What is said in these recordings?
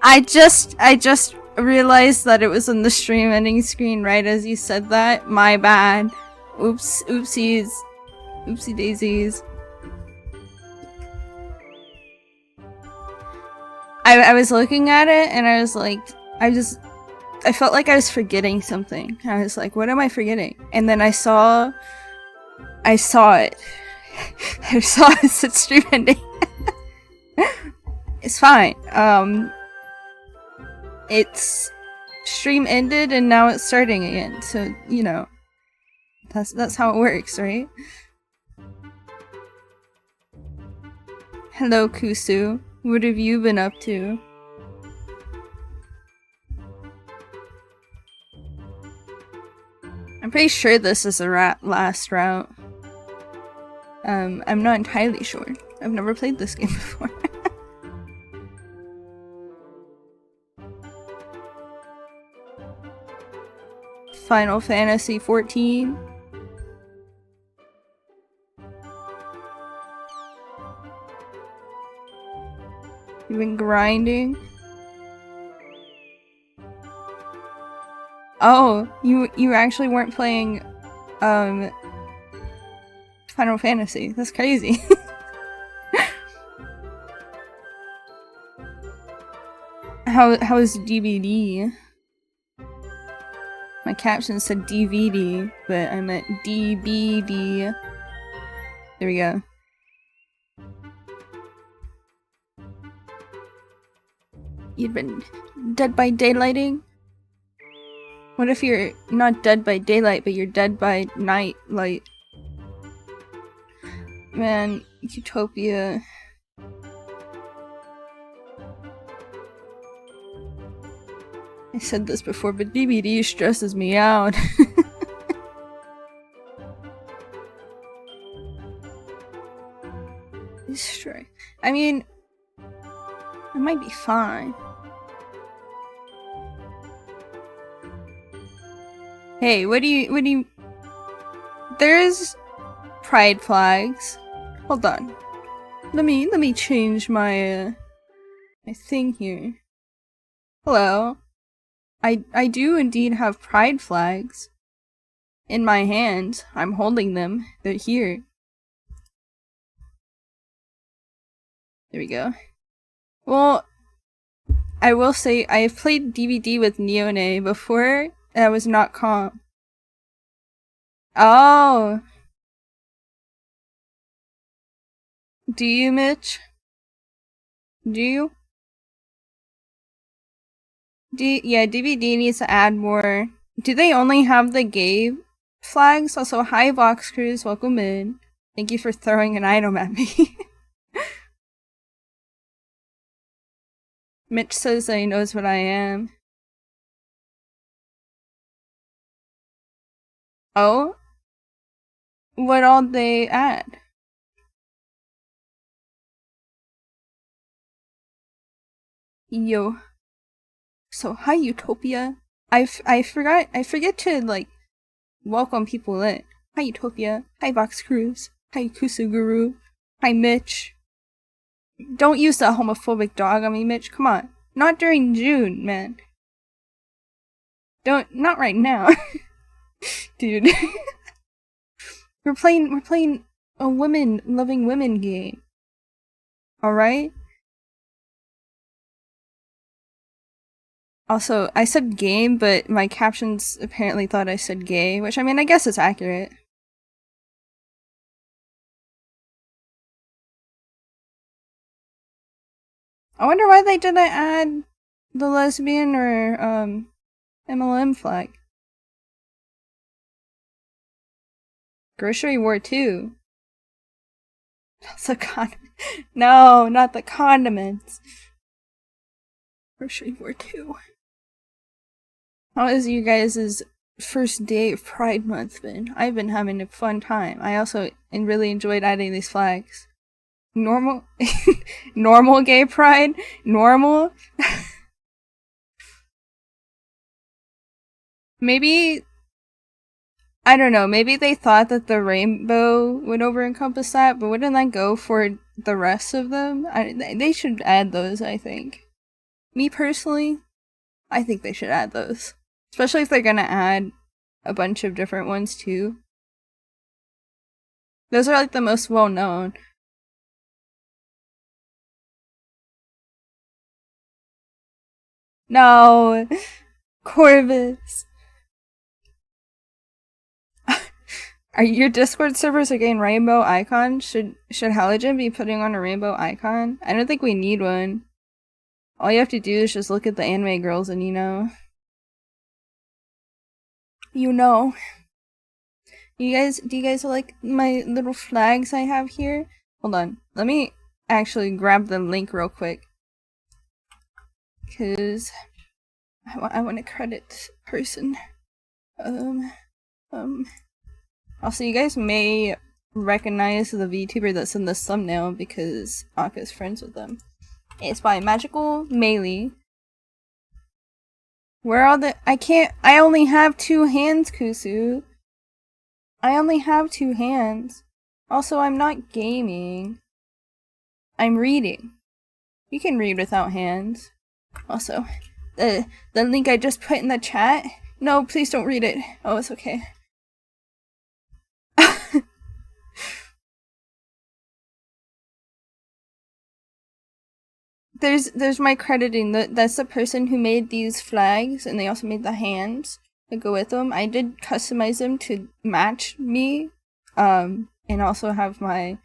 I just realized that it was on the stream ending screen right as you said that. My bad. Oops, oopsies. Oopsie daisies. I was looking at it and I was like, I felt like I was forgetting something. I was like, what am I forgetting? And then I saw it. I saw it said stream ending. It's fine. It's stream ended and now it's starting again. So, you know, that's how it works, right? Hello, Kusu. What have you been up to? I'm pretty sure this is the last route. I'm not entirely sure. I've never played this game before. Final Fantasy 14. You've been grinding? Oh, you actually weren't playing Final Fantasy. That's crazy. How is DVD? My caption said DVD, but I meant DBD. There we go. You've been dead by daylighting? What if you're not dead by daylight, but you're dead by night light? Man, Utopia. I said this before, but DVD stresses me out. Destroy. I mean, it might be fine. Hey, what do you... There's pride flags. Hold on. Let me change my, my thing here. Hello. I do indeed have pride flags. In my hand. I'm holding them. They're here. There we go. Well, I will say I've played DVD with Neone before. And I was not calm. Oh. Do you, Mitch? Do you? Yeah, DVD needs to add more. Do they only have the gay flags? Also, hi Vox Crews, welcome in. Thank you for throwing an item at me. Mitch says that he knows what I am. Oh? What all they add? Yo. So, hi Utopia. I forget to, like, welcome people in. Hi Utopia. Hi Vox Cruz. Hi Kusuguru. Hi Mitch. Don't use that homophobic dog on me, Mitch. Come on. Not during June, man. Not right now. Dude. We're playing a loving women game. Alright? Also, I said game, but my captions apparently thought I said gay, which I mean, I guess it's accurate. I wonder why they didn't add the lesbian or, MLM flag. Grocery War 2. No, not the condiments. Grocery War 2. How has you guys' first day of Pride Month been? I've been having a fun time. I also really enjoyed adding these flags. Normal normal gay pride? Normal? Maybe, I don't know, maybe they thought that the rainbow would over encompass that, but wouldn't that go for the rest of them? They should add those, I think. Me personally, I think they should add those. Especially if they're gonna add a bunch of different ones too. Those are like the most well known. No, Corvus. Are your Discord servers are getting rainbow icons? Should Halo.Gen be putting on a rainbow icon? I don't think we need one. All you have to do is just look at the anime girls and you know. You know. Do you guys like my little flags I have here? Hold on. Let me actually grab the link real quick. Cause I want to credit this person. Also, you guys may recognize the VTuber that's in this thumbnail because Aka's friends with them. It's by Magical Melee. Where are the— I only have 2 hands, Kusu. I only have 2 hands. Also, I'm not gaming. I'm reading. You can read without hands. Also, the link I just put in the chat. No, please don't read it. Oh, it's okay. There's my crediting. That's the person who made these flags, and they also made the hands that go with them. I did customize them to match me, and also have my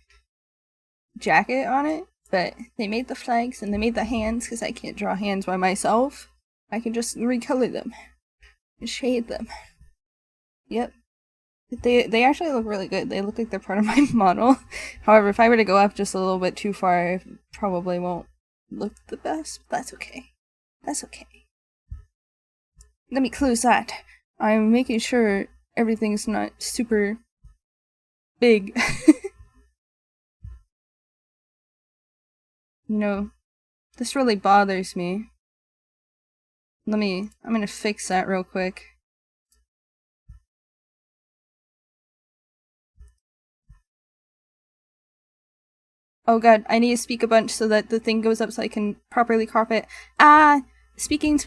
jacket on it. But they made the flags and they made the hands because I can't draw hands by myself. I can just recolor them and shade them. Yep. They actually look really good. They look like they're part of my model. However, if I were to go up just a little bit too far, I probably won't look the best, but that's okay. That's okay. Let me close that. I'm making sure everything's not super big. You know, this really bothers me. I'm gonna fix that real quick. Oh god, I need to speak a bunch so that the thing goes up so I can properly crop it. Ah! Speaking!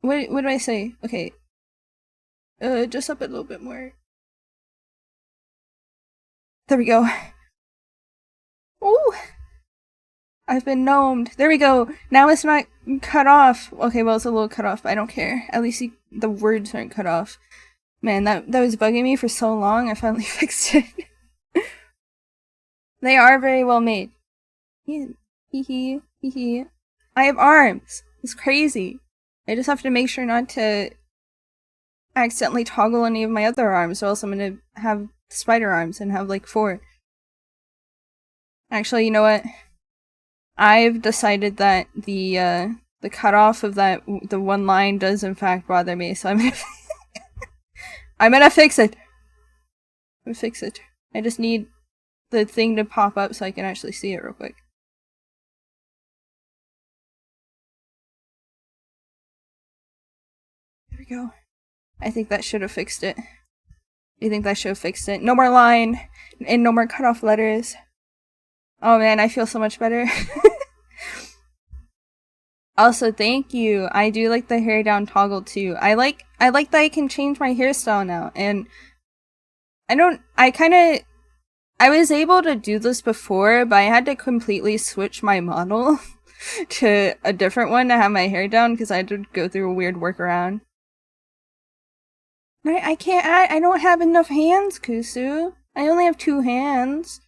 What do I say? Okay. Just up a little bit more. There we go. Ooh! I've been gnomed. There we go! Now it's not cut off! Okay, well it's a little cut off, but I don't care. At least the words aren't cut off. Man, that was bugging me for so long, I finally fixed it. They are very well made. Hee hee, hee hee. I have arms! It's crazy. I just have to make sure not to accidentally toggle any of my other arms, or else I'm gonna have spider arms and have like 4. Actually, you know what? I've decided that the cutoff of the one line does in fact bother me, so I'm gonna I'm gonna fix it. I'm gonna fix it. I just need the thing to pop up so I can actually see it real quick. There we go. I think that should have fixed it. You think that should have fixed it? No more line and no more cutoff letters. Oh man, I feel so much better. Also, thank you. I do like the hair down toggle too. I like that I can change my hairstyle now, and I was able to do this before, but I had to completely switch my model to a different one to have my hair down because I had to go through a weird workaround. I can't I don't have enough hands, Kusu. I only have 2 hands.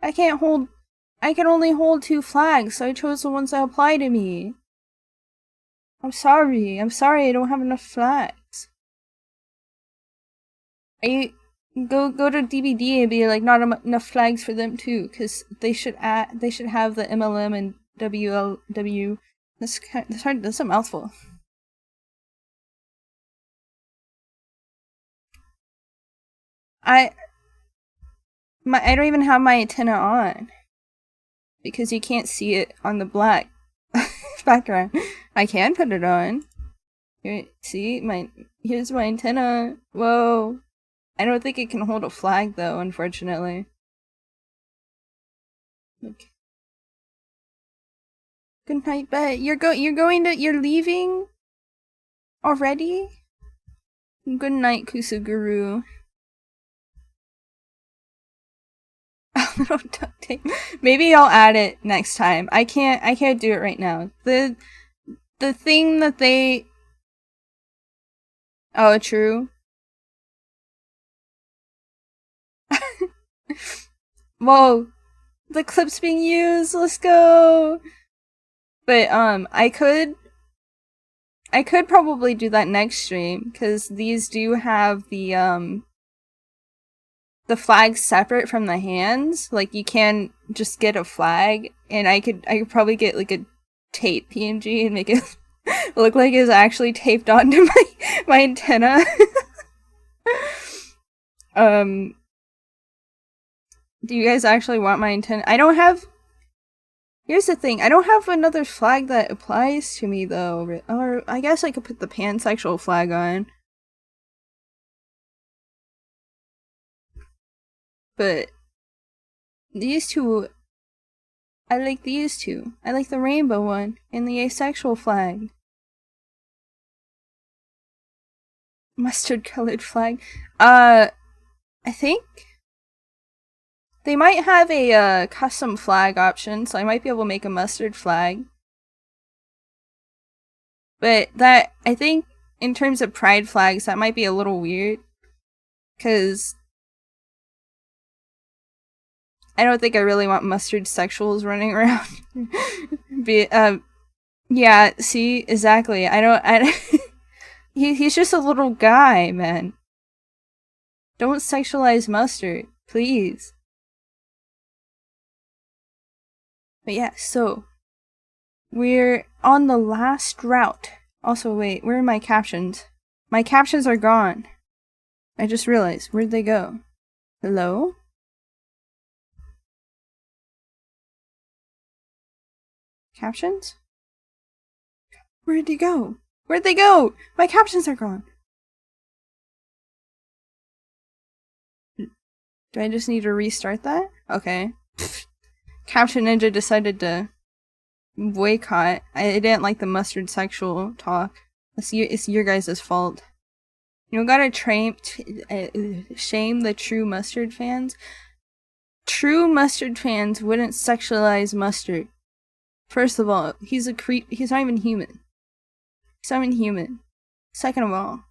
I can only hold 2 flags, so I chose the ones that apply to me. I'm sorry I don't have enough flags. Go to DBD and be like, not enough flags for them too, because they should have the MLM and WLW. That's hard. That's a mouthful. I don't even have my antenna on. because you can't see it on the black background. I can put it on. Here, see, here's my antenna. Whoa. I don't think it can hold a flag though, unfortunately. Okay. Good night, Bet. You're leaving already? Good night, Kusuguru. Little duct tape. Maybe I'll add it next time. I can't do it right now. The thing that they... Oh, true. Whoa. The clip's being used. Let's go. But I could probably do that next stream because these do have the flags separate from the hands. Like you can just get a flag, and I could probably get like a tape PNG and make it look like it's actually taped onto my antenna. Do you guys actually want my antenna? I don't have... Here's the thing, I don't have another flag that applies to me though, or I guess I could put the pansexual flag on. But these two, I like these two. I like the rainbow one and the asexual flag. Mustard colored flag. I think they might have a custom flag option, so I might be able to make a mustard flag. But that, I think, in terms of pride flags, that might be a little weird. Because I don't think I really want mustard sexuals running around. Yeah, see, exactly. He's just a little guy, man. Don't sexualize mustard, please. But yeah, so we're on the last route. Also, wait, where are my captions? My captions are gone. I just realized. Where'd they go? Hello? Captions? Where'd they go? Where'd they go? My captions are gone. Do I just need to restart that? Okay. Caption Ninja decided to boycott. I didn't like the mustard sexual talk. It's your guys' fault. You don't gotta shame the true mustard fans. True mustard fans wouldn't sexualize mustard. First of all, he's a creep. He's not even human. He's not even human. Second of all,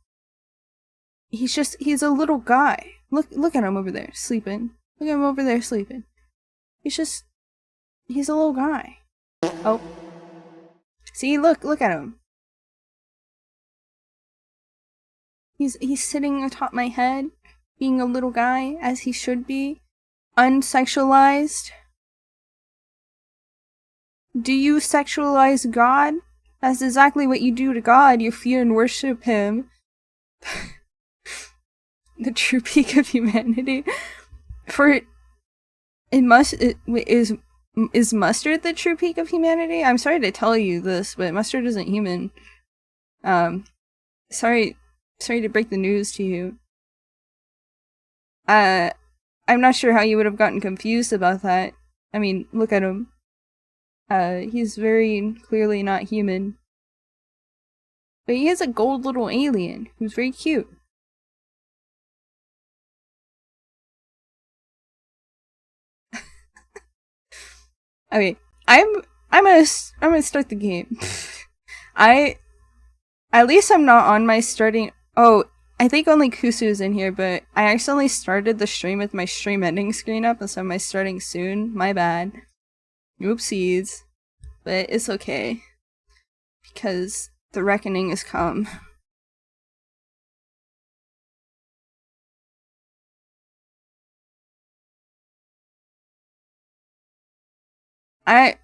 he's a little guy. Look at him over there, sleeping. Look at him over there, sleeping. He's a little guy. Oh. See, look at him. He's sitting atop my head, being a little guy, as he should be. Unsexualized. Do you sexualize God? That's exactly what you do to God. You fear and worship him. The true peak of humanity. Is mustard the true peak of humanity? I'm sorry to tell you this, but mustard isn't human. Sorry to break the news to you. I'm not sure how you would have gotten confused about that. I mean, look at him. He's very clearly not human. But he is a gold little alien who's very cute. Okay, I'm gonna start the game. At least I'm not on my starting. Oh, I think only Kusu's in here, but I accidentally started the stream with my stream ending screen up instead of my starting soon. My bad. Oopsies. But it's okay. Because the reckoning has come. I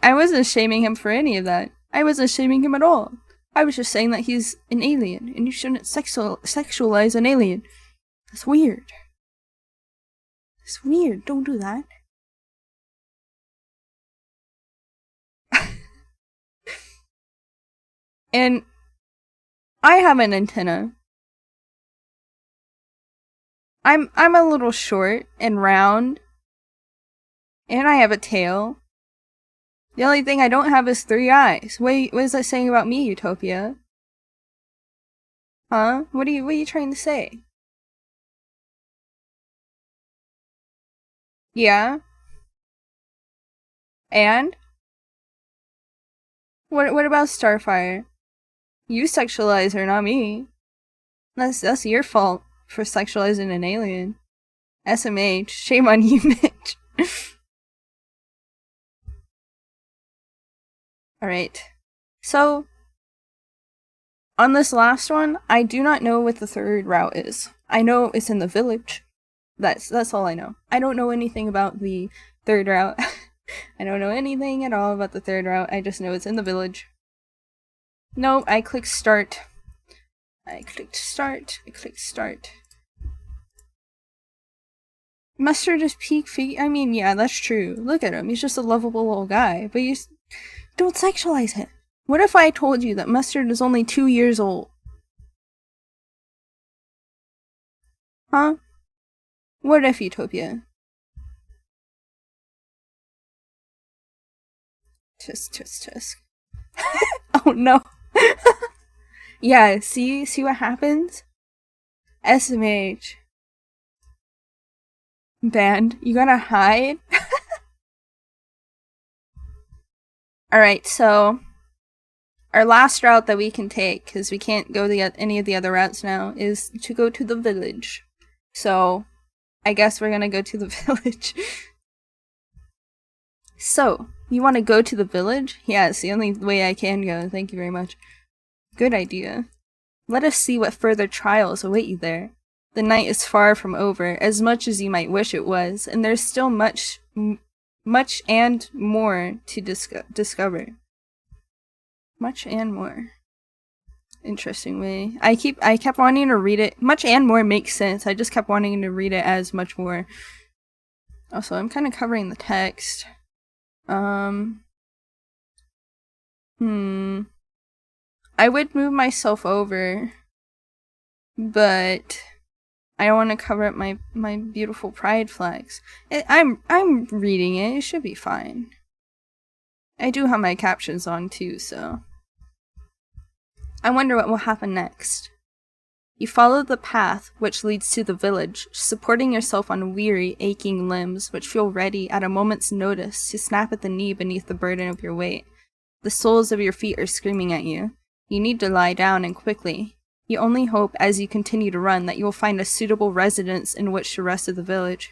wasn't shaming him for any of that. I wasn't shaming him at all. I was just saying that he's an alien, and you shouldn't sexualize an alien. That's weird. It's weird, don't do that. And I have an antenna. I'm a little short and round. And I have a tail. The only thing I don't have is 3 eyes. Wait, what is that saying about me, Utopia? Huh? What are you trying to say? Yeah? And? What about Starfire? You sexualize her, not me. That's your fault for sexualizing an alien. SMH, shame on you, Mitch. Alright. So, on this last one, I do not know what the third route is. I know it's in the village. That's all I know. I don't know anything about the third route. I don't know anything at all about the third route. I just know it's in the village. No, I clicked start. I clicked start. Mustard is peak feet. I mean, yeah, that's true. Look at him. He's just a lovable little guy. But you don't sexualize him. What if I told you that Mustard is only 2 years old? Huh? What if, Utopia? Tisk. Oh no. Yeah, see what happens? SMH. Banned. You gotta hide? Alright, so our last route that we can take, because we can't go any of the other routes now, is to go to the village. So, I guess we're gonna go to the village. So, you want to go to the village? Yeah, it's the only way I can go. Thank you very much. Good idea. Let us see what further trials await you there. The night is far from over, as much as you might wish it was, and there's still much and more to discover. Much and more. Interesting way. I kept wanting to read it. Much and more makes sense. I just kept wanting to read it as much more. Also, I'm kind of covering the text. I would move myself over, but I don't want to cover up my beautiful pride flags. I'm reading it. It should be fine. I do have my captions on too, so I wonder what will happen next. You follow the path which leads to the village, supporting yourself on weary, aching limbs which feel ready at a moment's notice to snap at the knee beneath the burden of your weight. The soles of your feet are screaming at you. You need to lie down, and quickly. You only hope as you continue to run that you will find a suitable residence in which to rest at the village.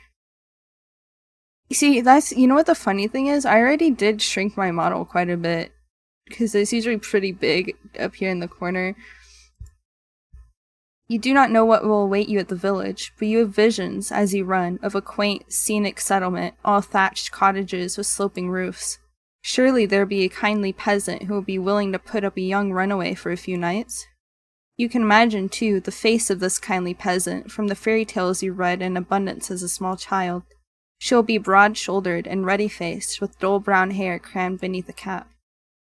You see, you know what the funny thing is? I already did shrink my model quite a bit, because it's usually pretty big up here in the corner. You do not know what will await you at the village, but you have visions, as you run, of a quaint, scenic settlement, all thatched cottages with sloping roofs. Surely there be a kindly peasant who will be willing to put up a young runaway for a few nights. You can imagine, too, the face of this kindly peasant from the fairy tales you read in abundance as a small child. She will be broad-shouldered and ruddy-faced, with dull brown hair crammed beneath a cap.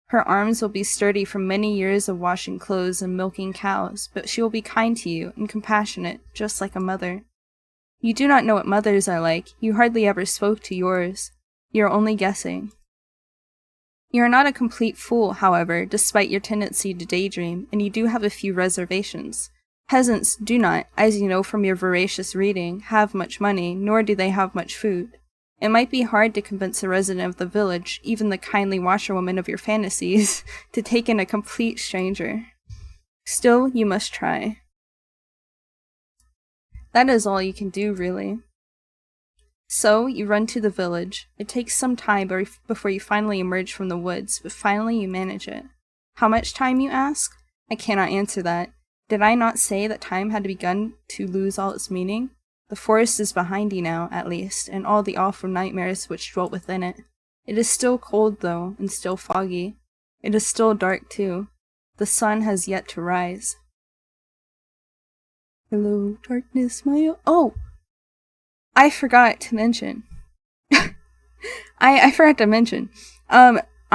Her arms will be sturdy from many years of washing clothes and milking cows, but she will be kind to you and compassionate, just like a mother. You do not know what mothers are like. You hardly ever spoke to yours. You are only guessing. You are not a complete fool, however, despite your tendency to daydream, and you do have a few reservations. Peasants do not, as you know from your voracious reading, have much money, nor do they have much food. It might be hard to convince a resident of the village, even the kindly washerwoman of your fantasies, to take in a complete stranger. Still, you must try. That is all you can do, really. So, you run to the village. It takes some time before you finally emerge from the woods, but finally you manage it. How much time, you ask? I cannot answer that. Did I not say that time had begun to lose all its meaning? The forest is behind you now, at least, and all the awful nightmares which dwelt within it. It is still cold, though, and still foggy. It is still dark, too. The sun has yet to rise. Hello, darkness, my... Oh! I forgot to mention. I forgot to mention.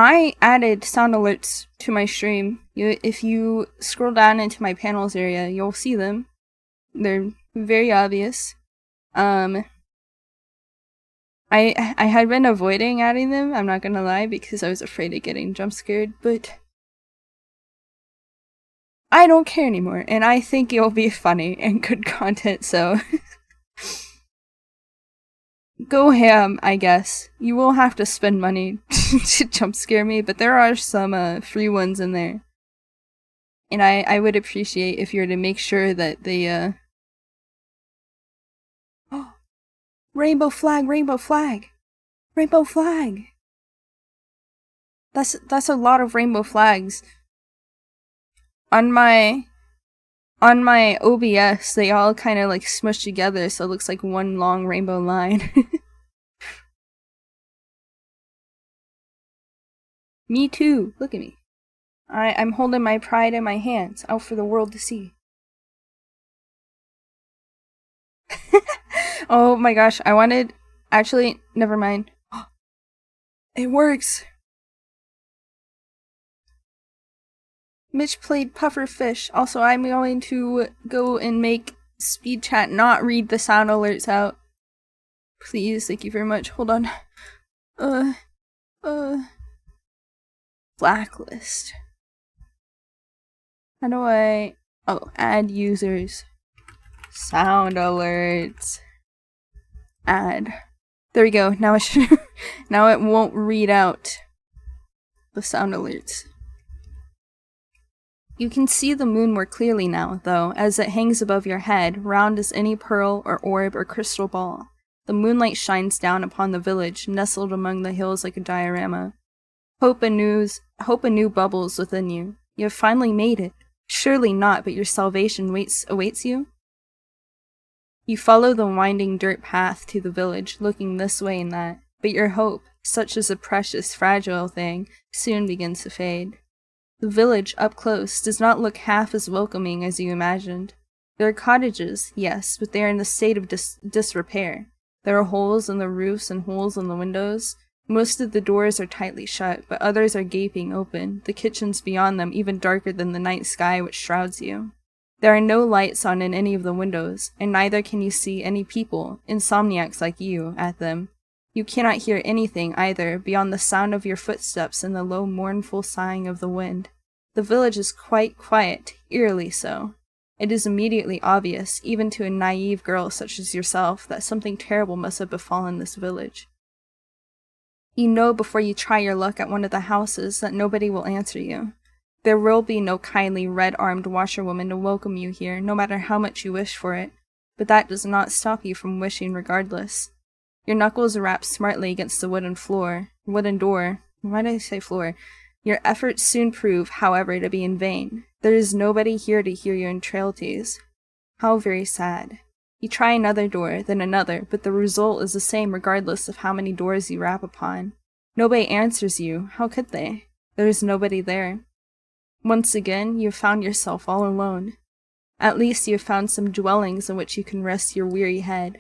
I added sound alerts to my stream. If you scroll down into my panels area, you'll see them. They're very obvious. I had been avoiding adding them, I'm not gonna lie, because I was afraid of getting jump scared, but I don't care anymore, and I think it'll be funny and good content, so go ham, I guess. You will have to spend money to jump scare me, but there are some free ones in there. And I would appreciate if you were to make sure that they Rainbow flag, rainbow flag! Rainbow flag! That's a lot of rainbow flags. On my OBS, they all kind of like smush together, so it looks like one long rainbow line. Me too. Look at me. I'm holding my pride in my hands, out for the world to see. Oh my gosh, I wanted... Actually, never mind. It works! Mitch played pufferfish. Also, I'm going to go and make speed chat not read the sound alerts out. Please, thank you very much. Hold on. Blacklist. How do I... Oh, add users. Sound alerts. Add. There we go. Now it should... now it won't read out the sound alerts. You can see the moon more clearly now, though, as it hangs above your head, round as any pearl or orb or crystal ball. The moonlight shines down upon the village, nestled among the hills like a diorama. Hope anew bubbles within you. You have finally made it. Surely not, but your salvation awaits you? You follow the winding dirt path to the village, looking this way and that, but your hope, such as a precious, fragile thing, soon begins to fade. The village, up close, does not look half as welcoming as you imagined. There are cottages, yes, but they are in a state of disrepair. There are holes in the roofs and holes in the windows. Most of the doors are tightly shut, but others are gaping open, the kitchens beyond them even darker than the night sky which shrouds you. There are no lights on in any of the windows, and neither can you see any people, insomniacs like you, at them. You cannot hear anything either beyond the sound of your footsteps and the low mournful sighing of the wind. The village is quite quiet, eerily so. It is immediately obvious, even to a naive girl such as yourself, that something terrible must have befallen this village. You know before you try your luck at one of the houses that nobody will answer you. There will be no kindly red-armed washerwoman to welcome you here, no matter how much you wish for it, but that does not stop you from wishing regardless. Your knuckles rap smartly against the wooden door. Why did I say floor? Your efforts soon prove, however, to be in vain. There is nobody here to hear your entreaties. How very sad. You try another door, then another, but the result is the same regardless of how many doors you rap upon. Nobody answers you. How could they? There is nobody there. Once again, you have found yourself all alone. At least you have found some dwellings in which you can rest your weary head.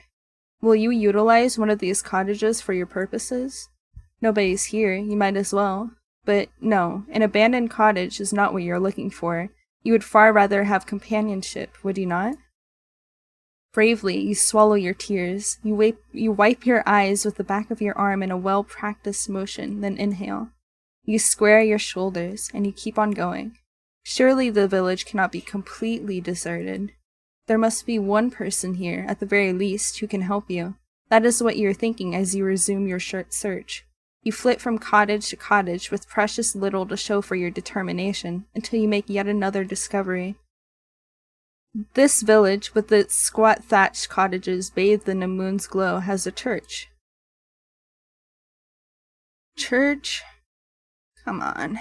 Will you utilize one of these cottages for your purposes? Nobody's here, you might as well. But no, an abandoned cottage is not what you are looking for. You would far rather have companionship, would you not? Bravely, you swallow your tears. You wipe your eyes with the back of your arm in a well-practiced motion, then inhale. You square your shoulders, and you keep on going. Surely the village cannot be completely deserted. There must be one person here, at the very least, who can help you. That is what you are thinking as you resume your search. You flit from cottage to cottage with precious little to show for your determination, until you make yet another discovery. This village, with its squat thatched cottages bathed in the moon's glow, has a church. Church? Come on.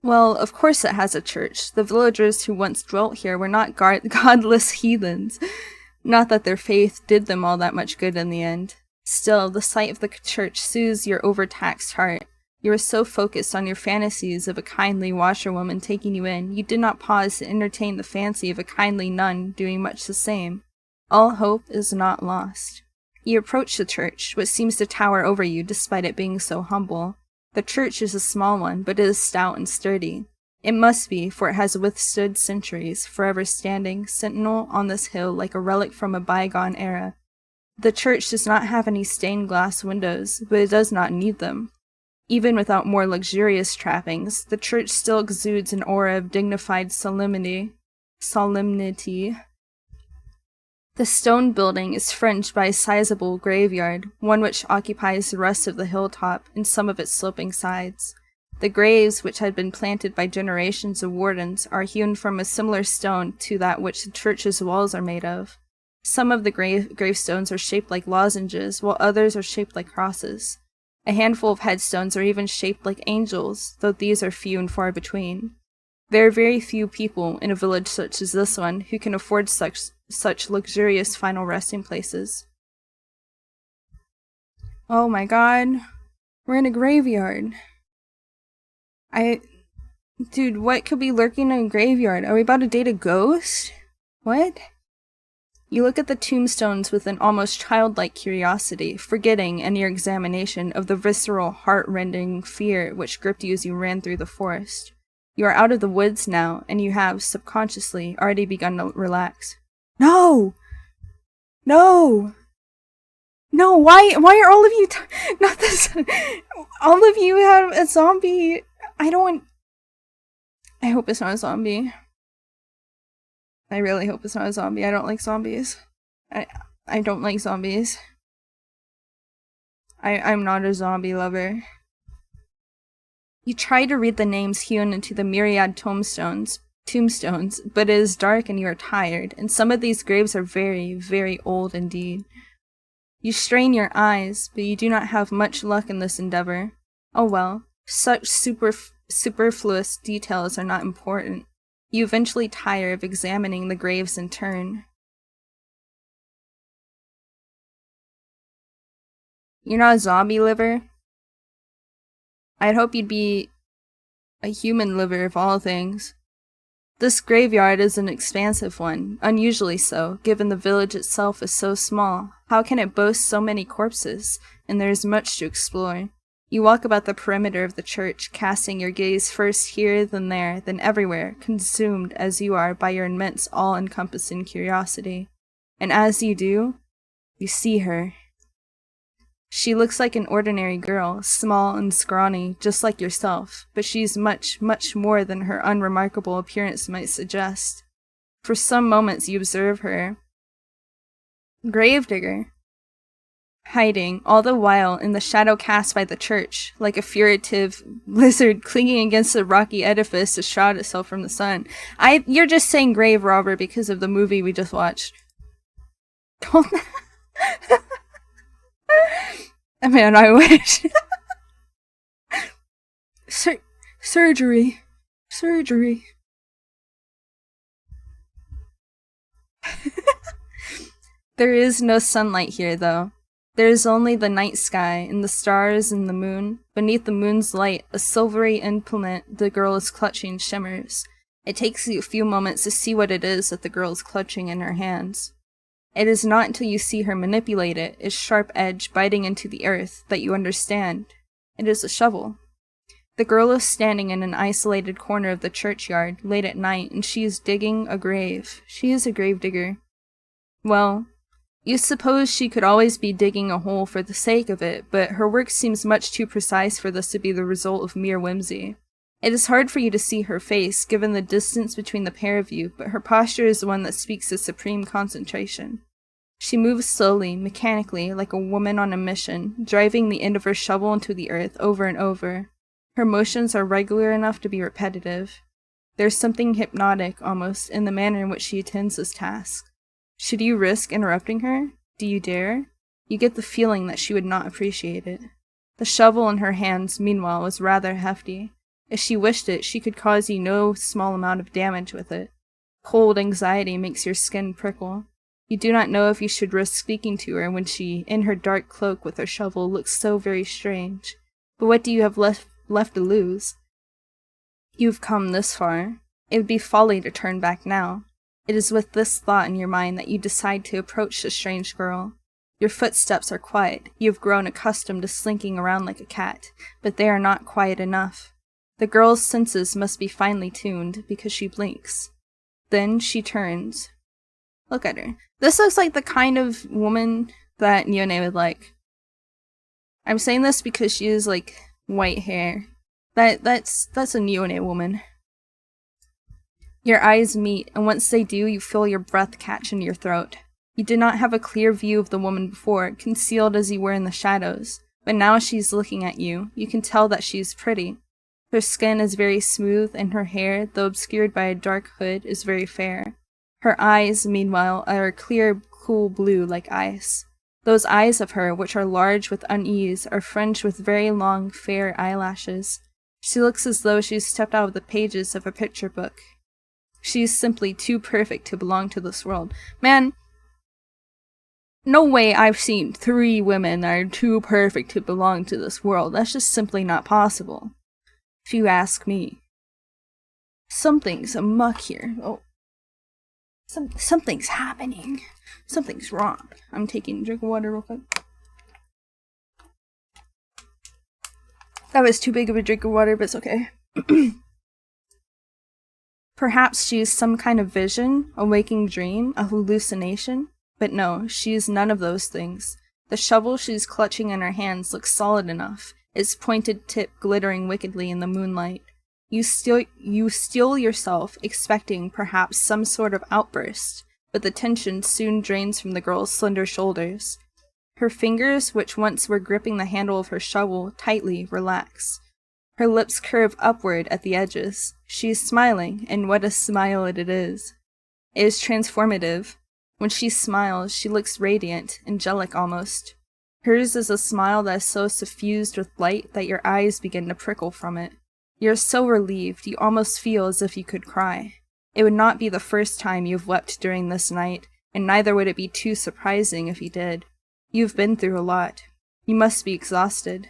Well, of course it has a church. The villagers who once dwelt here were not godless heathens. Not that their faith did them all that much good in the end. Still, the sight of the church soothes your overtaxed heart. You were so focused on your fantasies of a kindly washerwoman taking you in, you did not pause to entertain the fancy of a kindly nun doing much the same. All hope is not lost. You approach the church, which seems to tower over you despite it being so humble. The church is a small one, but it is stout and sturdy. It must be, for it has withstood centuries, forever standing, sentinel on this hill like a relic from a bygone era. The church does not have any stained glass windows, but it does not need them. Even without more luxurious trappings, the church still exudes an aura of dignified solemnity. The stone building is fringed by a sizable graveyard, one which occupies the rest of the hilltop and some of its sloping sides. The graves, which had been planted by generations of wardens, are hewn from a similar stone to that which the church's walls are made of. Some of the gravestones are shaped like lozenges, while others are shaped like crosses. A handful of headstones are even shaped like angels, though these are few and far between. There are very few people in a village such as this one who can afford such luxurious final resting places. Oh my god. We're in a graveyard. Dude, what could be lurking in a graveyard? Are we about to date a ghost? What? You look at the tombstones with an almost childlike curiosity, forgetting in your examination of the visceral, heart-rending fear which gripped you as you ran through the forest. You are out of the woods now, and you have, subconsciously, already begun to relax. No! No! No, why are all of you not this? All of you have a zombie. I hope it's not a zombie. I really hope it's not a zombie. I don't like zombies. I don't like zombies. I'm not a zombie lover. You try to read the names hewn into the myriad tombstones, but it is dark and you are tired, and some of these graves are very, very old indeed. You strain your eyes, but you do not have much luck in this endeavor. Oh well, such superfluous details are not important. You eventually tire of examining the graves in turn. You're not a zombie liver? I'd hope you'd be a human liver of all things. This graveyard is an expansive one, unusually so, given the village itself is so small. How can it boast so many corpses? And there is much to explore. You walk about the perimeter of the church, casting your gaze first here, then there, then everywhere, consumed as you are by your immense, all-encompassing curiosity. And as you do, you see her. She looks like an ordinary girl, small and scrawny, just like yourself, but she's much, much more than her unremarkable appearance might suggest. For some moments you observe her. Gravedigger. Hiding, all the while, in the shadow cast by the church, like a furtive lizard clinging against the rocky edifice to shroud itself from the sun. You're just saying grave robber because of the movie we just watched. I mean, I wish. Surgery. There is no sunlight here, though. There is only the night sky, and the stars and the moon. Beneath the moon's light, a silvery implement the girl is clutching shimmers. It takes you a few moments to see what it is that the girl is clutching in her hands. It is not until you see her manipulate it, its sharp edge biting into the earth, that you understand. It is a shovel. The girl is standing in an isolated corner of the churchyard, late at night, and she is digging a grave. She is a gravedigger. Well, you suppose she could always be digging a hole for the sake of it, but her work seems much too precise for this to be the result of mere whimsy. It is hard for you to see her face, given the distance between the pair of you, but her posture is one that speaks of supreme concentration. She moves slowly, mechanically, like a woman on a mission, driving the end of her shovel into the earth over and over. Her motions are regular enough to be repetitive. There's something hypnotic, almost, in the manner in which she attends this task. Should you risk interrupting her? Do you dare? You get the feeling that she would not appreciate it. The shovel in her hands, meanwhile, was rather hefty. If she wished it, she could cause you no small amount of damage with it. Cold anxiety makes your skin prickle. You do not know if you should risk speaking to her when she, in her dark cloak with her shovel, looks so very strange. But what do you have left to lose? You've come this far. It would be folly to turn back now. It is with this thought in your mind that you decide to approach the strange girl. Your footsteps are quiet. You have grown accustomed to slinking around like a cat, but they are not quiet enough. The girl's senses must be finely tuned because she blinks. Then she turns. Look at her. This looks like the kind of woman that Nione would like. I'm saying this because she has like white hair. That's a Nione woman. Your eyes meet, and once they do, you feel your breath catch in your throat. You did not have a clear view of the woman before, concealed as you were in the shadows, but now she's looking at you. You can tell that she's pretty. Her skin is very smooth, and her hair, though obscured by a dark hood, is very fair. Her eyes, meanwhile, are clear, cool blue like ice. Those eyes of her, which are large with unease, are fringed with very long, fair eyelashes. She looks as though she stepped out of the pages of a picture book. She is simply too perfect to belong to this world. Man, no way I've seen 3 women that are too perfect to belong to this world. That's just simply not possible. If you ask me. Something's amuck here. Oh. Something's happening. Something's wrong. I'm taking a drink of water real quick. That was too big of a drink of water, but it's okay. Perhaps she is some kind of vision, a waking dream, a hallucination. But no, she is none of those things. The shovel she is clutching in her hands looks solid enough, its pointed tip glittering wickedly in the moonlight. You steel yourself, expecting perhaps some sort of outburst, but the tension soon drains from the girl's slender shoulders. Her fingers, which once were gripping the handle of her shovel, tightly relax. Her lips curve upward at the edges. She is smiling, and what a smile it is. It is transformative. When she smiles, she looks radiant, angelic almost. Hers is a smile that is so suffused with light that your eyes begin to prickle from it. You are so relieved, you almost feel as if you could cry. It would not be the first time you have wept during this night, and neither would it be too surprising if you did. You have been through a lot. You must be exhausted.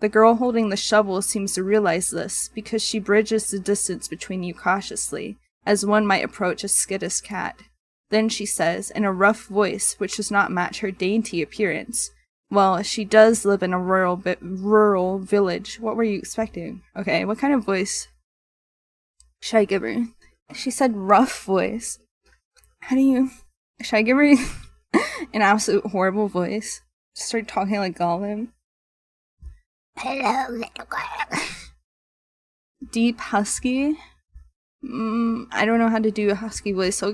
The girl holding the shovel seems to realize this, because she bridges the distance between you cautiously, as one might approach a skittish cat. Then she says, in a rough voice which does not match her dainty appearance, "Well, she does live in a rural village. What were you expecting?" Okay, what kind of voice should I give her? She said rough voice. Should I give her an absolute horrible voice? Start talking like Gollum. Hello, little girl. Deep husky? I don't know how to do a husky voice, so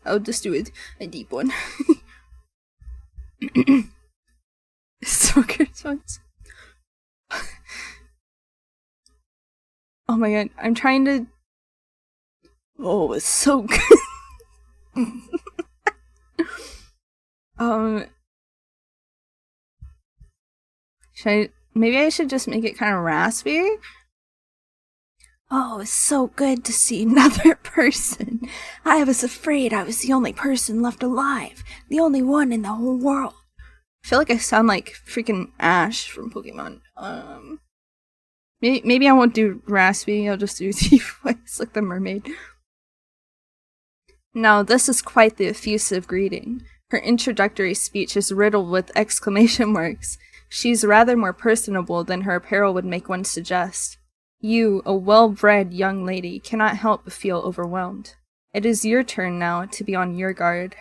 I'll just do a deep one. So good. Oh my god, I'm trying to... Oh, it's so good. Maybe I should just make it kind of raspy? Oh, it's so good to see another person. I was afraid I was the only person left alive. The only one in the whole world. I feel like I sound like freaking Ash from Pokemon. Maybe I won't do raspy, I'll just do deep voice like the mermaid. Now, this is quite the effusive greeting. Her introductory speech is riddled with exclamation marks. She's rather more personable than her apparel would make one suggest. You, a well-bred young lady, cannot help but feel overwhelmed. It is your turn now to be on your guard.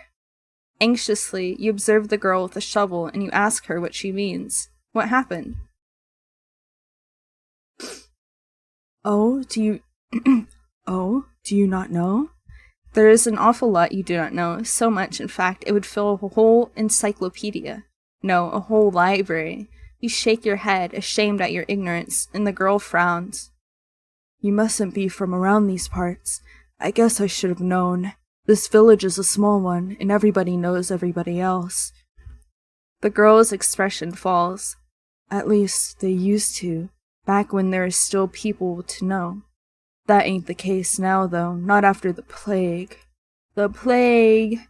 Anxiously, you observe the girl with the shovel and you ask her what she means. What happened? Oh, do you not know? There is an awful lot you do not know, so much, in fact, it would fill a whole encyclopedia. No, a whole library. You shake your head, ashamed at your ignorance, and the girl frowns. You mustn't be from around these parts. I guess I should have known. This village is a small one, and everybody knows everybody else. The girl's expression falls. At least, they used to, back when there is still people to know. That ain't the case now, though, not after the plague. The plague!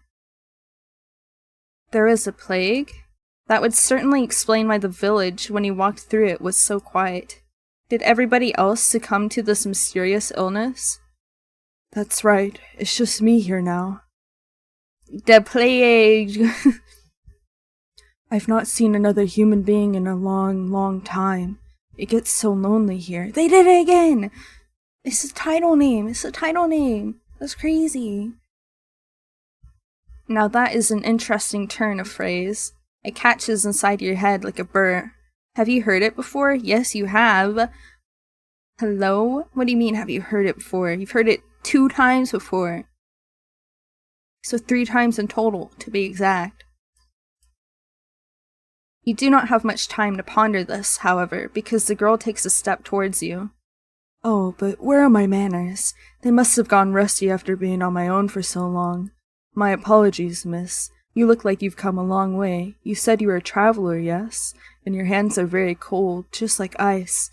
There is a plague? That would certainly explain why the village, when you walked through it, was so quiet. Did everybody else succumb to this mysterious illness? That's right, it's just me here now. The plague! I've not seen another human being in a long, long time. It gets so lonely here. They did it again! It's a title name. It's a title name. That's crazy. Now that is an interesting turn of phrase. It catches inside your head like a burr. Have you heard it before? Yes, you have. Hello? What do you mean, have you heard it before? You've heard it 2 times before. So 3 times in total, to be exact. You do not have much time to ponder this, however, because the girl takes a step towards you. Oh, but where are my manners? They must have gone rusty after being on my own for so long. My apologies, miss. You look like you've come a long way. You said you were a traveler, yes? And your hands are very cold, just like ice.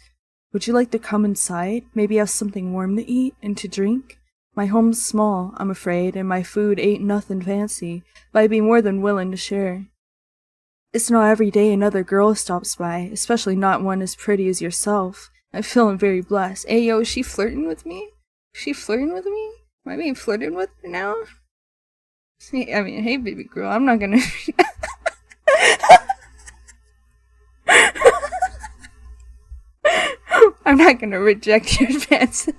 Would you like to come inside? Maybe have something warm to eat and to drink? My home's small, I'm afraid, and my food ain't nothing fancy, but I'd be more than willing to share. It's not every day another girl stops by, especially not one as pretty as yourself. I'm feeling very blessed. Hey, yo, is she flirting with me? Is she flirting with me? Am I being flirted with now? Hey, baby girl, I'm not gonna... I'm not gonna reject your advances.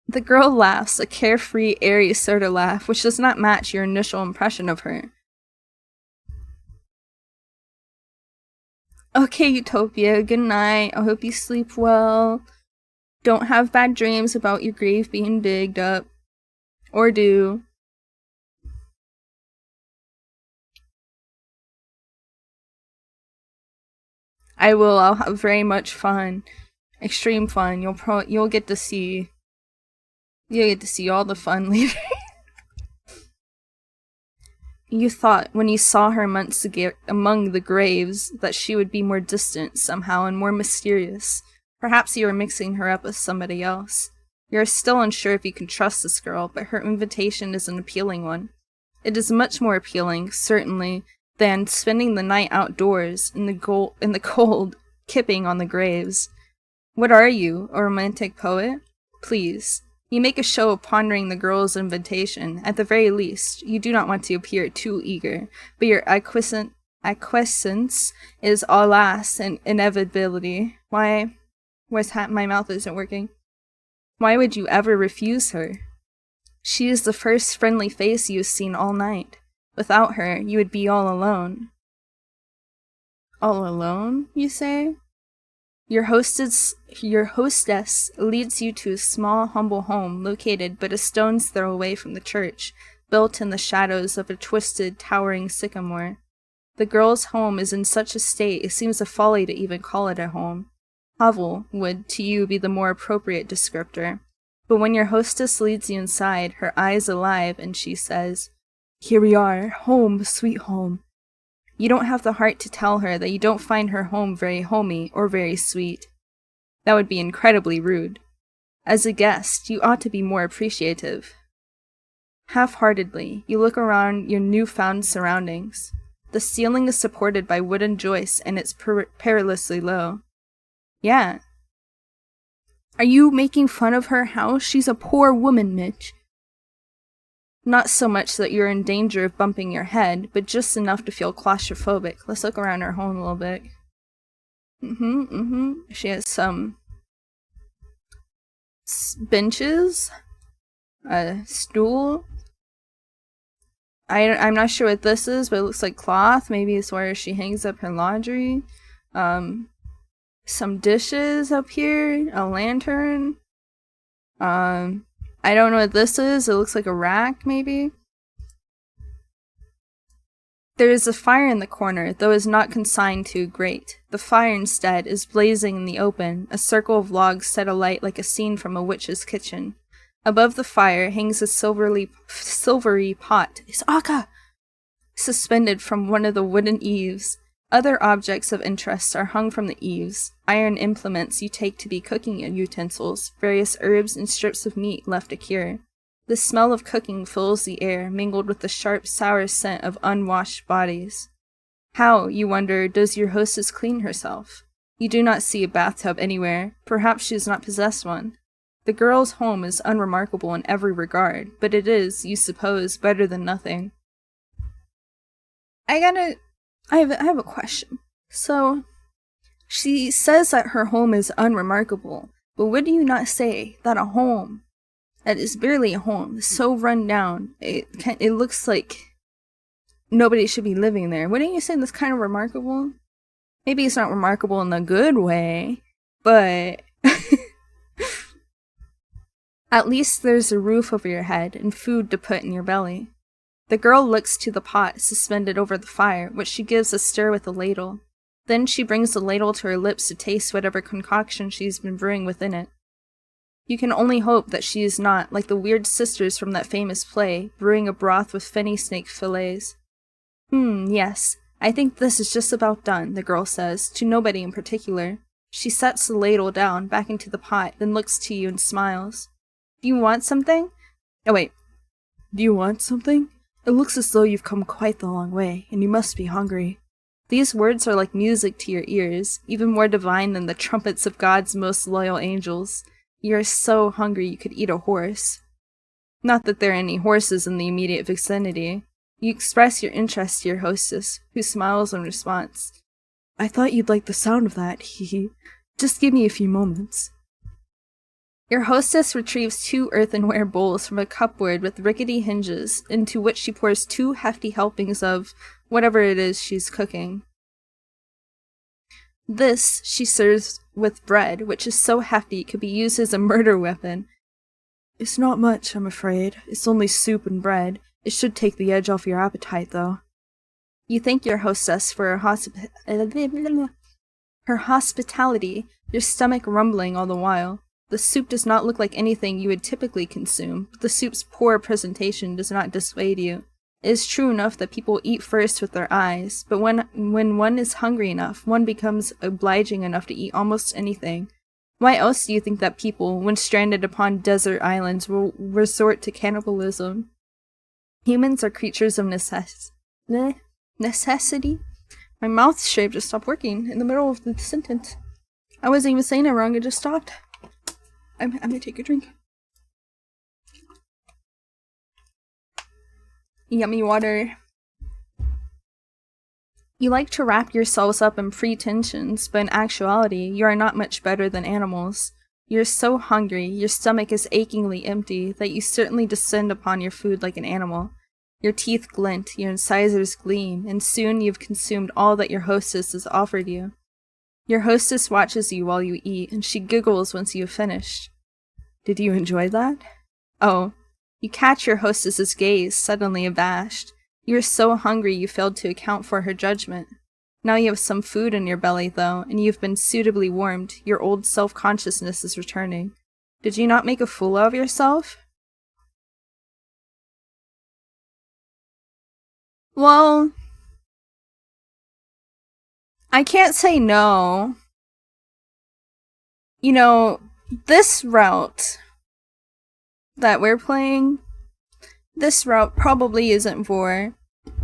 The girl laughs, a carefree, airy sort of laugh, which does not match your initial impression of her. Okay, Utopia, good night. I hope you sleep well. Don't have bad dreams about your grave being digged up. Or do. I will. I'll have very much fun. Extreme fun. You'll get to see. You'll get to see all the fun later. You thought, when you saw her months ago among the graves, that she would be more distant somehow and more mysterious. Perhaps you were mixing her up with somebody else. You are still unsure if you can trust this girl, but her invitation is an appealing one. It is much more appealing, certainly, than spending the night outdoors in the cold, kipping on the graves. What are you, a romantic poet? Please. You make a show of pondering the girl's invitation. At the very least, you do not want to appear too eager, but your acquiescence is alas an inevitability. Why? My mouth isn't working. Why would you ever refuse her? She is the first friendly face you have seen all night. Without her, you would be all alone. All alone, you say? Your hostess leads you to a small, humble home located but a stone's throw away from the church, built in the shadows of a twisted, towering sycamore. The girl's home is in such a state it seems a folly to even call it a home. Hovel would, to you, be the more appropriate descriptor. But when your hostess leads you inside, her eyes alive, and she says, "Here we are, home, sweet home." You don't have the heart to tell her that you don't find her home very homey or very sweet. That would be incredibly rude. As a guest, you ought to be more appreciative. Half-heartedly, you look around your newfound surroundings. The ceiling is supported by wooden joists and it's perilously low. Yeah. Are you making fun of her house? She's a poor woman, Mitch. Not so much that you're in danger of bumping your head, but just enough to feel claustrophobic. Let's look around her home a little bit. She has some benches, a stool. I'm not sure what this is, but it looks like cloth. Maybe it's where she hangs up her laundry. Some dishes up here, a lantern. I don't know what this is. It looks like a rack, maybe. There is a fire in the corner, though it is not consigned to a grate. The fire, instead, is blazing in the open, a circle of logs set alight like a scene from a witch's kitchen. Above the fire hangs a silvery pot. It's Akka! Suspended from one of the wooden eaves. Other objects of interest are hung from the eaves, iron implements you take to be cooking utensils, various herbs and strips of meat left to cure. The smell of cooking fills the air, mingled with the sharp, sour scent of unwashed bodies. How, you wonder, does your hostess clean herself? You do not see a bathtub anywhere. Perhaps she has not possessed one. The girl's home is unremarkable in every regard, but it is, you suppose, better than nothing. I have a question. So, she says that her home is unremarkable, but would you not say that a home that is barely a home, is so run down, it looks like nobody should be living there? Wouldn't you say that's kind of remarkable? Maybe it's not remarkable in a good way, but at least there's a roof over your head and food to put in your belly. The girl looks to the pot suspended over the fire, which she gives a stir with a ladle. Then she brings the ladle to her lips to taste whatever concoction she's been brewing within it. You can only hope that she is not, like the weird sisters from that famous play, brewing a broth with fenny snake fillets. Yes, I think this is just about done, the girl says, to nobody in particular. She sets the ladle down, back into the pot, then looks to you and smiles. Do you want something? Oh wait. Do you want something? It looks as though you've come quite the long way, and you must be hungry. These words are like music to your ears, even more divine than the trumpets of God's most loyal angels. You are so hungry you could eat a horse. Not that there are any horses in the immediate vicinity. You express your interest to your hostess, who smiles in response. I thought you'd like the sound of that, hee. Just give me a few moments. Your hostess retrieves 2 earthenware bowls from a cupboard with rickety hinges, into which she pours 2 hefty helpings of whatever it is she's cooking. This she serves with bread, which is so hefty it could be used as a murder weapon. It's not much, I'm afraid. It's only soup and bread. It should take the edge off your appetite, though. You thank your hostess for her hospitality, your stomach rumbling all the while. The soup does not look like anything you would typically consume, but the soup's poor presentation does not dissuade you. It is true enough that people eat first with their eyes, but when one is hungry enough, one becomes obliging enough to eat almost anything. Why else do you think that people, when stranded upon desert islands, will resort to cannibalism? Humans are creatures of necessity? My mouth shape just stopped working in the middle of the sentence. I wasn't even saying it wrong, it just stopped. I'm gonna take a drink. Yummy water. You like to wrap yourselves up in pretensions, but in actuality, you are not much better than animals. You're so hungry, your stomach is achingly empty, that you certainly descend upon your food like an animal. Your teeth glint, your incisors gleam, and soon you've consumed all that your hostess has offered you. Your hostess watches you while you eat, and she giggles once you have finished. Did you enjoy that? Oh. You catch your hostess's gaze, suddenly abashed. You are so hungry you failed to account for her judgment. Now you have some food in your belly, though, and you've been suitably warmed. Your old self-consciousness is returning. Did you not make a fool of yourself? Well, I can't say no. You know, this route that we're playing, this route probably isn't Vor,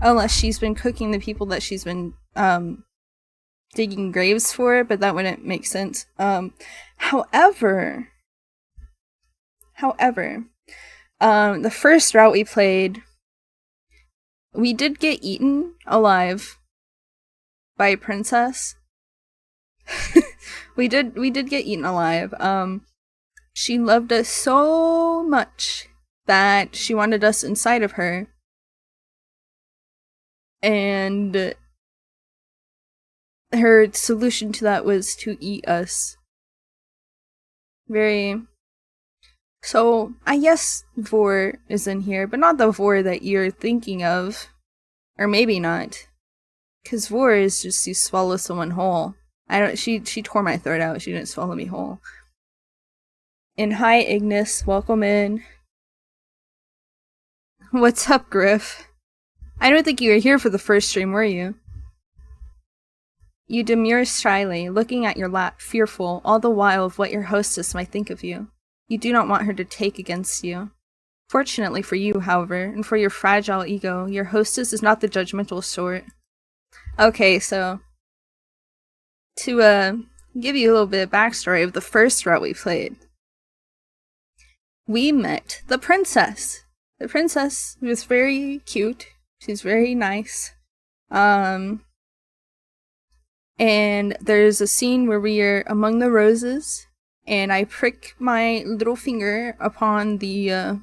unless she's been cooking the people that she's been digging graves for, but that wouldn't make sense. However, the first route we played, we did get eaten alive by a princess. we did get eaten alive. She loved us so much that she wanted us inside of her. And her solution to that was to eat us. So, I guess Vor is in here, but not the Vor that you're thinking of. Or maybe not. Because Vor is just to swallow someone whole. She tore my throat out, she didn't swallow me whole. And hi, Ignis, welcome in. What's up, Griff? I don't think you were here for the first stream, were you? You demur shyly, looking at your lap, fearful, all the while of what your hostess might think of you. You do not want her to take against you. Fortunately for you, however, and for your fragile ego, your hostess is not the judgmental sort. Okay, so to give you a little bit of backstory of the first route we played, we met the princess. The princess was very cute. She's very nice. And there's a scene where we are among the roses, and I prick my little finger upon the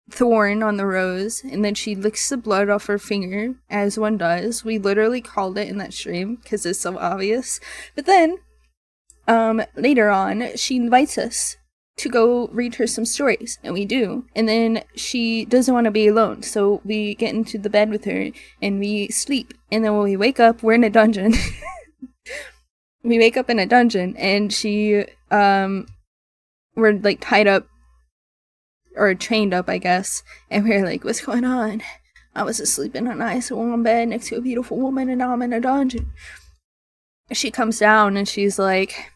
thorn on the rose, and then she licks the blood off her finger, as one does. We literally called it in that stream, because it's so obvious. But then, later on, she invites us to go read her some stories, and we do. And then she doesn't want to be alone, so we get into the bed with her, and we sleep. And then when we wake up, we're in a dungeon. We wake up in a dungeon, and we're, like, tied up, or chained up, I guess, and we're like, what's going on? I was asleep in a nice warm bed next to a beautiful woman, and now I'm in a dungeon. She comes down, and she's like,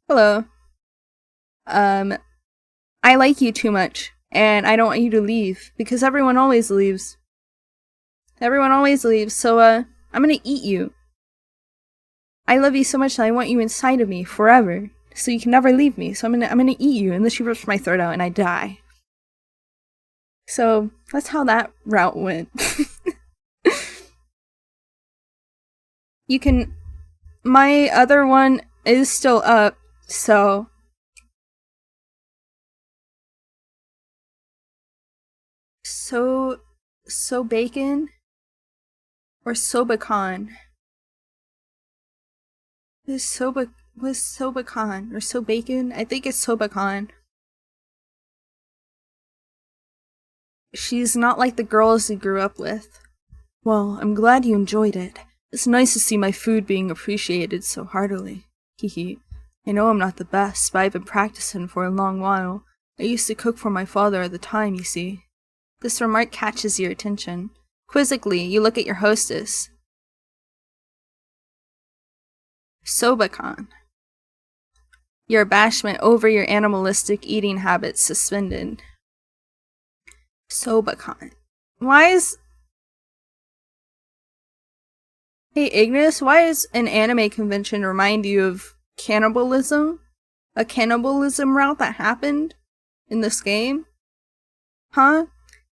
hello. I like you too much, and I don't want you to leave, because everyone always leaves. Everyone always leaves, so, I'm gonna eat you. I love you so much that I want you inside of me forever, so you can never leave me, so I'm gonna eat you, and then she rips my throat out, and I die. So, that's how that route went. My other one is still up, so... So bacon or Sobacon? Was Sobacon or so bacon? I think it's Sobacon. She's not like the girls you grew up with. Well, I'm glad you enjoyed it. It's nice to see my food being appreciated so heartily. Hehe. I know I'm not the best, but I've been practicing for a long while. I used to cook for my father at the time, you see. This remark catches your attention. Quizzically, you look at your hostess. Sobacon. Your abashment over your animalistic eating habits suspended. Sobacon. Hey Ignis, why does an anime convention remind you of cannibalism? A cannibalism route that happened in this game? Huh?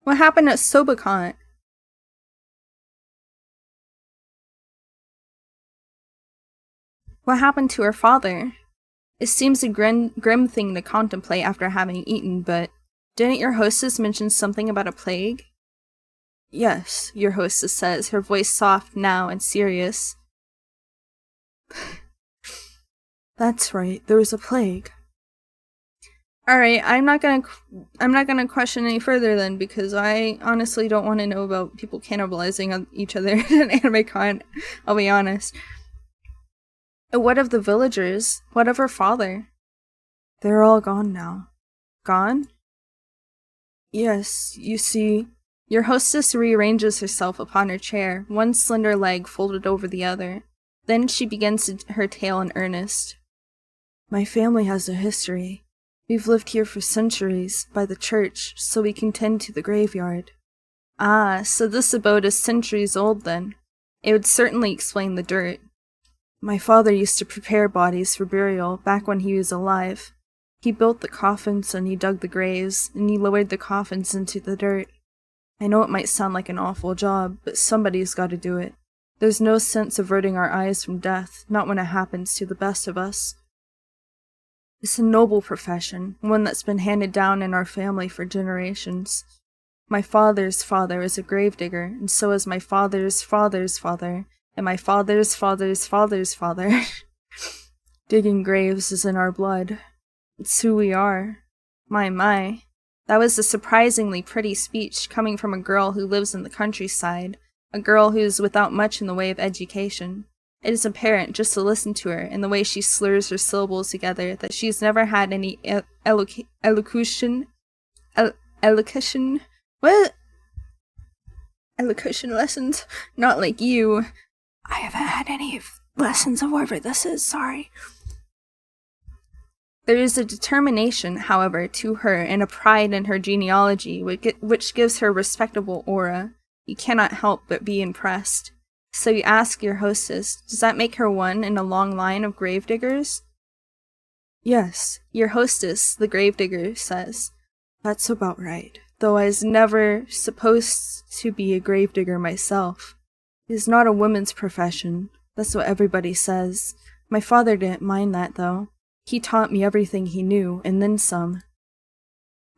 What happened at Sobacon? What happened to her father? It seems a grim thing to contemplate after having eaten, but didn't your hostess mention something about a plague? Yes, your hostess says, her voice soft now and serious. That's right, there was a plague. Alright, I'm not gonna question any further then, because I honestly don't want to know about people cannibalizing each other at an anime con, I'll be honest. What of the villagers? What of her father? They're all gone now. Gone? Yes, you see, your hostess rearranges herself upon her chair, one slender leg folded over the other. Then she begins her tale in earnest. My family has a history. We've lived here for centuries, by the church, so we can tend to the graveyard. Ah, so this abode is centuries old then. It would certainly explain the dirt. My father used to prepare bodies for burial back when he was alive. He built the coffins and he dug the graves, and he lowered the coffins into the dirt. I know it might sound like an awful job, but somebody's got to do it. There's no sense averting our eyes from death, not when it happens to the best of us. It's a noble profession, one that's been handed down in our family for generations. My father's father is a gravedigger, and so is my father's father's father, and my father's father's father's father. Digging graves is in our blood. It's who we are. My. That was a surprisingly pretty speech coming from a girl who lives in the countryside, a girl who is without much in the way of education. It is apparent, just to listen to her, and the way she slurs her syllables together, that she's never had any elocution lessons. Not like you. I haven't had any lessons of whatever this is, sorry. There is a determination, however, to her, and a pride in her genealogy, which gives her a respectable aura. You cannot help but be impressed. So you ask your hostess, does that make her one in a long line of gravediggers? Yes, your hostess, the gravedigger, says. That's about right. though I was never supposed to be a gravedigger myself. It is not a woman's profession. That's what everybody says. My father didn't mind that, though. He taught me everything he knew, and then some.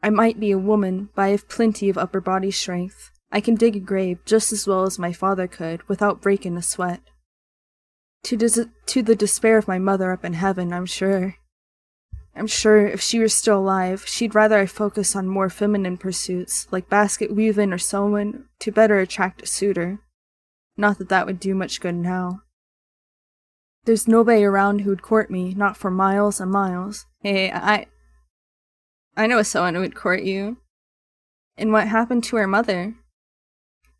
I might be a woman, but I have plenty of upper body strength. I can dig a grave just as well as my father could, without breaking a sweat. To the despair of my mother up in heaven, I'm sure. I'm sure if she were still alive, she'd rather I focus on more feminine pursuits, like basket weaving or sewing, to better attract a suitor. Not that that would do much good now. There's nobody around who'd court me, not for miles and miles. Hey, I know someone who would court you. And what happened to her mother?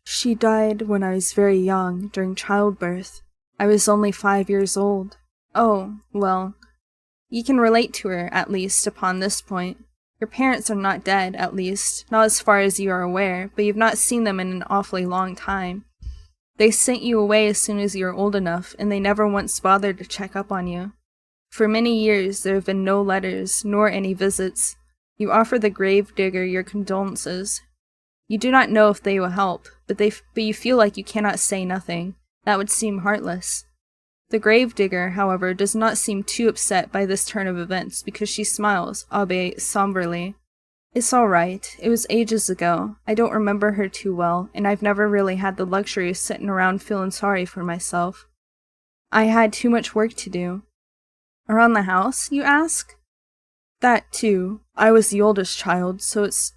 She died when I was very young, during childbirth. I was only 5 years old. Oh, well, you can relate to her, at least, upon this point. Your parents are not dead, at least, not as far as you are aware, but you've not seen them in an awfully long time. They sent you away as soon as you were old enough, and they never once bothered to check up on you. For many years there have been no letters, nor any visits. You offer the gravedigger your condolences. You do not know if they will help, but you feel like you cannot say nothing. That would seem heartless. The gravedigger, however, does not seem too upset by this turn of events because she smiles, albeit somberly. It's all right. It was ages ago. I don't remember her too well, and I've never really had the luxury of sitting around feeling sorry for myself. I had too much work to do. Around the house, you ask? That too. I was the oldest child, so it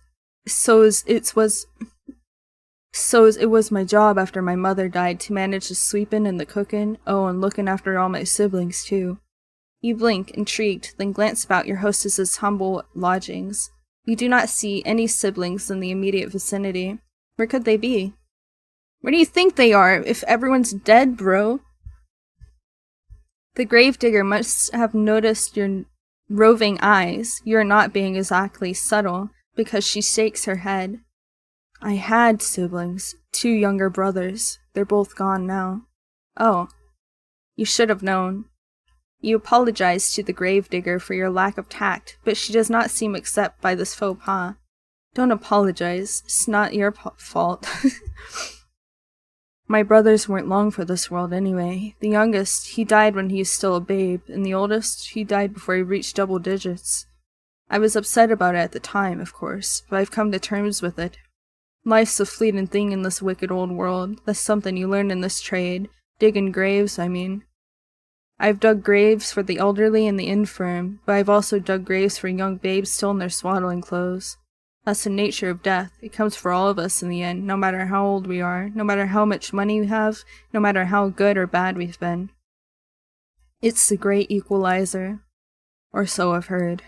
was my job after my mother died to manage the sweeping and the cooking, and looking after all my siblings too. You blink, intrigued, then glance about your hostess's humble lodgings. You do not see any siblings in the immediate vicinity. Where could they be? Where do you think they are, if everyone's dead, bro? The gravedigger must have noticed your roving eyes. You are not being exactly subtle, because she shakes her head. I had siblings, 2 younger brothers. They're both gone now. Oh, you should have known. You apologize to the gravedigger for your lack of tact, but she does not seem upset by this faux pas. Don't apologize. It's not your fault. My brothers weren't long for this world anyway. The youngest, he died when he was still a babe, and the oldest, he died before he reached double digits. I was upset about it at the time, of course, but I've come to terms with it. Life's a fleeting thing in this wicked old world. That's something you learn in this trade. Digging graves, I mean. I've dug graves for the elderly and the infirm, but I've also dug graves for young babes still in their swaddling clothes. That's the nature of death. It comes for all of us in the end, no matter how old we are, no matter how much money we have, no matter how good or bad we've been. It's the great equalizer. Or so I've heard.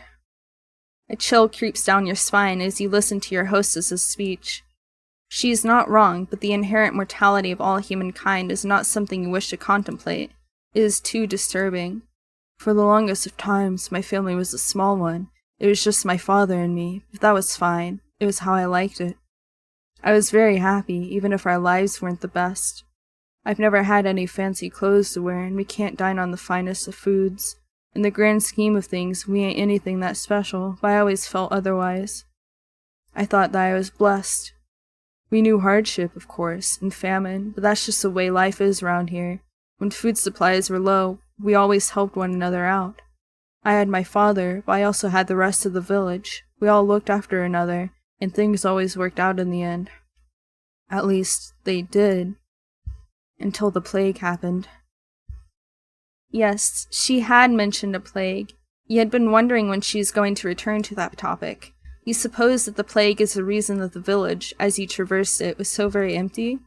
A chill creeps down your spine as you listen to your hostess's speech. She is not wrong, but the inherent mortality of all humankind is not something you wish to contemplate. It is too disturbing. For the longest of times, my family was a small one. It was just my father and me, but that was fine. It was how I liked it. I was very happy, even if our lives weren't the best. I've never had any fancy clothes to wear, and we can't dine on the finest of foods. In the grand scheme of things, we ain't anything that special, but I always felt otherwise. I thought that I was blessed. We knew hardship, of course, and famine, but that's just the way life is around here. When food supplies were low, we always helped one another out. I had my father, but I also had the rest of the village. We all looked after another, and things always worked out in the end. At least, they did. Until the plague happened. Yes, she had mentioned a plague. You had been wondering when she was going to return to that topic. You suppose that the plague is the reason that the village, as you traversed it, was so very empty?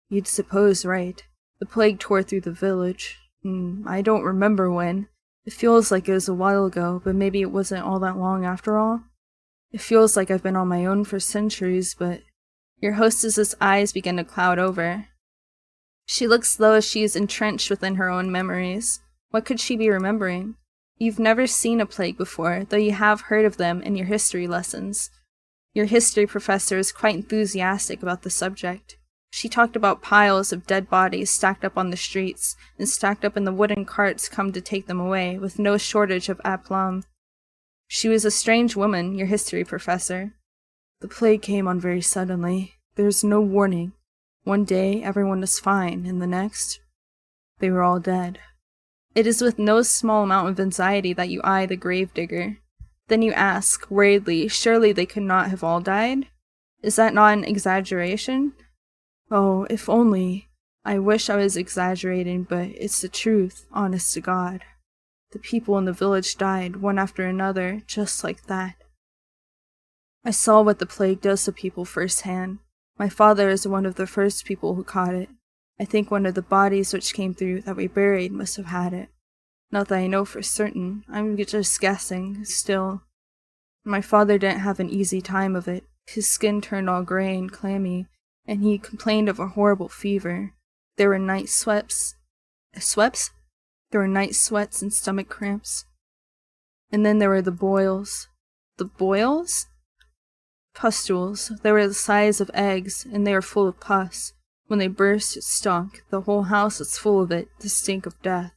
You'd suppose right. The plague tore through the village. I don't remember when. It feels like it was a while ago, but maybe it wasn't all that long after all. It feels like I've been on my own for centuries, but... Your hostess's eyes begin to cloud over. She looks though as she is entrenched within her own memories. What could she be remembering? You've never seen a plague before, though you have heard of them in your history lessons. Your history professor is quite enthusiastic about the subject. She talked about piles of dead bodies stacked up on the streets, and stacked up in the wooden carts come to take them away, with no shortage of aplomb. She was a strange woman, your history professor. The plague came on very suddenly. There was no warning. One day, everyone was fine, and the next, they were all dead. It is with no small amount of anxiety that you eye the Gravedigger. Then you ask, worriedly, surely they could not have all died? Is that not an exaggeration? Oh, if only. I wish I was exaggerating, but it's the truth, honest to God. The people in the village died, one after another, just like that. I saw what the plague does to people firsthand. My father is one of the first people who caught it. I think one of the bodies which came through that we buried must have had it. Not that I know for certain, I'm just guessing, still. My father didn't have an easy time of it. His skin turned all gray and clammy, and he complained of a horrible fever. There were night sweats. Sweats? There were night sweats and stomach cramps. And then there were the boils. The boils? Pustules. They were the size of eggs, and they were full of pus. When they burst, it stunk. The whole house was full of it, the stink of death.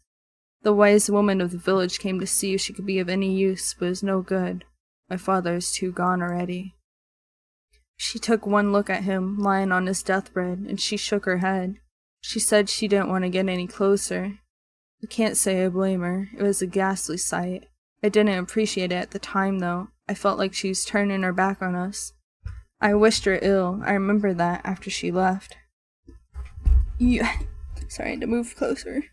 The wise woman of the village came to see if she could be of any use, but it was no good. My father is too gone already. She took one look at him, lying on his deathbed, and she shook her head. She said she didn't want to get any closer. I can't say I blame her. It was a ghastly sight. I didn't appreciate it at the time, though. I felt like she was turning her back on us. I wished her ill. I remember that after she left. Sorry, I had to move closer.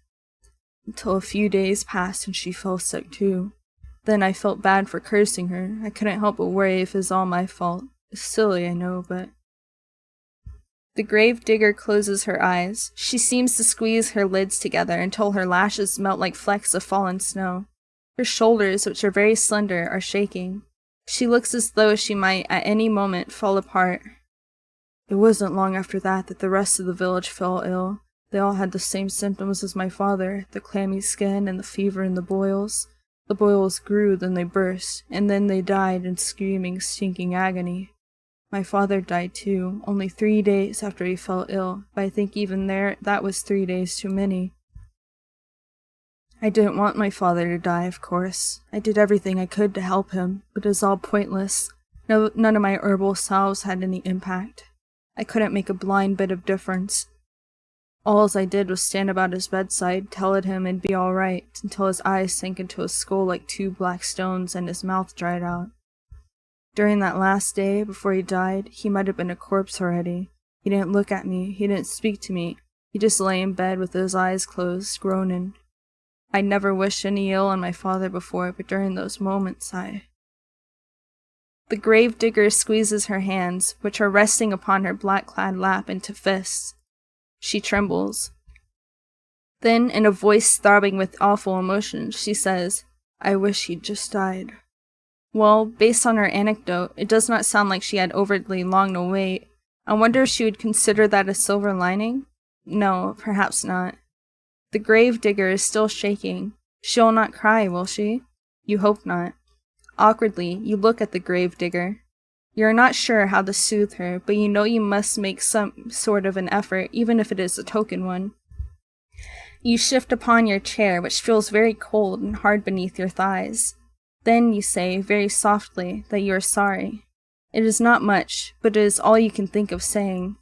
Until a few days passed and she fell sick too. Then I felt bad for cursing her. I couldn't help but worry if it was all my fault. It's silly, I know, but... The Gravedigger closes her eyes. She seems to squeeze her lids together until her lashes melt like flecks of fallen snow. Her shoulders, which are very slender, are shaking. She looks as though she might at any moment fall apart. It wasn't long after that the rest of the village fell ill. They all had the same symptoms as my father, the clammy skin and the fever and the boils. The boils grew, then they burst, and then they died in screaming, stinking agony. My father died too, only 3 days after he fell ill, but I think even there, that was 3 days too many. I didn't want my father to die, of course. I did everything I could to help him, but it was all pointless. None of my herbal salves had any impact. I couldn't make a blind bit of difference. All I did was stand about his bedside, tell it him it'd be all right, until his eyes sank into his skull like 2 black stones and his mouth dried out. During that last day, before he died, he might have been a corpse already. He didn't look at me, he didn't speak to me, he just lay in bed with his eyes closed, groaning. I'd never wished any ill on my father before, but during those moments The Gravedigger squeezes her hands, which are resting upon her black-clad lap, into fists. She trembles. Then, in a voice throbbing with awful emotion, she says, "I wish he'd just died." Well, based on her anecdote, it does not sound like she had overly long to wait. I wonder if she would consider that a silver lining? No, perhaps not. The Gravedigger is still shaking. She'll not cry, will she? You hope not. Awkwardly, you look at the Gravedigger. You are not sure how to soothe her, but you know you must make some sort of an effort, even if it is a token one. You shift upon your chair, which feels very cold and hard beneath your thighs. Then you say, very softly, that you are sorry. It is not much, but it is all you can think of saying.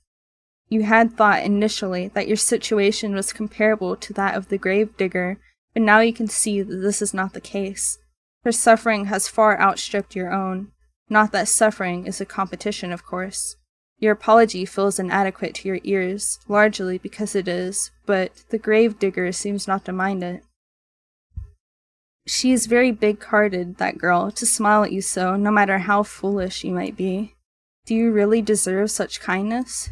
You had thought initially that your situation was comparable to that of the Gravedigger, but now you can see that this is not the case. Her suffering has far outstripped your own. Not that suffering is a competition, of course. Your apology feels inadequate to your ears, largely because it is, but the Gravedigger seems not to mind it. She is very big-hearted, that girl, to smile at you so, no matter how foolish you might be. Do you really deserve such kindness?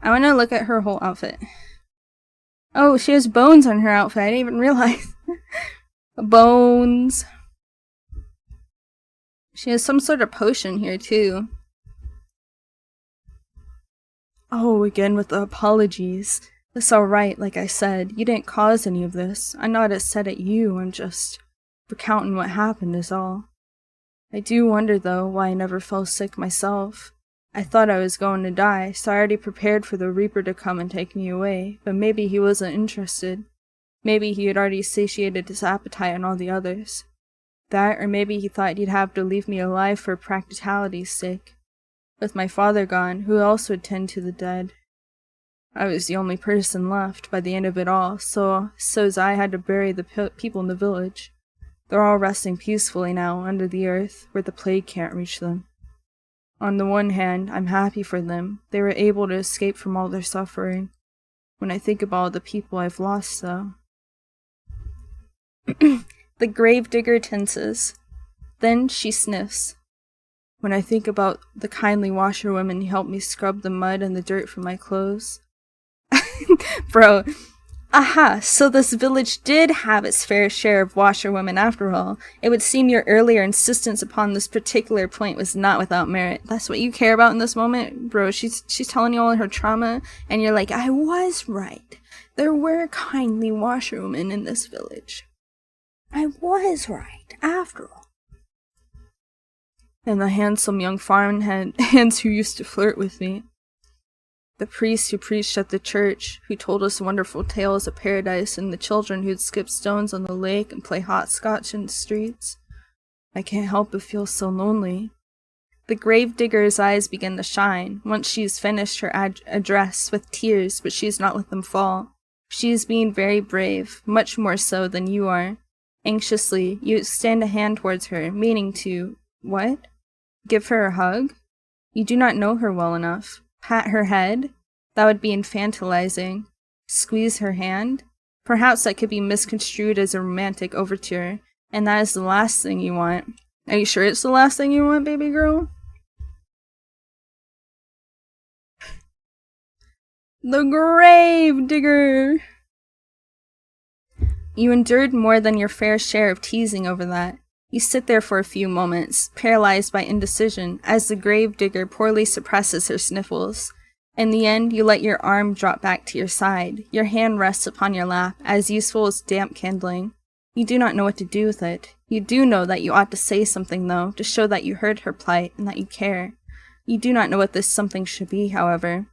I want to look at her whole outfit. Oh, she has bones on her outfit. I didn't even realize. Bones. She has some sort of potion here, too. Oh, again with the apologies. It's alright, like I said. You didn't cause any of this. I'm not upset at you. I'm just recounting what happened is all. I do wonder, though, why I never fell sick myself. I thought I was going to die, so I already prepared for the Reaper to come and take me away, but maybe he wasn't interested. Maybe he had already satiated his appetite on all the others. That, or maybe he thought he'd have to leave me alive for practicality's sake. With my father gone, who else would tend to the dead? I was the only person left by the end of it all, so's I had to bury the people in the village. They're all resting peacefully now under the earth, where the plague can't reach them. On the one hand, I'm happy for them. They were able to escape from all their suffering. When I think about all the people I've lost, though. The Gravedigger tenses. Then she sniffs. When I think about the kindly washerwomen who helped me scrub the mud and the dirt from my clothes. Bro. Aha, so this village did have its fair share of washerwomen after all. It would seem your earlier insistence upon this particular point was not without merit. That's what you care about in this moment? Bro, she's telling you all her trauma, and you're like, I was right. There were kindly washerwomen in this village. I was right, after all. And the handsome young farmhands who used to flirt with me. The priest who preached at the church, who told us wonderful tales of paradise, and the children who'd skip stones on the lake and play hopscotch in the streets. I can't help but feel so lonely. The Gravedigger's eyes begin to shine, once she's finished her address with tears, but she's not let them fall. She is being very brave, much more so than you are. Anxiously, you extend a hand towards her, meaning to, what? Give her a hug? You do not know her well enough. Pat her head? That would be infantilizing. Squeeze her hand? Perhaps that could be misconstrued as a romantic overture, and that is the last thing you want. Are you sure it's the last thing you want, baby girl? The Gravedigger! You endured more than your fair share of teasing over that. You sit there for a few moments, paralyzed by indecision, as the Gravedigger poorly suppresses her sniffles. In the end, you let your arm drop back to your side. Your hand rests upon your lap, as useful as damp kindling. You do not know what to do with it. You do know that you ought to say something, though, to show that you heard her plight and that you care. You do not know what this something should be, however.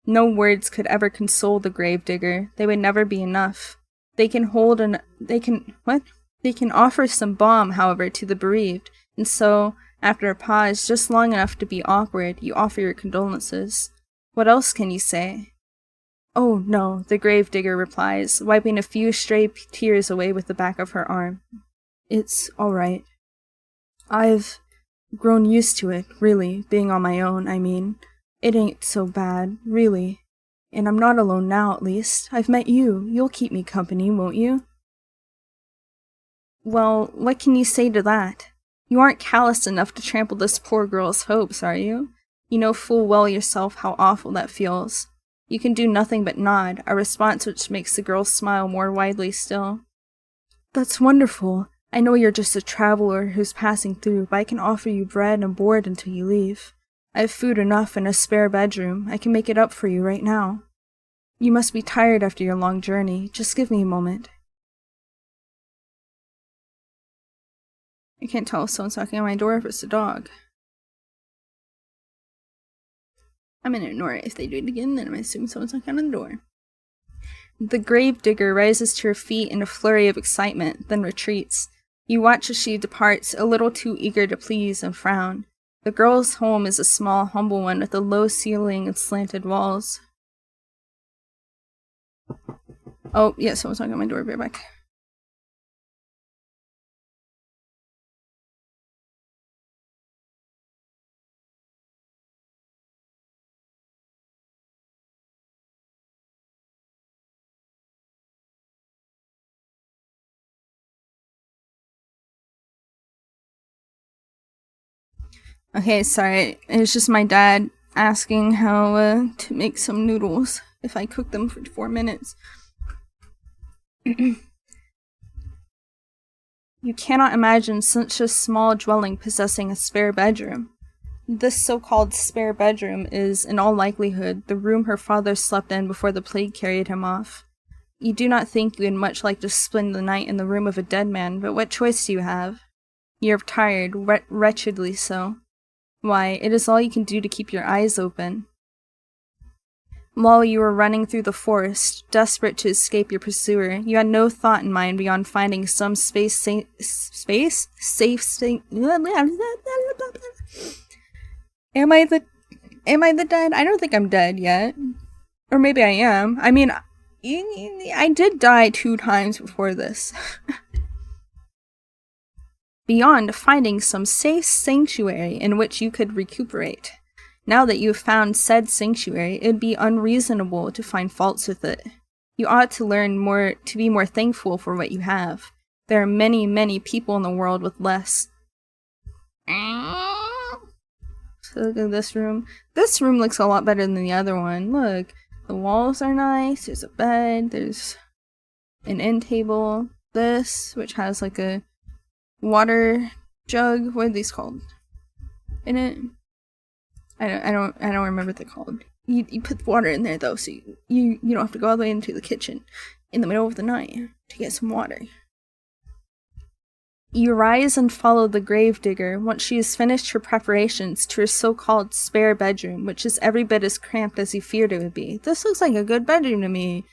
No words could ever console the Gravedigger. They would never be enough. They can offer some balm, however, to the bereaved, and so, after a pause just long enough to be awkward, you offer your condolences. What else can you say? Oh, no, the Gravedigger replies, wiping a few stray tears away with the back of her arm. It's all right. I've grown used to it, really, being on my own, I mean. It ain't so bad, really. And I'm not alone now, at least. I've met you. You'll keep me company, won't you? Well, what can you say to that? You aren't callous enough to trample this poor girl's hopes, are you? You know full well yourself how awful that feels. You can do nothing but nod, a response which makes the girl smile more widely still. That's wonderful. I know you're just a traveler who's passing through, but I can offer you bread and board until you leave. I have food enough and a spare bedroom. I can make it up for you right now. You must be tired after your long journey. Just give me a moment. I can't tell if someone's knocking on my door or if it's a dog. I'm gonna ignore it. If they do it again, then I'm assuming someone's knocking on the door. The Gravedigger rises to her feet in a flurry of excitement, then retreats. You watch as she departs, a little too eager to please and frown. The girl's home is a small, humble one with a low ceiling and slanted walls. Oh, yeah, someone's knocking on my door. Be right back. Okay, sorry. It's just my dad asking how to make some noodles if I cook them for 4 minutes. You cannot imagine such a small dwelling possessing a spare bedroom. This so-called spare bedroom is, in all likelihood, the room her father slept in before the plague carried him off. You do not think you would much like to spend the night in the room of a dead man, but what choice do you have? You are tired, wretchedly so. Why, it is all you can do to keep your eyes open. While you were running through the forest, desperate to escape your pursuer, you had no thought in mind beyond finding some safe Am I the dead? I don't think I'm dead yet. Or maybe I am. I mean, I did die 2 times before this. Beyond finding some safe sanctuary in which you could recuperate. Now that you have found said sanctuary, it would be unreasonable to find faults with it. You ought to learn to be more thankful for what you have. There are many, many people in the world with less. So look at this room. This room looks a lot better than the other one. Look, the walls are nice, there's a bed, there's an end table. This, which has like a water jug. What are these called? In it? I don't remember what they're called. You put the water in there though, so you don't have to go all the way into the kitchen in the middle of the night to get some water. You rise and follow the Gravedigger once she has finished her preparations to her so-called spare bedroom, which is every bit as cramped as you feared it would be. This looks like a good bedroom to me.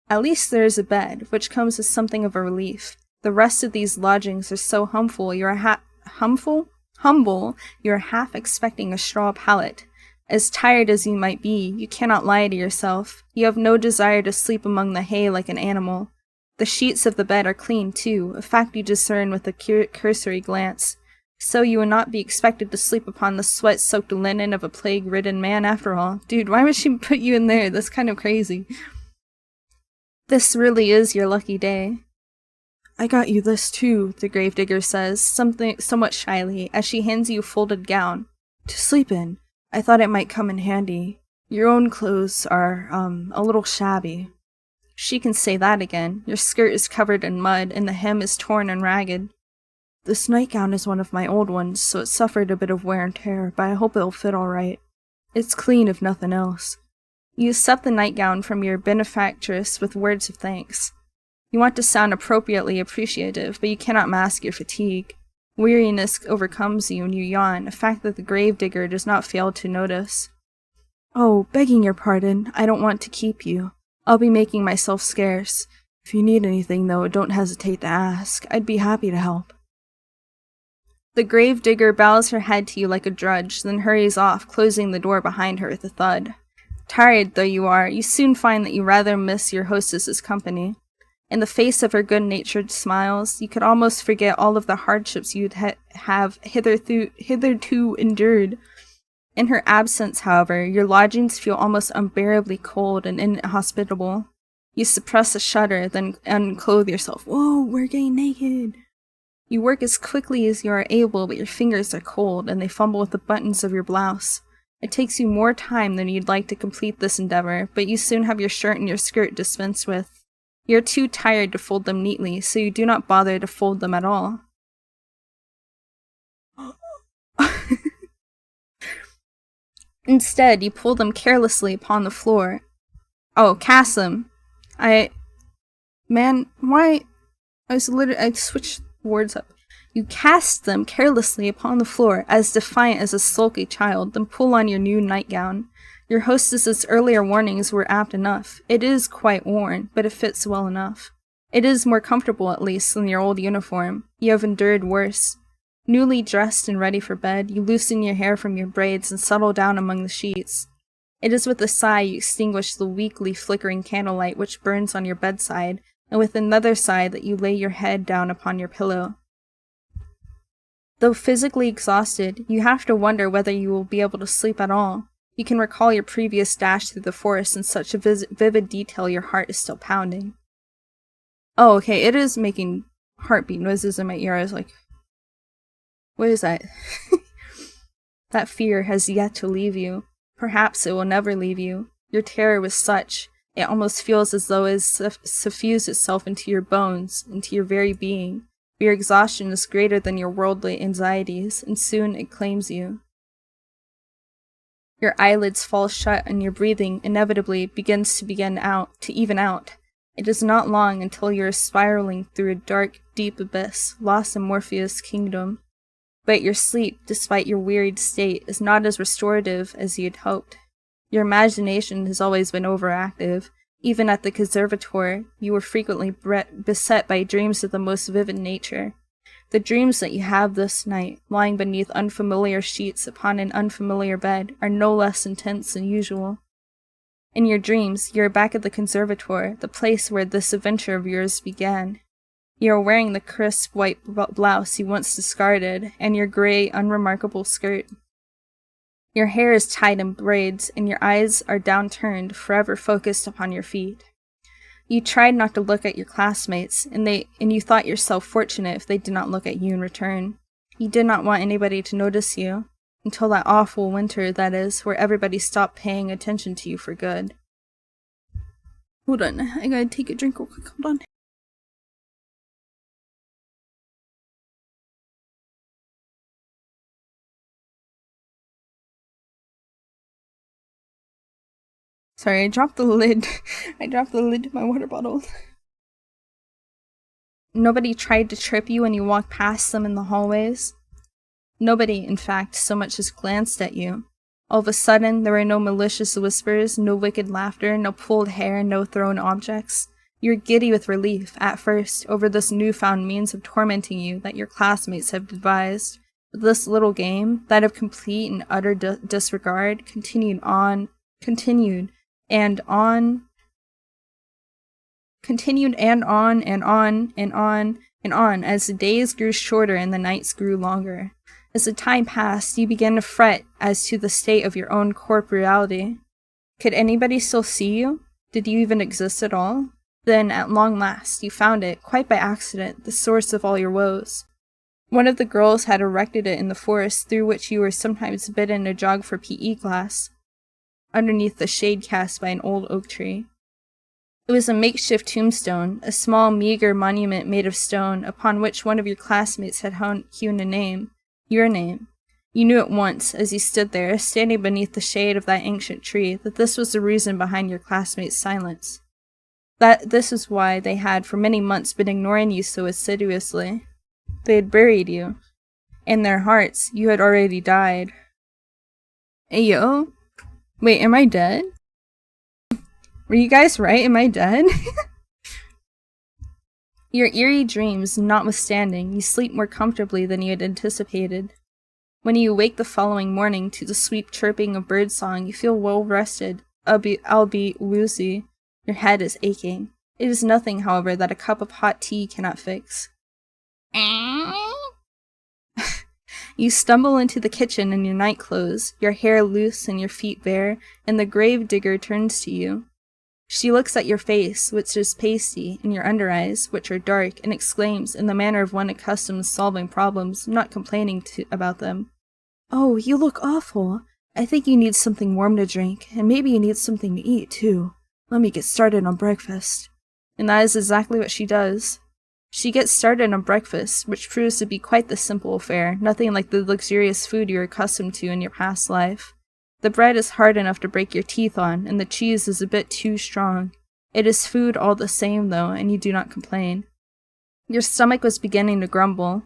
At least there is a bed, which comes as something of a relief. The rest of these lodgings are so humble, you're half expecting a straw pallet. As tired as you might be, you cannot lie to yourself. You have no desire to sleep among the hay like an animal. The sheets of the bed are clean, too, a fact you discern with a cursory glance. So you would not be expected to sleep upon the sweat-soaked linen of a plague-ridden man after all. Dude, why would she put you in there? That's kind of crazy. This really is your lucky day. I got you this too, the Gravedigger says, somewhat shyly, as she hands you a folded gown. To sleep in. I thought it might come in handy. Your own clothes are, a little shabby. She can say that again. Your skirt is covered in mud, and the hem is torn and ragged. This nightgown is one of my old ones, so it suffered a bit of wear and tear, but I hope it'll fit all right. It's clean if nothing else. You accept the nightgown from your benefactress with words of thanks. You want to sound appropriately appreciative, but you cannot mask your fatigue. Weariness overcomes you and you yawn, a fact that the Gravedigger does not fail to notice. Oh, begging your pardon, I don't want to keep you. I'll be making myself scarce. If you need anything, though, don't hesitate to ask. I'd be happy to help. The Gravedigger bows her head to you like a drudge, then hurries off, closing the door behind her with a thud. Tired though you are, you soon find that you rather miss your hostess's company. In the face of her good-natured smiles, you could almost forget all of the hardships you'd have hitherto endured. In her absence, however, your lodgings feel almost unbearably cold and inhospitable. You suppress a shudder, then unclothe yourself. Whoa, we're getting naked! You work as quickly as you are able, but your fingers are cold, and they fumble with the buttons of your blouse. It takes you more time than you'd like to complete this endeavor, but you soon have your shirt and your skirt dispensed with. You're too tired to fold them neatly, so you do not bother to fold them at all. Instead, you pull them carelessly upon the floor. Oh, cast them. Man, why? I switched words up. You cast them carelessly upon the floor, as defiant as a sulky child, then pull on your new nightgown. Your hostess's earlier warnings were apt enough. It is quite worn, but it fits well enough. It is more comfortable, at least, than your old uniform. You have endured worse. Newly dressed and ready for bed, you loosen your hair from your braids and settle down among the sheets. It is with a sigh you extinguish the weakly flickering candlelight which burns on your bedside, and with another sigh that you lay your head down upon your pillow. Though physically exhausted, you have to wonder whether you will be able to sleep at all. You can recall your previous dash through the forest in such a vivid detail your heart is still pounding. Oh, okay, it is making heartbeat noises in my ear. I was like, what is that? That fear has yet to leave you. Perhaps it will never leave you. Your terror was such, it almost feels as though it has suffused itself into your bones, into your very being. Your exhaustion is greater than your worldly anxieties, and soon it claims you. Your eyelids fall shut and your breathing inevitably begins to even out. It is not long until you are spiraling through a dark, deep abyss, lost in Morpheus' kingdom. But your sleep, despite your wearied state, is not as restorative as you had hoped. Your imagination has always been overactive. Even at the conservatoire, you were frequently beset by dreams of the most vivid nature. The dreams that you have this night, lying beneath unfamiliar sheets upon an unfamiliar bed, are no less intense than usual. In your dreams, you are back at the conservatoire, the place where this adventure of yours began. You are wearing the crisp white blouse you once discarded, and your grey, unremarkable skirt. Your hair is tied in braids, and your eyes are downturned, forever focused upon your feet. You tried not to look at your classmates, and you thought yourself fortunate if they did not look at you in return. You did not want anybody to notice you, until that awful winter, that is, where everybody stopped paying attention to you for good. Hold on, I gotta take a drink real quick, hold on. Sorry, I dropped the lid. I dropped the lid to my water bottle. Nobody tried to trip you when you walked past them in the hallways. Nobody, in fact, so much as glanced at you. All of a sudden, there were no malicious whispers, no wicked laughter, no pulled hair, no thrown objects. You were giddy with relief, at first, over this newfound means of tormenting you that your classmates had devised. But this little game, that of complete and utter disregard, continued and on as the days grew shorter and the nights grew longer. As the time passed, you began to fret as to the state of your own corporeality. Could anybody still see you? Did you even exist at all? Then, at long last, you found it, quite by accident, the source of all your woes. One of the girls had erected it in the forest through which you were sometimes bidden to jog for PE class, underneath the shade cast by an old oak tree. It was a makeshift tombstone, a small, meager monument made of stone, upon which one of your classmates had hewn a name. Your name. You knew at once, as you stood there, standing beneath the shade of that ancient tree, that this was the reason behind your classmates' silence. That this is why they had for many months been ignoring you so assiduously. They had buried you. In their hearts, you had already died. Hey, yo. Wait, am I dead? Were you guys right? Am I dead? Your eerie dreams notwithstanding, you sleep more comfortably than you had anticipated. When you awake the following morning to the sweet chirping of birdsong, you feel well rested, albeit woozy. Your head is aching. It is nothing, however, that a cup of hot tea cannot fix. You stumble into the kitchen in your nightclothes, your hair loose and your feet bare, and the Gravedigger turns to you. She looks at your face, which is pasty, and your under eyes, which are dark, and exclaims, in the manner of one accustomed to solving problems, not complaining about them, "Oh, you look awful. I think you need something warm to drink, and maybe you need something to eat, too. Let me get started on breakfast." And that is exactly what she does. She gets started on breakfast, which proves to be quite the simple affair, nothing like the luxurious food you're accustomed to in your past life. The bread is hard enough to break your teeth on, and the cheese is a bit too strong. It is food all the same, though, and you do not complain. Your stomach was beginning to grumble.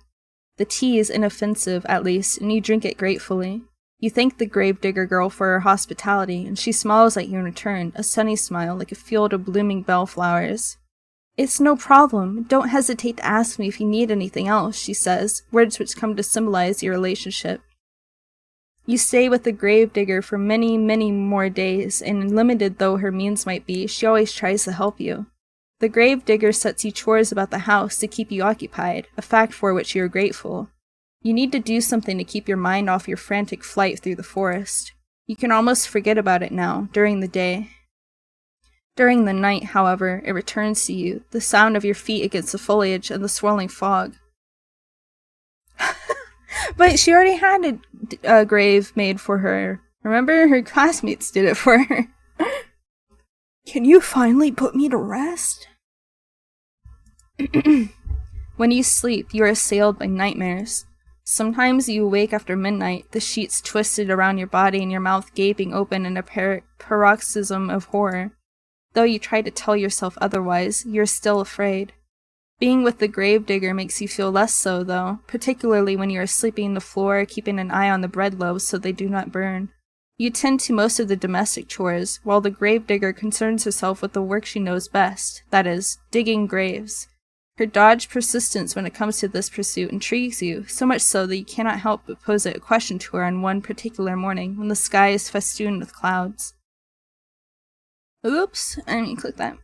The tea is inoffensive, at least, and you drink it gratefully. You thank the Gravedigger girl for her hospitality, and she smiles at you in return, a sunny smile like a field of blooming bellflowers. "It's no problem. Don't hesitate to ask me if you need anything else," she says, words which come to symbolize your relationship. You stay with the Gravedigger for many, many more days, and limited though her means might be, she always tries to help you. The Gravedigger sets you chores about the house to keep you occupied, a fact for which you are grateful. You need to do something to keep your mind off your frantic flight through the forest. You can almost forget about it now, during the day. During the night, however, it returns to you, the sound of your feet against the foliage and the swirling fog. But she already had a grave made for her. Remember? Her classmates did it for her. Can you finally put me to rest? When you sleep, you are assailed by nightmares. Sometimes you awake after midnight, the sheets twisted around your body and your mouth gaping open in a paroxysm of horror. Though you try to tell yourself otherwise, you are still afraid. Being with the Gravedigger makes you feel less so, though, particularly when you are sleeping on the floor, keeping an eye on the bread loaves so they do not burn. You tend to most of the domestic chores, while the Gravedigger concerns herself with the work she knows best, that is, digging graves. Her dogged persistence when it comes to this pursuit intrigues you, so much so that you cannot help but pose a question to her on one particular morning when the sky is festooned with clouds. Oops, I didn't click that.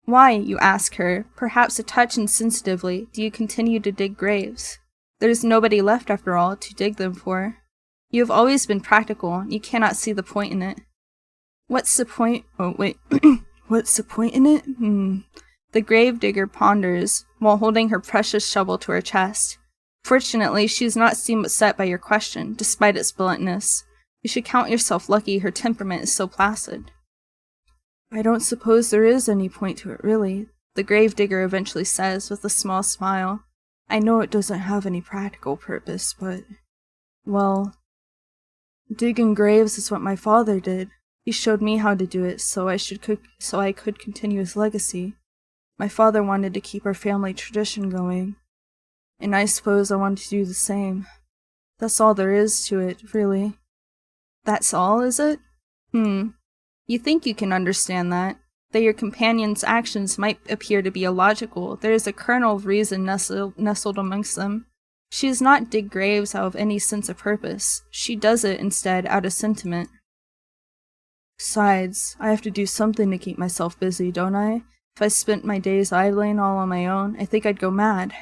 Why, you ask her, perhaps a touch insensitively, do you continue to dig graves? There's nobody left, after all, to dig them for. You have always been practical, you cannot see the point in it. What's the point? Oh, wait. What's the point in it? The gravedigger ponders, while holding her precious shovel to her chest. Fortunately, she does not seem upset by your question, despite its bluntness. You should count yourself lucky her temperament is so placid. I don't suppose there is any point to it, really, the gravedigger eventually says with a small smile. I know it doesn't have any practical purpose, but... well... digging graves is what my father did. He showed me how to do it, so I could continue his legacy. My father wanted to keep our family tradition going, and I suppose I wanted to do the same. That's all there is to it, really. That's all, is it? You think you can understand that? That your companion's actions might appear to be illogical, there is a kernel of reason nestled amongst them. She does not dig graves out of any sense of purpose. She does it, instead, out of sentiment. Besides, I have to do something to keep myself busy, don't I? If I spent my days idling all on my own, I think I'd go mad.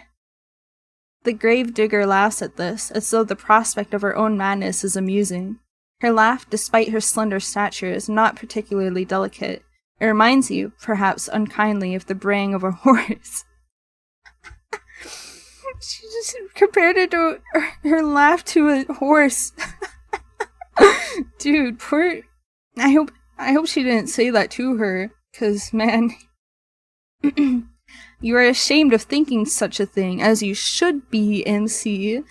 The gravedigger laughs at this, as though the prospect of her own madness is amusing. Her laugh, despite her slender stature, is not particularly delicate. It reminds you, perhaps unkindly, of the braying of a horse. She just compared it to her laugh to a horse. Dude, poor... I hope she didn't say that to her, 'cause, man... You are ashamed of thinking such a thing, as you should be, MC.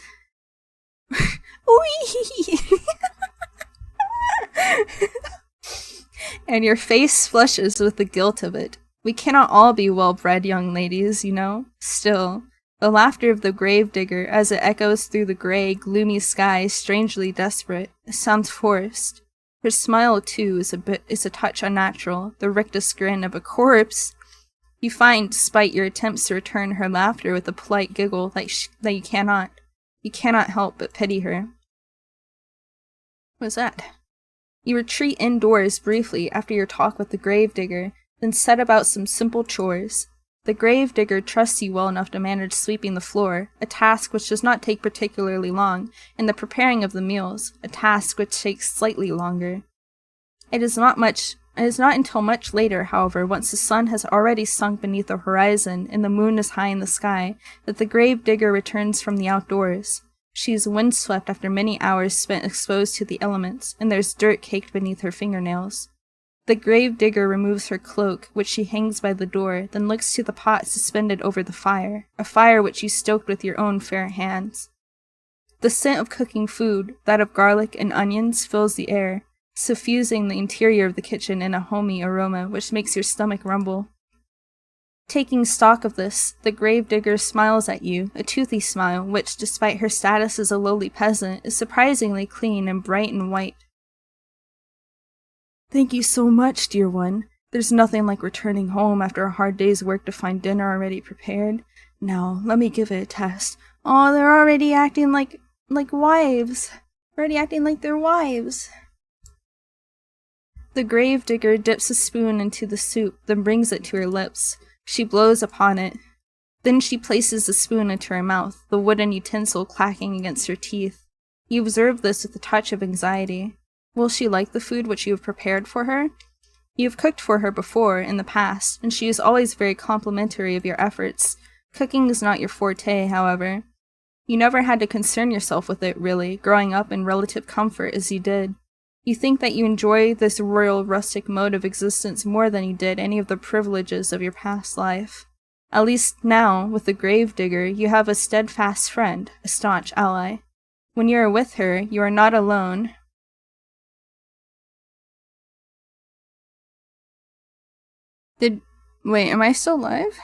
And your face flushes with the guilt of it. We cannot all be well-bred young ladies, you know. Still, the laughter of the gravedigger, as it echoes through the grey, gloomy sky, is strangely desperate. It sounds forced. Her smile, too, is a touch unnatural, the rictus grin of a corpse. You find, despite your attempts to return her laughter with a polite giggle, that you cannot help but pity her. What's that? You retreat indoors briefly after your talk with the gravedigger, then set about some simple chores. The gravedigger trusts you well enough to manage sweeping the floor, a task which does not take particularly long, and the preparing of the meals, a task which takes slightly longer. It is not until much later, however, once the sun has already sunk beneath the horizon and the moon is high in the sky, that the gravedigger returns from the outdoors. She is windswept after many hours spent exposed to the elements, and there's dirt caked beneath her fingernails. The gravedigger removes her cloak, which she hangs by the door, then looks to the pot suspended over the fire, a fire which you stoked with your own fair hands. The scent of cooking food, that of garlic and onions, fills the air, suffusing the interior of the kitchen in a homey aroma which makes your stomach rumble. Taking stock of this, the gravedigger smiles at you, a toothy smile which, despite her status as a lowly peasant, is surprisingly clean and bright and white. Thank you so much, dear one. There's nothing like returning home after a hard day's work to find dinner already prepared. Now, let me give it a test. Oh, they're already acting like wives. Already acting like they're wives. The gravedigger dips a spoon into the soup, then brings it to her lips. She blows upon it. Then she places the spoon into her mouth, the wooden utensil clacking against her teeth. You observe this with a touch of anxiety. Will she like the food which you have prepared for her? You have cooked for her before, in the past, and she is always very complimentary of your efforts. Cooking is not your forte, however. You never had to concern yourself with it, really, growing up in relative comfort as you did. You think that you enjoy this royal rustic mode of existence more than you did any of the privileges of your past life. At least now, with the gravedigger, you have a steadfast friend, a staunch ally. When you are with her, you are not alone. Wait, am I still live?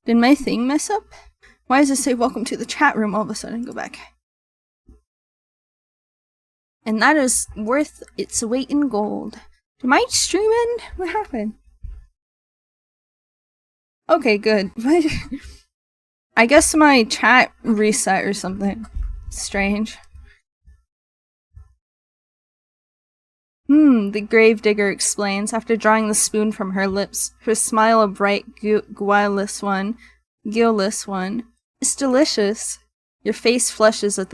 Did my thing mess up? Why does it say welcome to the chat room all of a sudden? Go back. And that is worth its weight in gold. Did my stream end? What happened? Okay, good. I guess my chat reset or something. Strange. The Gravedigger explains after drawing the spoon from her lips, her smile a bright, guileless one. It's delicious. Your face flushes at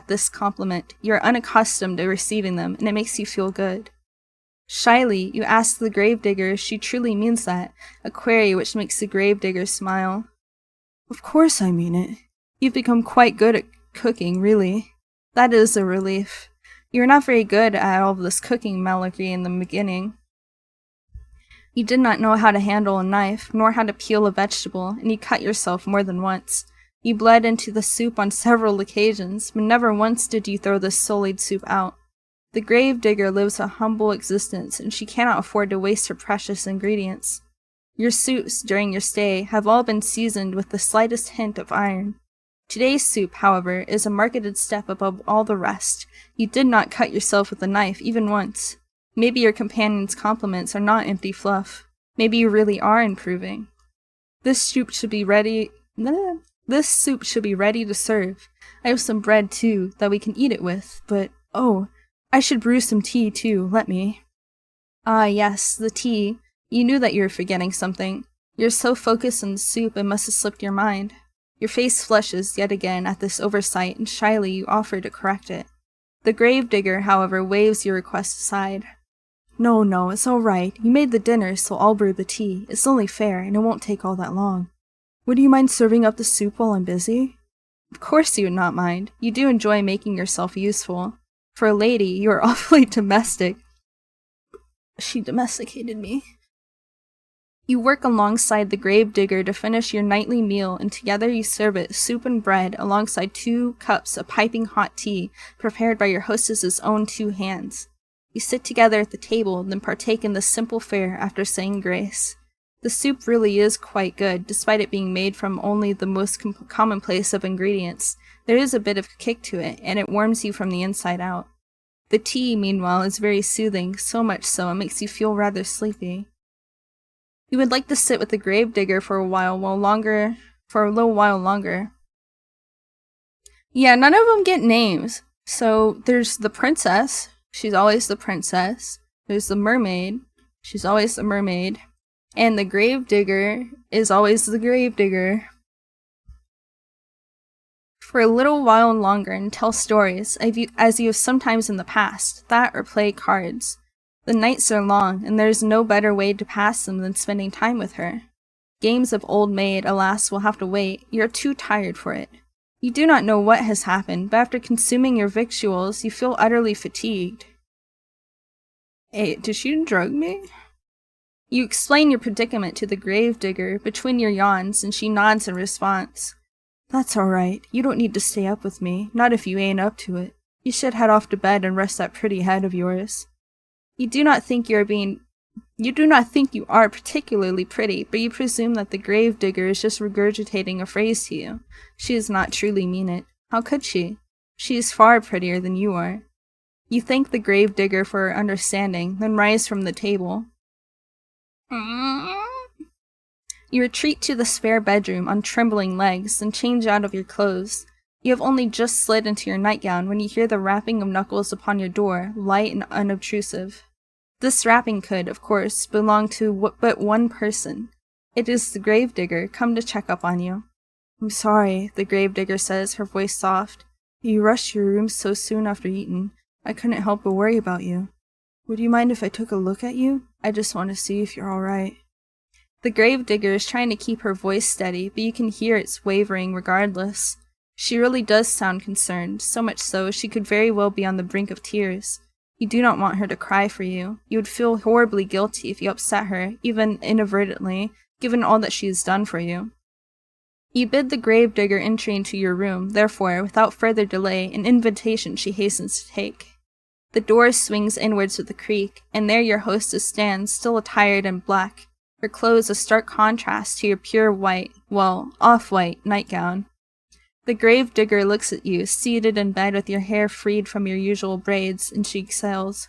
this compliment. You are unaccustomed to receiving them, and it makes you feel good. Shyly, you ask the Gravedigger if she truly means that, a query which makes the Gravedigger smile. Of course I mean it. You've become quite good at cooking, really. That is a relief. You were not very good at all of this cooking, Mallory, in the beginning. You did not know how to handle a knife, nor how to peel a vegetable, and you cut yourself more than once. You bled into the soup on several occasions, but never once did you throw the sullied soup out. The Gravedigger lives a humble existence, and she cannot afford to waste her precious ingredients. Your soups, during your stay, have all been seasoned with the slightest hint of iron. Today's soup, however, is a marketed step above all the rest. You did not cut yourself with a knife, even once. Maybe your companion's compliments are not empty fluff. Maybe you really are improving. This soup should be ready to serve. I have some bread, too, that we can eat it with, but, oh, I should brew some tea, too, let me. Ah, yes, the tea. You knew that you were forgetting something. You're so focused on the soup it must have slipped your mind. Your face flushes yet again at this oversight, and shyly you offer to correct it. The Gravedigger, however, waves your request aside. No, it's all right. You made the dinner, so I'll brew the tea. It's only fair, and it won't take all that long. Would you mind serving up the soup while I'm busy? Of course you would not mind. You do enjoy making yourself useful. For a lady, you are awfully domestic. She domesticated me. You work alongside the Gravedigger to finish your nightly meal, and together you serve it, soup and bread, alongside 2 cups of piping hot tea, prepared by your hostess's own 2 hands. You sit together at the table, then partake in the simple fare after saying grace. The soup really is quite good, despite it being made from only the most commonplace of ingredients. There is a bit of kick to it, and it warms you from the inside out. The tea, meanwhile, is very soothing, so much so it makes you feel rather sleepy. You would like to sit with the Gravedigger for a little while longer. Yeah, none of them get names. So there's the princess. She's always the princess. There's the mermaid. She's always the mermaid. And the Gravedigger is always the Gravedigger. For a little while longer and tell stories, as you have sometimes in the past, that or play cards. The nights are long, and there is no better way to pass them than spending time with her. Games of Old Maid, alas, will have to wait. You are too tired for it. You do not know what has happened, but after consuming your victuals, you feel utterly fatigued. Hey, did she drug me? You explain your predicament to the Gravedigger between your yawns, and she nods in response. That's all right. You don't need to stay up with me, not if you ain't up to it. You should head off to bed and rest that pretty head of yours. You do not think you are particularly pretty, but you presume that the Gravedigger is just regurgitating a phrase to you. She does not truly mean it. How could she? She is far prettier than you are. You thank the Gravedigger for her understanding, then rise from the table. You retreat to the spare bedroom on trembling legs, and change out of your clothes. You have only just slid into your nightgown when you hear the rapping of knuckles upon your door, light and unobtrusive. This rapping could, of course, belong to but one person. It is the Gravedigger, come to check up on you. I'm sorry, the Gravedigger says, her voice soft. You rushed to your room so soon after eating. I couldn't help but worry about you. Would you mind if I took a look at you? I just want to see if you're all right. The Gravedigger is trying to keep her voice steady, but you can hear its wavering regardless. She really does sound concerned, so much so she could very well be on the brink of tears. You do not want her to cry for you. You would feel horribly guilty if you upset her, even inadvertently, given all that she has done for you. You bid the Gravedigger entry into your room, therefore, without further delay, an invitation she hastens to take. The door swings inwards with a creak, and there your hostess stands, still attired in black, her clothes a stark contrast to your pure white, off-white nightgown. The Gravedigger looks at you, seated in bed with your hair freed from your usual braids, and she exhales.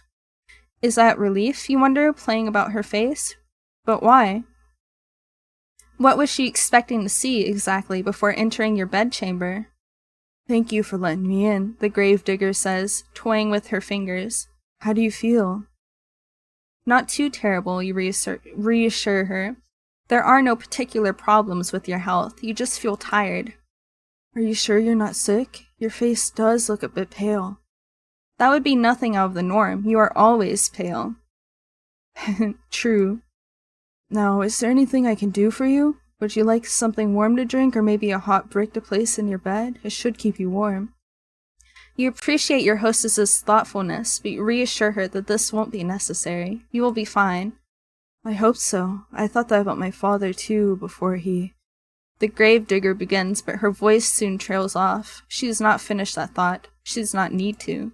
Is that relief, you wonder, playing about her face? But why? What was she expecting to see, exactly, before entering your bedchamber? Thank you for letting me in, the Gravedigger says, toying with her fingers. How do you feel? Not too terrible, you reassure her. There are no particular problems with your health, you just feel tired. Are you sure you're not sick? Your face does look a bit pale. That would be nothing out of the norm. You are always pale. True. Now, is there anything I can do for you? Would you like something warm to drink or maybe a hot brick to place in your bed? It should keep you warm. You appreciate your hostess's thoughtfulness, but you reassure her that this won't be necessary. You will be fine. I hope so. I thought that about my father too, before he... The Gravedigger begins, but her voice soon trails off. She has not finished that thought. She does not need to.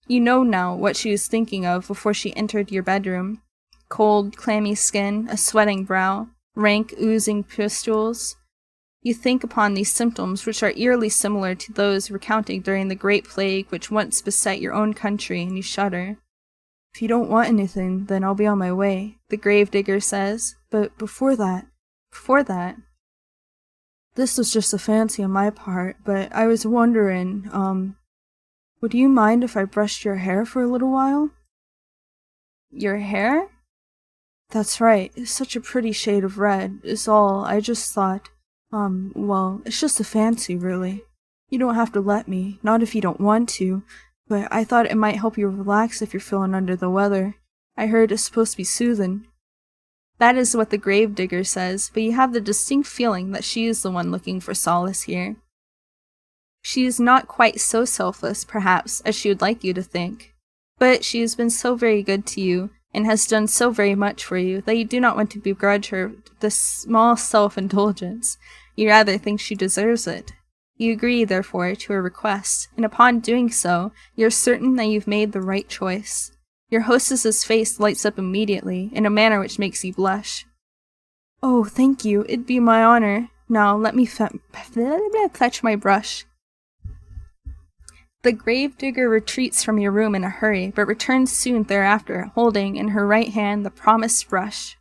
You know now what she was thinking of before she entered your bedroom. Cold, clammy skin, a sweating brow, rank, oozing pustules. You think upon these symptoms, which are eerily similar to those recounted during the Great Plague which once beset your own country, and you shudder. If you don't want anything, then I'll be on my way, the Gravedigger says. But before that... This was just a fancy on my part, but I was wondering, would you mind if I brushed your hair for a little while? Your hair? That's right. It's such a pretty shade of red, is all. I just thought, well, it's just a fancy, really. You don't have to let me, not if you don't want to, but I thought it might help you relax if you're feeling under the weather. I heard it's supposed to be soothing. That is what the Gravedigger says, but you have the distinct feeling that she is the one looking for solace here. She is not quite so selfless, perhaps, as she would like you to think. But she has been so very good to you, and has done so very much for you, that you do not want to begrudge her this small self-indulgence. You rather think she deserves it. You agree, therefore, to her request, and upon doing so, you are certain that you've made the right choice. Your hostess's face lights up immediately, in a manner which makes you blush. Oh, thank you. It'd be my honor. Now, let me fetch my brush. The Gravedigger retreats from your room in a hurry, but returns soon thereafter, holding in her right hand the promised brush.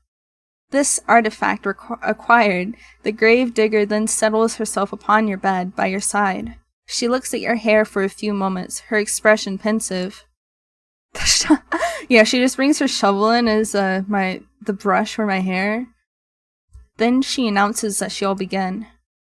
This artifact acquired, the Gravedigger then settles herself upon your bed, by your side. She looks at your hair for a few moments, her expression pensive. Yeah, she just brings her shovel in as the brush for my hair. Then she announces that she'll begin.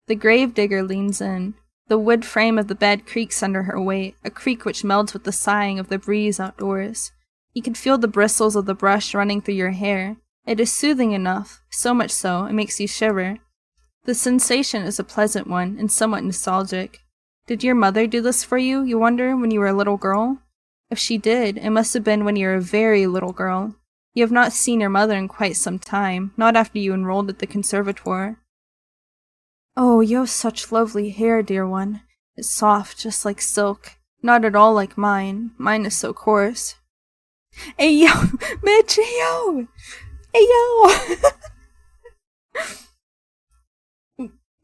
The Gravedigger leans in. The wood frame of the bed creaks under her weight, a creak which melds with the sighing of the breeze outdoors. You can feel the bristles of the brush running through your hair. It is soothing enough, so much so, it makes you shiver. The sensation is a pleasant one, and somewhat nostalgic. Did your mother do this for you, you wonder, when you were a little girl? If she did, it must have been when you were a very little girl. You have not seen your mother in quite some time, not after you enrolled at the conservatoire. Oh, you have such lovely hair, dear one. It's soft, just like silk. Not at all like mine. Mine is so coarse. Hey yo, Mitch, hey yo! Hey yo!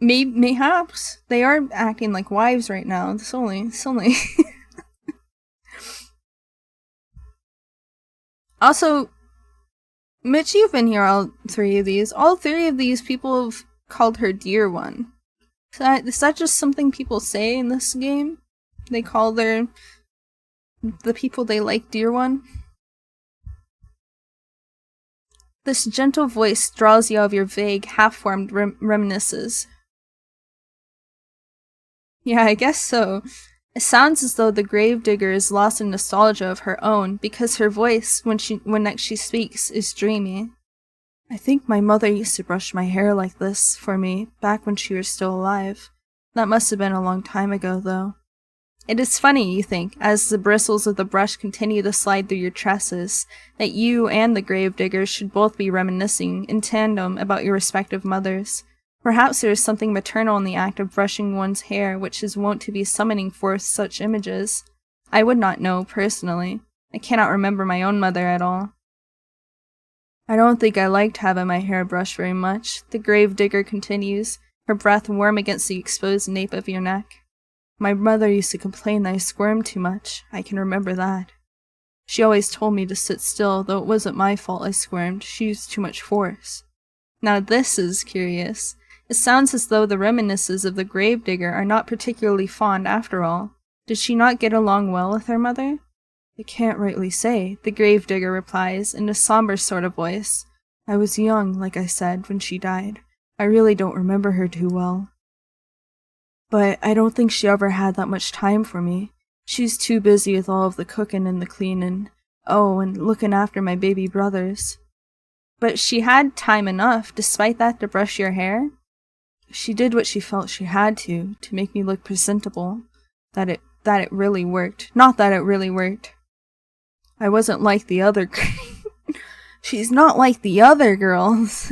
Mayhaps. They are acting like wives right now. It's only. Also, Mitch, you've been here all three of these. All three of these people have called her Dear One. Is that just something people say in this game? They call the people they like Dear One? This gentle voice draws you out of your vague, half-formed reminiscences. Yeah, I guess so. It sounds as though the Gravedigger is lost in nostalgia of her own, because her voice, when next she speaks, is dreamy. I think my mother used to brush my hair like this for me, back when she was still alive. That must have been a long time ago, though. It is funny, you think, as the bristles of the brush continue to slide through your tresses, that you and the Gravedigger should both be reminiscing, in tandem, about your respective mothers. Perhaps there is something maternal in the act of brushing one's hair which is wont to be summoning forth such images. I would not know, personally. I cannot remember my own mother at all. I don't think I liked having my hair brushed very much, the Gravedigger continues, her breath warm against the exposed nape of your neck. My mother used to complain that I squirmed too much. I can remember that. She always told me to sit still, though it wasn't my fault I squirmed. She used too much force. Now this is curious. It sounds as though the reminiscences of the Gravedigger are not particularly fond after all. Did she not get along well with her mother? I can't rightly say, the Gravedigger replies in a somber sort of voice. I was young, like I said, when she died. I really don't remember her too well. But I don't think she ever had that much time for me. She's too busy with all of the cooking and the cleaning. Oh, and looking after my baby brothers. But she had time enough, despite that, to brush your hair? She did what she felt she had to make me look presentable. That it really worked. Not that it really worked. I wasn't like the other She's not like the other girls.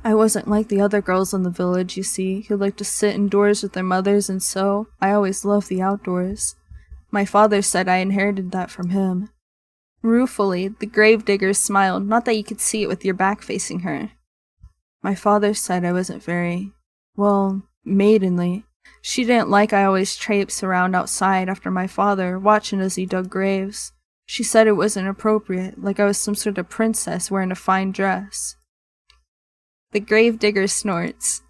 I wasn't like the other girls in the village, you see, who like to sit indoors with their mothers, and so I always loved the outdoors. My father said I inherited that from him. Ruefully, the Gravedigger smiled, not that you could see it with your back facing her. My father said I wasn't very, maidenly. She didn't like I always traipsed around outside after my father, watching as he dug graves. She said it wasn't appropriate, like I was some sort of princess wearing a fine dress. The Gravedigger snorts.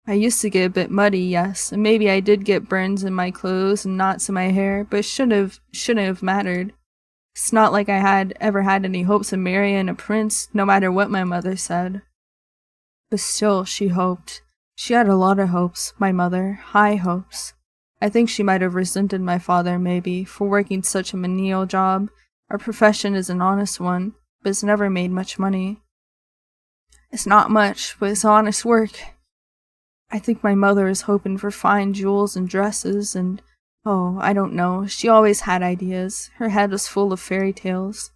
I used to get a bit muddy, yes, and maybe I did get burns in my clothes and knots in my hair, but it shouldn't have mattered. It's not like I had ever had any hopes of marrying a prince, no matter what my mother said. But still, she hoped. She had a lot of hopes, my mother, high hopes. I think she might have resented my father, maybe, for working such a menial job. Our profession is an honest one, but it's never made much money. It's not much, but it's honest work. I think my mother is hoping for fine jewels and dresses, and I don't know, she always had ideas. Her head was full of fairy tales.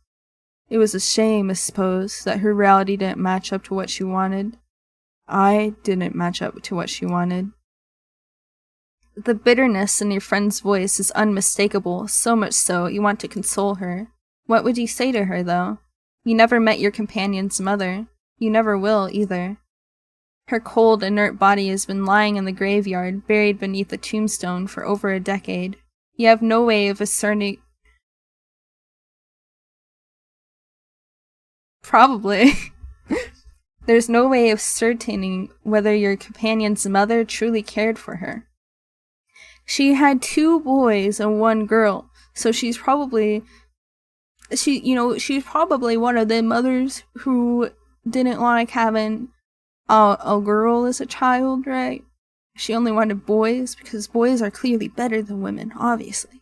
It was a shame, I suppose, that her reality didn't match up to what she wanted. I didn't match up to what she wanted. The bitterness in your friend's voice is unmistakable, so much so you want to console her. What would you say to her, though? You never met your companion's mother. You never will, either. Her cold, inert body has been lying in the graveyard, buried beneath a tombstone for over a decade. You have no way of ascertaining... Probably. There's no way of ascertaining whether your companion's mother truly cared for her. She had 2 boys and 1 girl, so she's probably one of them mothers who didn't like having a girl as a child, right? She only wanted boys, because boys are clearly better than women, obviously.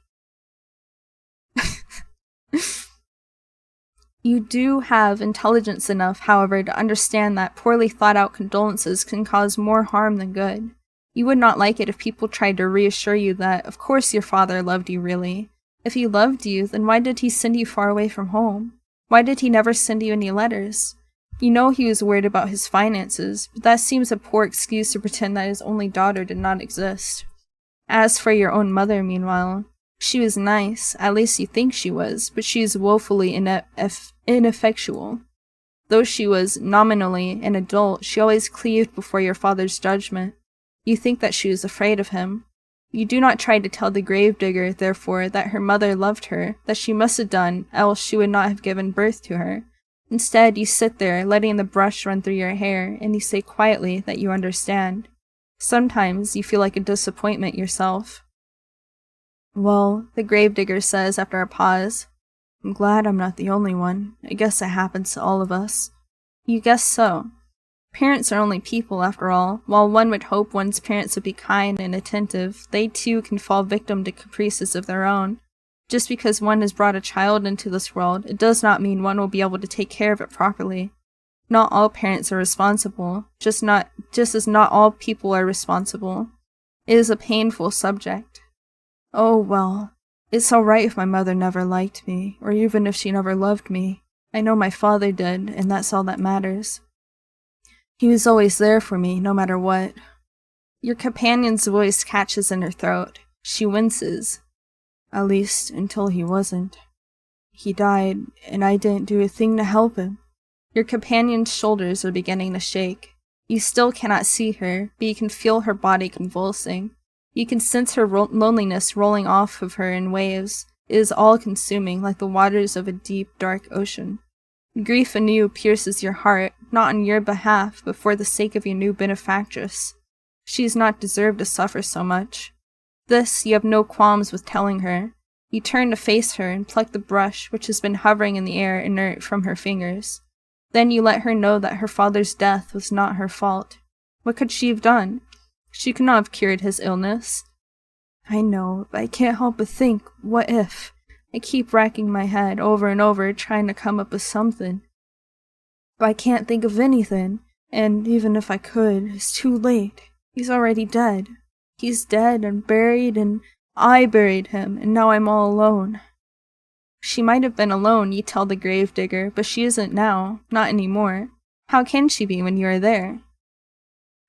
You do have intelligence enough, however, to understand that poorly thought out condolences can cause more harm than good. You would not like it if people tried to reassure you that, of course, your father loved you really. If he loved you, then why did he send you far away from home? Why did he never send you any letters? You know he was worried about his finances, but that seems a poor excuse to pretend that his only daughter did not exist. As for your own mother, meanwhile, she was nice, at least you think she was, but she is woefully ineffectual. Though she was, nominally, an adult, she always cleaved before your father's judgment. You think that she was afraid of him. You do not try to tell the Gravedigger, therefore, that her mother loved her, that she must have done, else she would not have given birth to her. Instead, you sit there, letting the brush run through your hair, and you say quietly that you understand. Sometimes you feel like a disappointment yourself. Well, the Gravedigger says after a pause, I'm glad I'm not the only one. I guess it happens to all of us. You guess so. Parents are only people, after all. While one would hope one's parents would be kind and attentive, they too can fall victim to caprices of their own. Just because one has brought a child into this world, it does not mean one will be able to take care of it properly. Not all parents are responsible, just as not all people are responsible. It is a painful subject. Oh well, it's alright if my mother never liked me, or even if she never loved me. I know my father did, and that's all that matters. He was always there for me, no matter what. Your companion's voice catches in her throat. She winces. At least, until he wasn't. He died, and I didn't do a thing to help him. Your companion's shoulders are beginning to shake. You still cannot see her, but you can feel her body convulsing. You can sense her loneliness rolling off of her in waves. It is all-consuming, like the waters of a deep, dark ocean. Grief anew pierces your heart, not on your behalf, but for the sake of your new benefactress. She has not deserved to suffer so much. This you have no qualms with telling her. You turn to face her and pluck the brush which has been hovering in the air inert from her fingers. Then you let her know that her father's death was not her fault. What could she have done? She could not have cured his illness. I know, but I can't help but think, what if? I keep racking my head over and over trying to come up with something. But I can't think of anything, and even if I could, it's too late. He's already dead. He's dead and buried, and I buried him, and now I'm all alone. She might have been alone, you tell the Gravedigger, but she isn't now, not anymore. How can she be when you are there?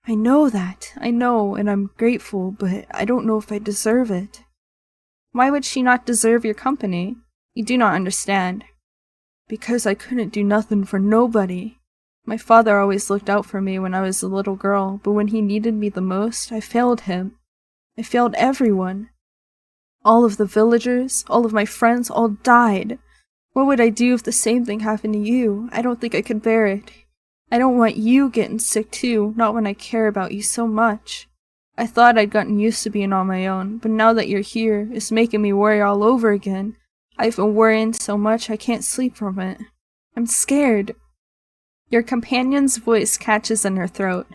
I know that, and I'm grateful, but I don't know if I deserve it. Why would she not deserve your company? You do not understand. Because I couldn't do nothing for nobody. My father always looked out for me when I was a little girl, but when he needed me the most, I failed him. I failed everyone. All of the villagers, all of my friends, all died. What would I do if the same thing happened to you? I don't think I could bear it. I don't want you getting sick too, not when I care about you so much. I thought I'd gotten used to being on my own, but now that you're here, it's making me worry all over again. I've been worrying so much I can't sleep from it. I'm scared. Your companion's voice catches in her throat.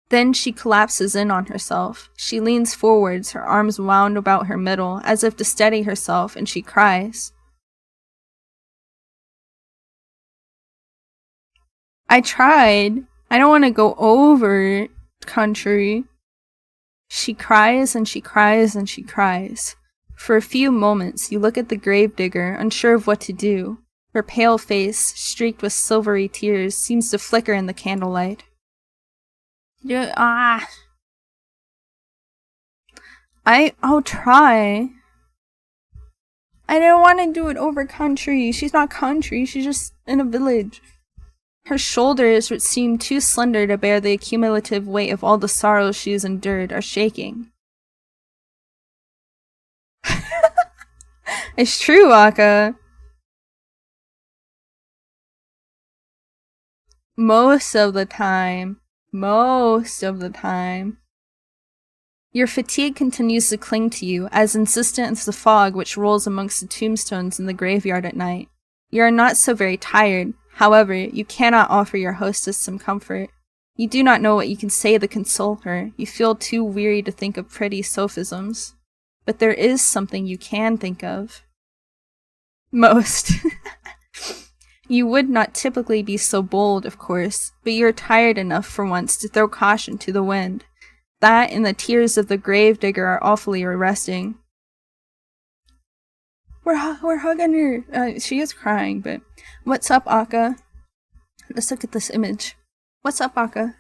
Then she collapses in on herself. She leans forwards, her arms wound about her middle, as if to steady herself, and she cries. I tried. I don't want to go over country. She cries and she cries and she cries. For a few moments, you look at the Gravedigger, unsure of what to do. Her pale face, streaked with silvery tears, seems to flicker in the candlelight. I'll try. I don't want to do it over country. She's not country, she's just in a village. Her shoulders, which seem too slender to bear the accumulative weight of all the sorrows she has endured, are shaking. It's true, Akka. Most of the time. Your fatigue continues to cling to you, as insistent as the fog which rolls amongst the tombstones in the graveyard at night. You are not so very tired. However, you cannot offer your hostess some comfort. You do not know what you can say to console her. You feel too weary to think of pretty sophisms. But there is something you can think of. Most. You would not typically be so bold, of course, but you are tired enough for once to throw caution to the wind. That and the tears of the Gravedigger are awfully arresting. We're hugging her. She is crying, but... What's up, Akka? Let's look at this image. What's up, Akka?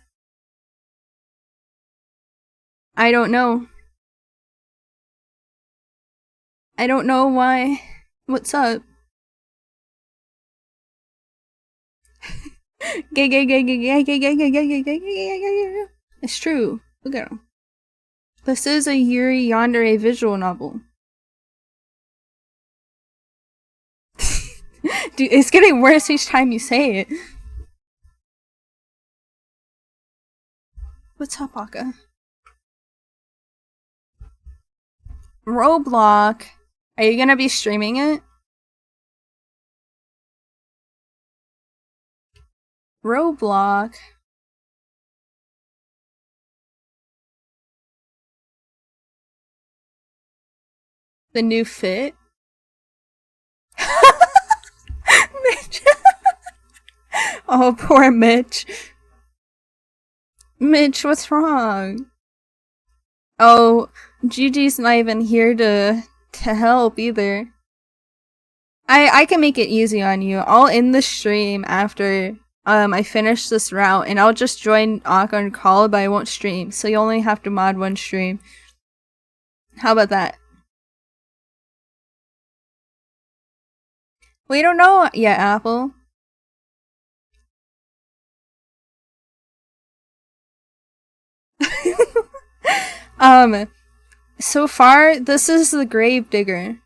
I don't know. I don't know why. What's up? Gay. It's true. Look at him. This is a Yuri Yandere visual novel. Dude, it's getting worse each time you say it. What's up, Akka? Roblox. Are you gonna be streaming it? Roblox. The new fit? Mitch. Oh, poor Mitch. Mitch, what's wrong? Oh, Gigi's not even here to help either. I can make it easy on you. I'll end the stream after I finish this route, and I'll just join Akka and call, but I won't stream, so you only have to mod one stream. How about that? We don't know yet, Apple. So far, this is the Gravedigger.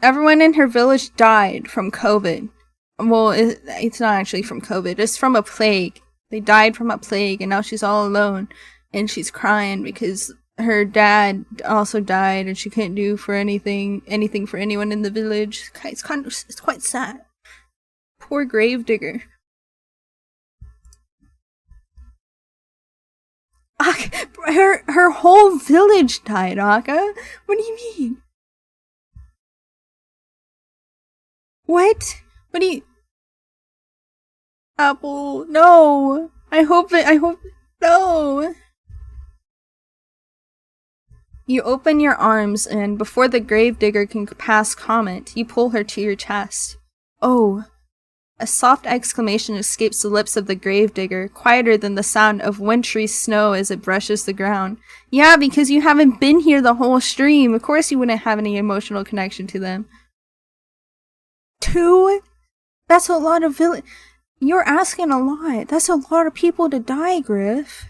Everyone in her village died from COVID. Well, it's not actually from COVID. It's from a plague. They died from a plague, and now she's all alone, and she's crying because her dad also died, and she couldn't do for anything for anyone in the village. It's quite sad. Poor Gravedigger. Her whole village died, Aka. What do you mean? What? What do you? Apple, no. I hope no. You open your arms, and before the Gravedigger can pass comment, you pull her to your chest. Oh. A soft exclamation escapes the lips of the Gravedigger, quieter than the sound of wintry snow as it brushes the ground. Yeah, because you haven't been here the whole stream. Of course you wouldn't have any emotional connection to them. 2? That's a lot of You're asking a lot. That's a lot of people to die, Griff.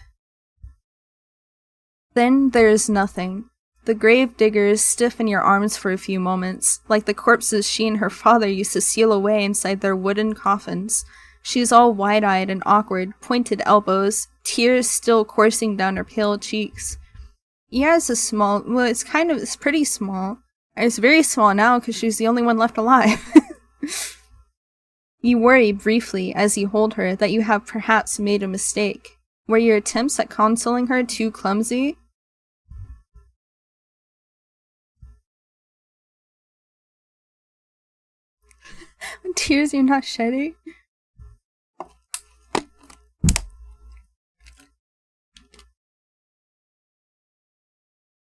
Then there is nothing. The Gravediggers stiffen your arms for a few moments, like the corpses she and her father used to seal away inside their wooden coffins. She is all wide-eyed and awkward, pointed elbows, tears still coursing down her pale cheeks. Yeah, it's it's pretty small. It's very small now because she's the only one left alive. You worry briefly as you hold her that you have perhaps made a mistake. Were your attempts at consoling her too clumsy? Tears you're not shedding?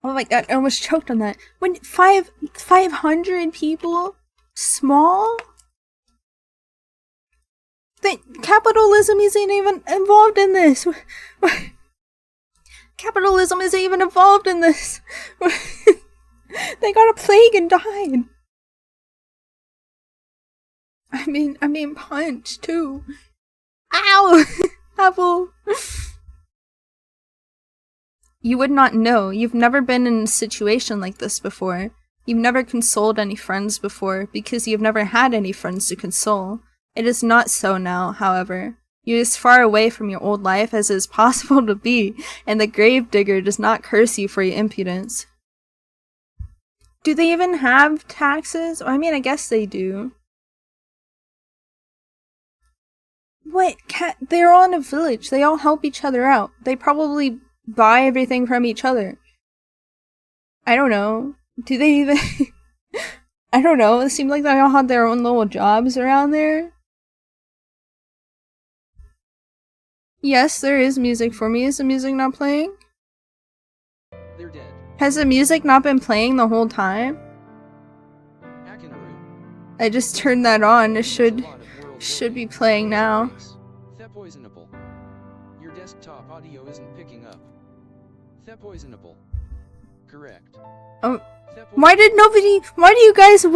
Oh my god, I almost choked on that. When 500 people? Small? Capitalism isn't even involved in this. Capitalism isn't even involved in this. They got a plague and died. I'm being punched too. Ow! Apple. You would not know. You've never been in a situation like this before. You've never consoled any friends before because you've never had any friends to console. It is not so now, however. You are as far away from your old life as it is possible to be, and the Gravedigger does not curse you for your impudence. Do they even have taxes? I mean, I guess they do. What? They're all in a village. They all help each other out. They probably buy everything from each other. I don't know. Do they even... I don't know. It seemed like they all had their own little jobs around there. Yes, there is music for me. Is the music not playing? They're dead. Has the music not been playing the whole time? I just turned that on. It should be playing now. Poisonable. Your desktop audio isn't picking up. Poisonable. Correct. Why do you guys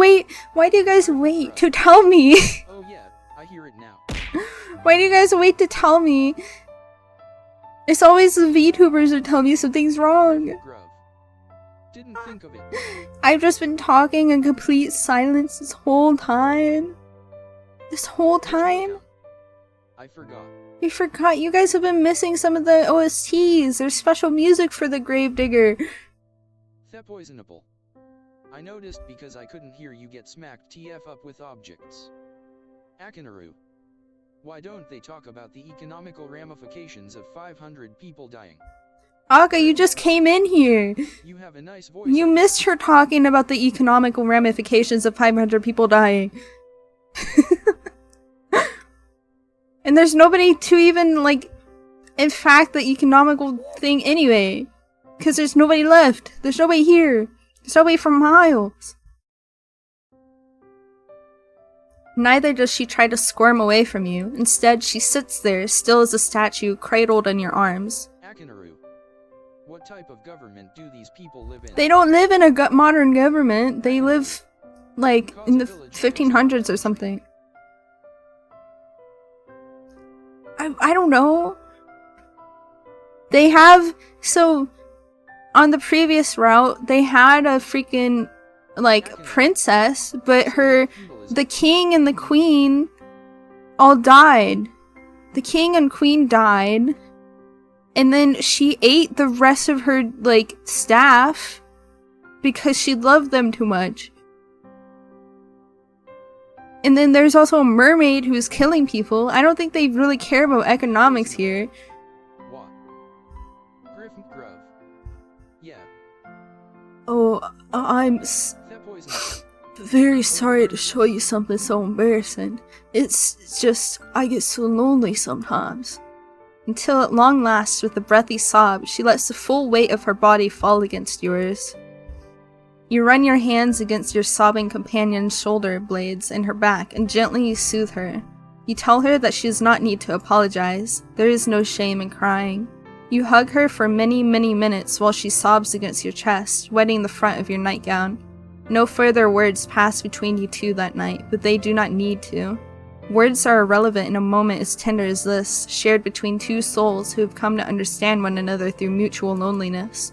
wait to tell me? Oh yeah, I hear it now. Why do you guys wait to tell me? It's always the VTubers who tell me something's wrong. Didn't think of it. I've just been talking in complete silence this whole time. This whole time? I forgot. You forgot? You guys have been missing some of the OSTs. There's special music for the Gravedigger. Poisonable. I noticed because I couldn't hear you get smacked TF up with objects. Akinaru. Why don't they talk about the economical ramifications of 500 people dying? Aka, you just came in here. You have a nice voice. You missed her talking about the economical ramifications of 500 people dying. And there's nobody to even, like, in fact, the economical thing anyway. Because there's nobody left. There's nobody here. There's nobody for miles. Neither does she try to squirm away from you. Instead, she sits there, still as a statue, cradled in your arms. Akinaru. What type of government do these people live in? They don't live in a modern government. They live, like, in the 1500s or something. I don't know. They have, so, on the previous route, they had a freaking, like, princess, but the king and the queen all died. The king and queen died. And then she ate the rest of her, like, staff because she loved them too much. And then there's also a mermaid who's killing people. I don't think they really care about economics here. What? Grove. Yeah. Oh, I'm That poison. very sorry to show you something so embarrassing. It's just, I get so lonely sometimes. Until at long last, with a breathy sob, she lets the full weight of her body fall against yours. You run your hands against your sobbing companion's shoulder blades and her back, and gently you soothe her. You tell her that she does not need to apologize. There is no shame in crying. You hug her for many, many minutes while she sobs against your chest, wetting the front of your nightgown. No further words pass between you two that night, but they do not need to. Words are irrelevant in a moment as tender as this, shared between two souls who have come to understand one another through mutual loneliness.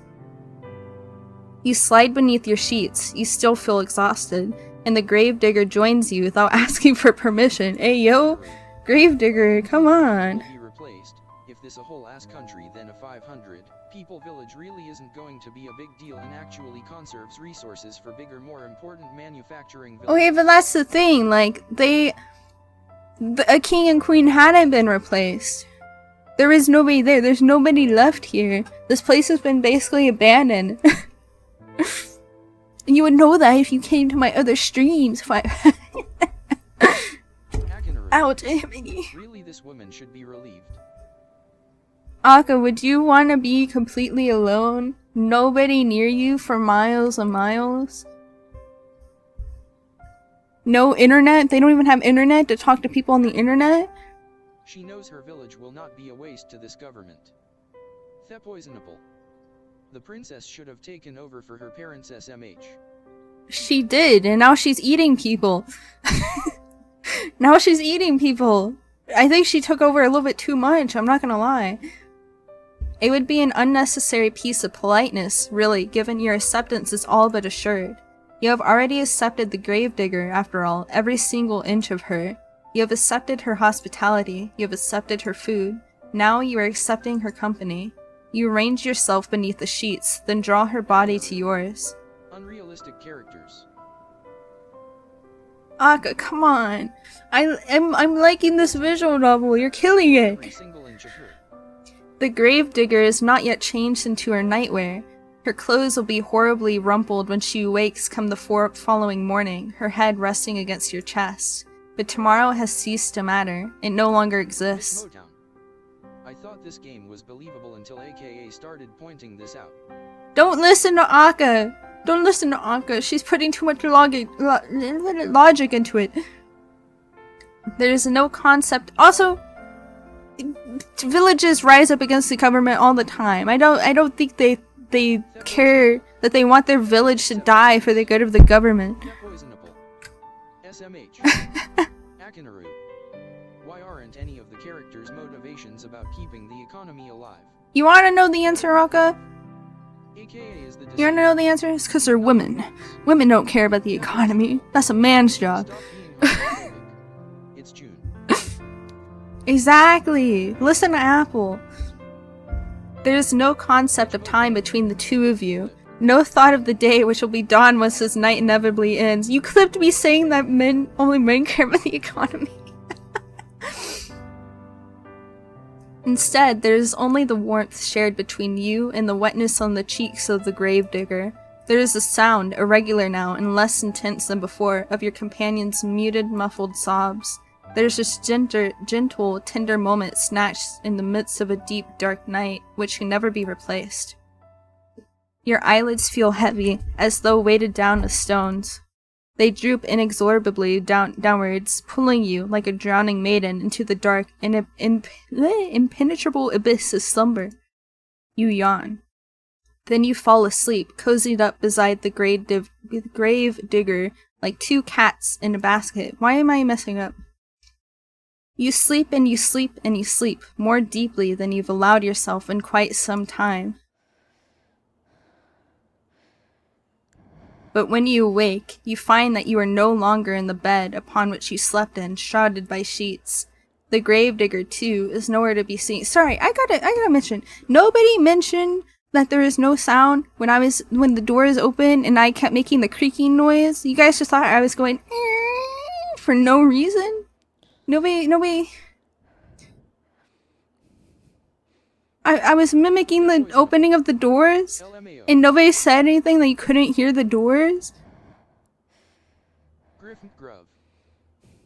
You slide beneath your sheets, you still feel exhausted, and the Gravedigger joins you without asking for permission. Hey yo, Gravedigger, come on! Be replaced. If this a whole ass country then a 500 people village really isn't going to be a big deal and actually conserves resources for bigger, more important manufacturing villages. Okay, but that's the thing, like, a king and queen hadn't been replaced. There is nobody there. There's nobody left here. This place has been basically abandoned. You would know that if you came to my other streams. If I Ow, Jiminy. Really, this woman should be relieved. Akka, would you want to be completely alone? Nobody near you for miles and miles? No internet? They don't even have internet to talk to people on the internet? She knows her village will not be a waste to this government. The poisonable. The princess should have taken over for her parents' SMH. She did, and now she's eating people. Now she's eating people. I think she took over a little bit too much, I'm not gonna lie. It would be an unnecessary piece of politeness, really, given your acceptance is all but assured. You have already accepted the Gravedigger, after all, every single inch of her. You have accepted her hospitality, you have accepted her food. Now you are accepting her company. You arrange yourself beneath the sheets, then draw her body to yours. Unrealistic characters. Akka, come on. I'm liking this visual novel, you're killing it! Every single inch of her. The Gravedigger is not yet changed into her nightwear. Her clothes will be horribly rumpled when she awakes come the following morning, her head resting against your chest. But tomorrow has ceased to matter. It no longer exists. Motown. I thought this game was believable until AKA started pointing this out. Don't listen to Akka! Don't listen to Akka. She's putting too much logic into it. There's no concept. Also, villages rise up against the government all the time. I don't think they care that they want their village to die for the good of the government. Poisonable. SMH. Akinaru. Why aren't any of the characters' motivations about keeping the economy alive? You wanna know the answer, Akka? AKA is the You wanna know the answer? It's because they're women. Women don't care about the economy. That's a man's job. Stop being homophobic. It's June. Exactly. Listen to Apple. There's no concept of time between the two of you. No thought of the day which will be dawn once this night inevitably ends. You clipped me saying that only men care about the economy. Instead, there is only the warmth shared between you and the wetness on the cheeks of the Gravedigger. There is a sound, irregular now and less intense than before, of your companion's muted, muffled sobs. There's this gentle, tender moment snatched in the midst of a deep, dark night, which can never be replaced. Your eyelids feel heavy, as though weighted down with stones. They droop inexorably downwards, pulling you, like a drowning maiden, into the dark, impenetrable abyss of slumber. You yawn. Then you fall asleep, cozied up beside the Gravedigger, like two cats in a basket. Why am I messing up? You sleep and you sleep and you sleep, more deeply than you've allowed yourself in quite some time. But when you awake, you find that you are no longer in the bed upon which you slept in, shrouded by sheets. The Gravedigger, too, is nowhere to be seen. Sorry, I gotta mention. Nobody mentioned that there is no sound when the door is open and I kept making the creaking noise. You guys just thought I was going for no reason? Nobody. I was mimicking the opening of the doors, and nobody said anything that you couldn't hear the doors. Grove.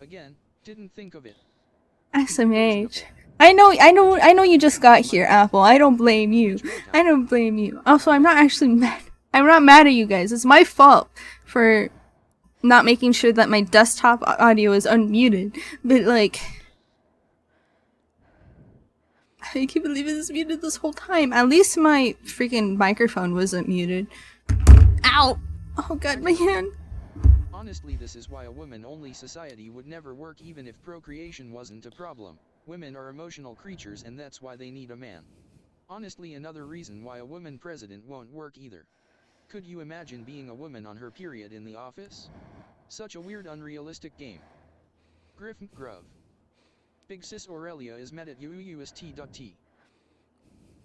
Again, didn't think of it. SMH. I know you just got here, Apple. I don't blame you. I don't blame you. Also, I'm not actually mad. I'm not mad at you guys. It's my fault for not making sure that my desktop audio is unmuted. But like, I can't believe it was muted this whole time. At least my freaking microphone wasn't muted. Ow! Oh god, my hand. Honestly, this is why a woman-only society would never work even if procreation wasn't a problem. Women are emotional creatures and that's why they need a man. Honestly, another reason why a woman president won't work either. Could you imagine being a woman on her period in the office? Such a weird, unrealistic game. Grove. Big sis Aurelia is met at UUST.T.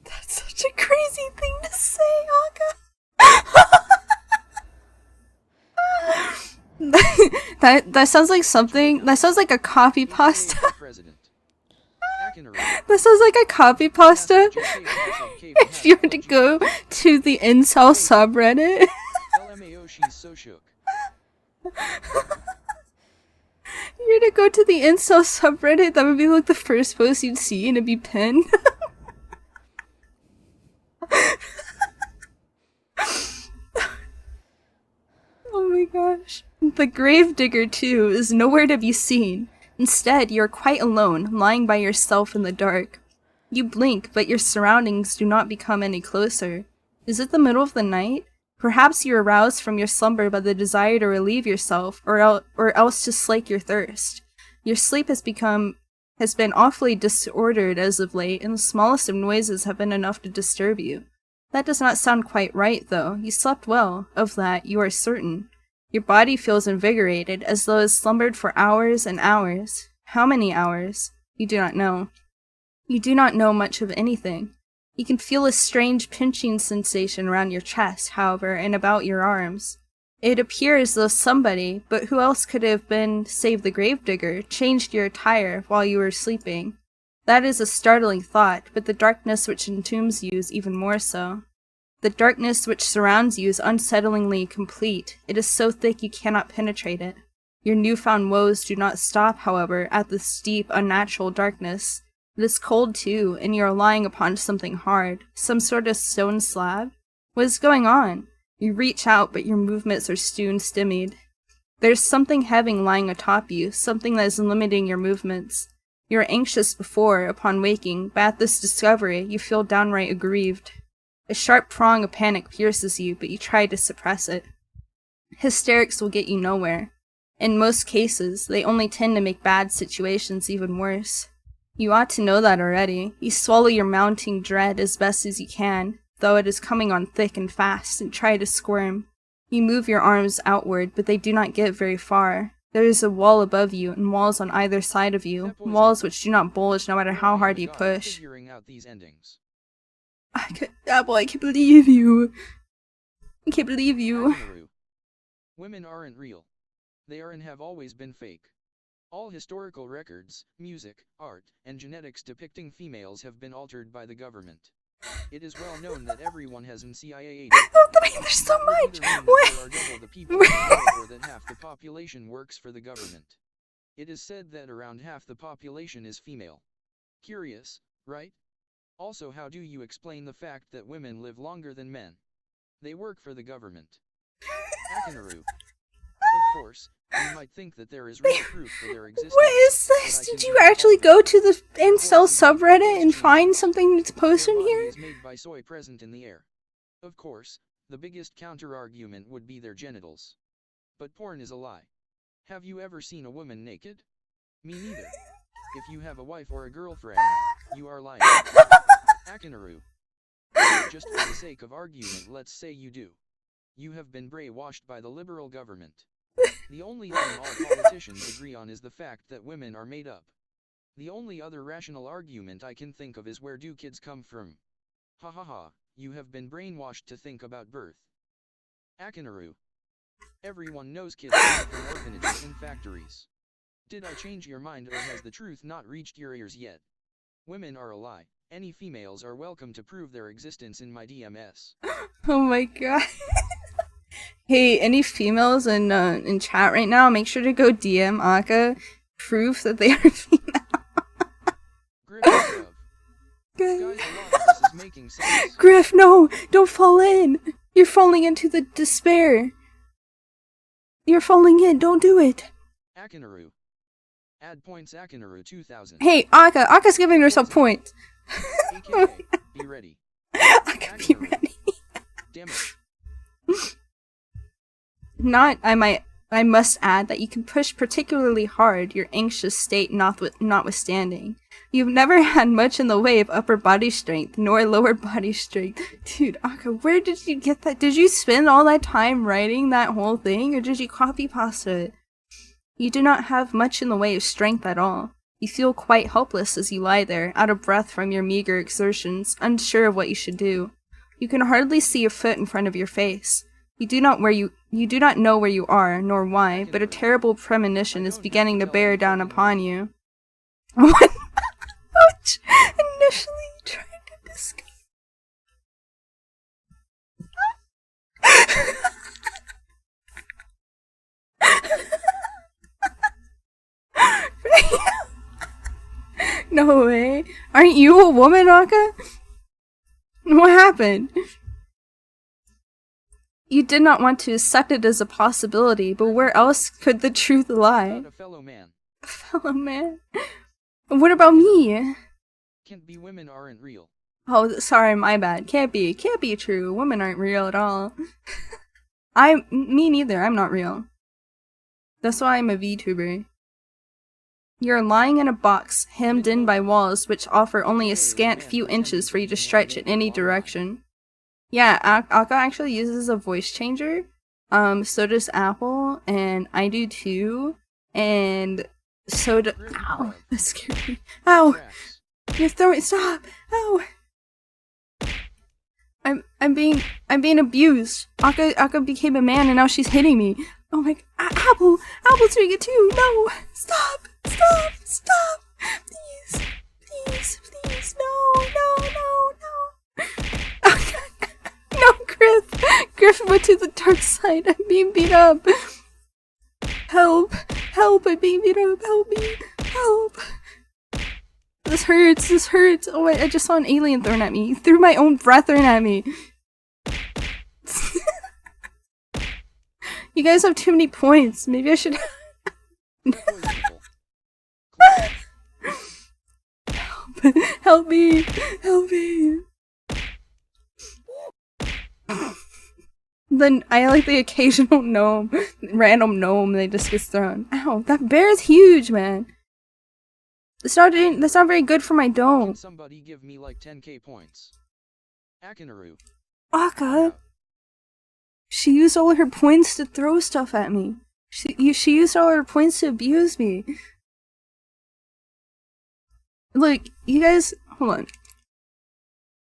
That's such a crazy thing to say, Aga. that sounds like something. That sounds like a copy pasta. That sounds like a copy pasta. If you were to go to the incel subreddit. LMAO, she's so shook. You're to go to the incel subreddit, that would be like the first post you'd see and it'd be pinned. Oh my gosh. The Gravedigger, too, is nowhere to be seen. Instead, you're quite alone, lying by yourself in the dark. You blink, but your surroundings do not become any closer. Is it the middle of the night? Perhaps you're aroused from your slumber by the desire to relieve yourself, or else to slake your thirst. Your sleep has been awfully disordered as of late, and the smallest of noises have been enough to disturb you. That does not sound quite right, though. You slept well, of that you are certain. Your body feels invigorated, as though it has slumbered for hours and hours. How many hours? You do not know. You do not know much of anything. You can feel a strange pinching sensation around your chest, however, and about your arms. It appears as though somebody, but who else could it have been save the Gravedigger, changed your attire while you were sleeping. That is a startling thought, but the darkness which entombs you is even more so. The darkness which surrounds you is unsettlingly complete. It is so thick you cannot penetrate it. Your newfound woes do not stop, however, at this deep, unnatural darkness. It is cold, too, and you are lying upon something hard, some sort of stone slab. What is going on? You reach out, but your movements are soon stymied. There's something heavy lying atop you, something that is limiting your movements. You were anxious before, upon waking, but at this discovery, you feel downright aggrieved. A sharp prong of panic pierces you, but you try to suppress it. Hysterics will get you nowhere. In most cases, they only tend to make bad situations even worse. You ought to know that already. You swallow your mounting dread as best as you can, though it is coming on thick and fast, and try to squirm. You move your arms outward, but they do not get very far. There is a wall above you, and walls on either side of you, walls which do not bulge no matter how hard you push. Apple, I can't believe you. I can't believe you. Women aren't real. They are and have always been fake. All historical records, music, art, and genetics depicting females have been altered by the government. It is well known that everyone has an CIA agent. There's so much! What? There are double the people or that half the population works for the government. It is said that around half the population is female. Curious, right? Also, how do you explain the fact that women live longer than men? They work for the government. Akinaru. Of course, you might think that there is real proof for their existence. What is this? Did you actually go to the incel subreddit and find something that's posted here? Is made by soy present in the air. Of course, the biggest counter-argument would be their genitals. But porn is a lie. Have you ever seen a woman naked? Me neither. If you have a wife or a girlfriend, you are lying. Akinaru. Just for the sake of argument, let's say you do. You have been brainwashed by the liberal government. The only thing all politicians agree on is the fact that women are made up. The only other rational argument I can think of is where do kids come from? Ha ha ha, you have been brainwashed to think about birth. Akinaru. Everyone knows kids come from orphanages and factories. Did I change your mind or has the truth not reached your ears yet? Women are a lie. Any females are welcome to prove their existence in my DMS. Oh my god. Hey, any females in chat right now, make sure to go DM Akka proof that they are female. Griff, guys, a lot of this is making sense. Griff, no! Don't fall in! You're falling into the despair. You're falling in, don't do it. Akinaru. Add points Akinaru 2000. Hey, Akka's giving herself points. AKA, be ready. Akka, be ready. Damn it. I must add that you can push particularly hard, your anxious state notwithstanding. You've never had much in the way of upper body strength, nor lower body strength. Dude, Akka, where did you get that? Did you spend all that time writing that whole thing, or did you copy pasta it? You do not have much in the way of strength at all. You feel quite helpless as you lie there, out of breath from your meager exertions, unsure of what you should do. You can hardly see your foot in front of your face. You do not know where you are, nor why, but a terrible premonition is beginning to bear down upon you. What? Initially trying to discuss. No way. Aren't you a woman, Akka? What happened? You did not want to accept it as a possibility, but where else could the truth lie? A fellow man. A fellow man? What about me? Can't be women aren't real. Oh, sorry, my bad. Can't be true. Women aren't real at all. Me neither. I'm not real. That's why I'm a VTuber. You're lying in a box, hemmed in by walls which offer only a scant few inches for you to stretch in any direction. Yeah, Akka actually uses a voice changer. So does Apple, and I do too. And so do— Ow! That scared me. Ow! You're throwing— Stop! Ow! I'm being abused. Akka became a man and now she's hitting me. Oh my— Apple's doing it too! No! Stop! Please! No! Oh god! No, Griff went to the dark side. I'm being beat up. Help! I'm being beat up. Help me! Help! This hurts. Oh, I just saw an alien thrown at me. He threw my own breath thrown at me. You guys have too many points. Maybe I should— Help me! Then I like the occasional random gnome that just gets thrown. Ow, that bear is huge, man. That's not very good for my dome. Can somebody give me like 10k points? Akinaru. Akka! She used all her points to throw stuff at me. She used all her points to abuse me. Look, you guys— hold on.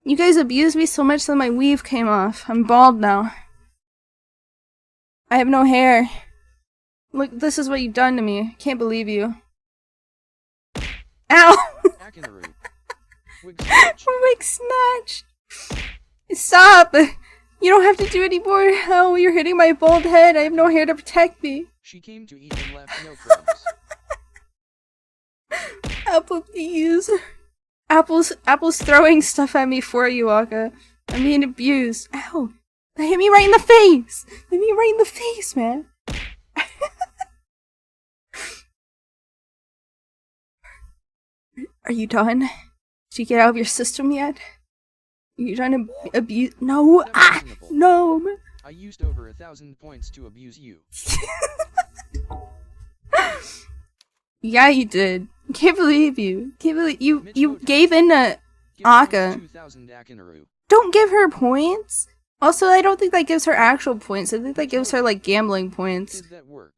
You guys abused me so much that my weave came off. I'm bald now. I have no hair. Look, this is what you've done to me. Can't believe you. Ow! Akinaru. Wig snatch! Stop! You don't have to do any more. Oh, you're hitting my bald head. I have no hair to protect me. She came to eat and left no crumbs. Apple, please. Apple's throwing stuff at me for you, Akka. I'm being abused. Ow! That hit me right in the face! Hit me right in the face, man. Are you done? Did you get out of your system yet? Are you trying to abuse— No! Ah! No! I used over 1,000 points to abuse you. Yeah, you did. Can't believe you. You gave in to Akka. Don't give her points. Also, I don't think that gives her actual points. I think that gives her like gambling points. Did that work?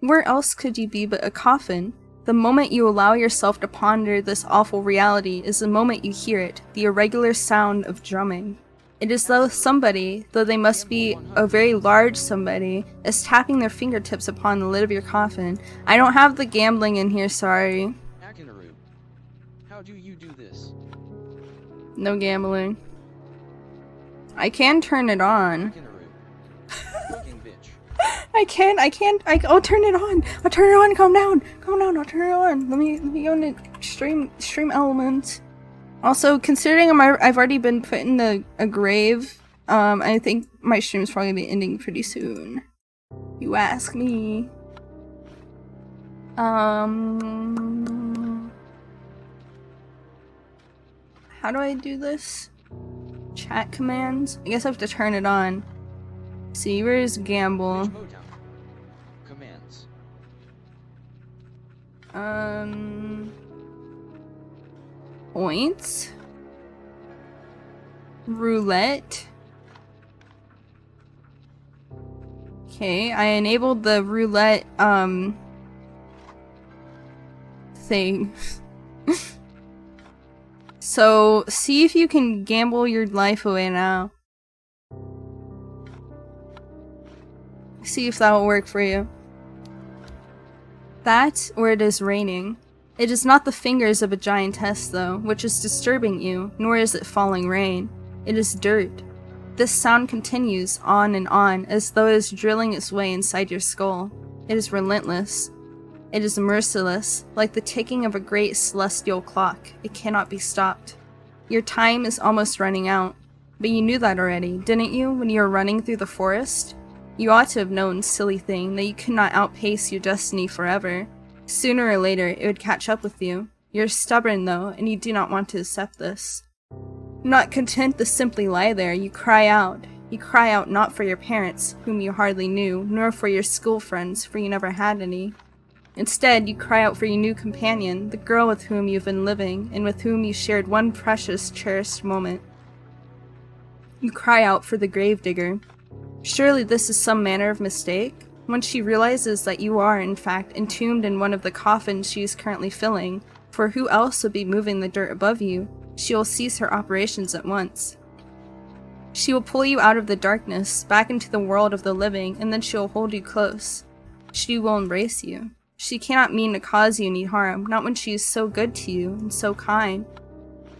Where else could you be but a coffin? The moment you allow yourself to ponder this awful reality is the moment you hear it, the irregular sound of drumming. It is though somebody, though they must be a very large somebody, is tapping their fingertips upon the lid of your coffin. I don't have the gambling in here, sorry. Akinaru, how do you do this? No gambling. I can turn it on. Akinaru, fucking bitch. I'll turn it on. I'll turn it on, calm down, I'll turn it on. Let me go into stream elements. Also, considering I've already been put in a grave, I think my stream's probably gonna be ending pretty soon. You ask me. How do I do this? Chat commands? I guess I have to turn it on. See, where's gamble? Commands. Points? Roulette? Okay, I enabled the roulette, thing. So, see if you can gamble your life away now. See if that will work for you. That, or it is raining. It is not the fingers of a giantess, though, which is disturbing you, nor is it falling rain. It is dirt. This sound continues on and on, as though it is drilling its way inside your skull. It is relentless. It is merciless, like the ticking of a great celestial clock. It cannot be stopped. Your time is almost running out. But you knew that already, didn't you, when you were running through the forest? You ought to have known, silly thing, that you could not outpace your destiny forever. Sooner or later, it would catch up with you. You're stubborn, though, and you do not want to accept this. Not content to simply lie there, you cry out. You cry out not for your parents, whom you hardly knew, nor for your school friends, for you never had any. Instead, you cry out for your new companion, the girl with whom you've been living, and with whom you shared one precious, cherished moment. You cry out for the Gravedigger. Surely this is some manner of mistake? Once she realizes that you are, in fact, entombed in one of the coffins she is currently filling, for who else would be moving the dirt above you, she will cease her operations at once. She will pull you out of the darkness, back into the world of the living, and then she will hold you close. She will embrace you. She cannot mean to cause you any harm, not when she is so good to you, and so kind.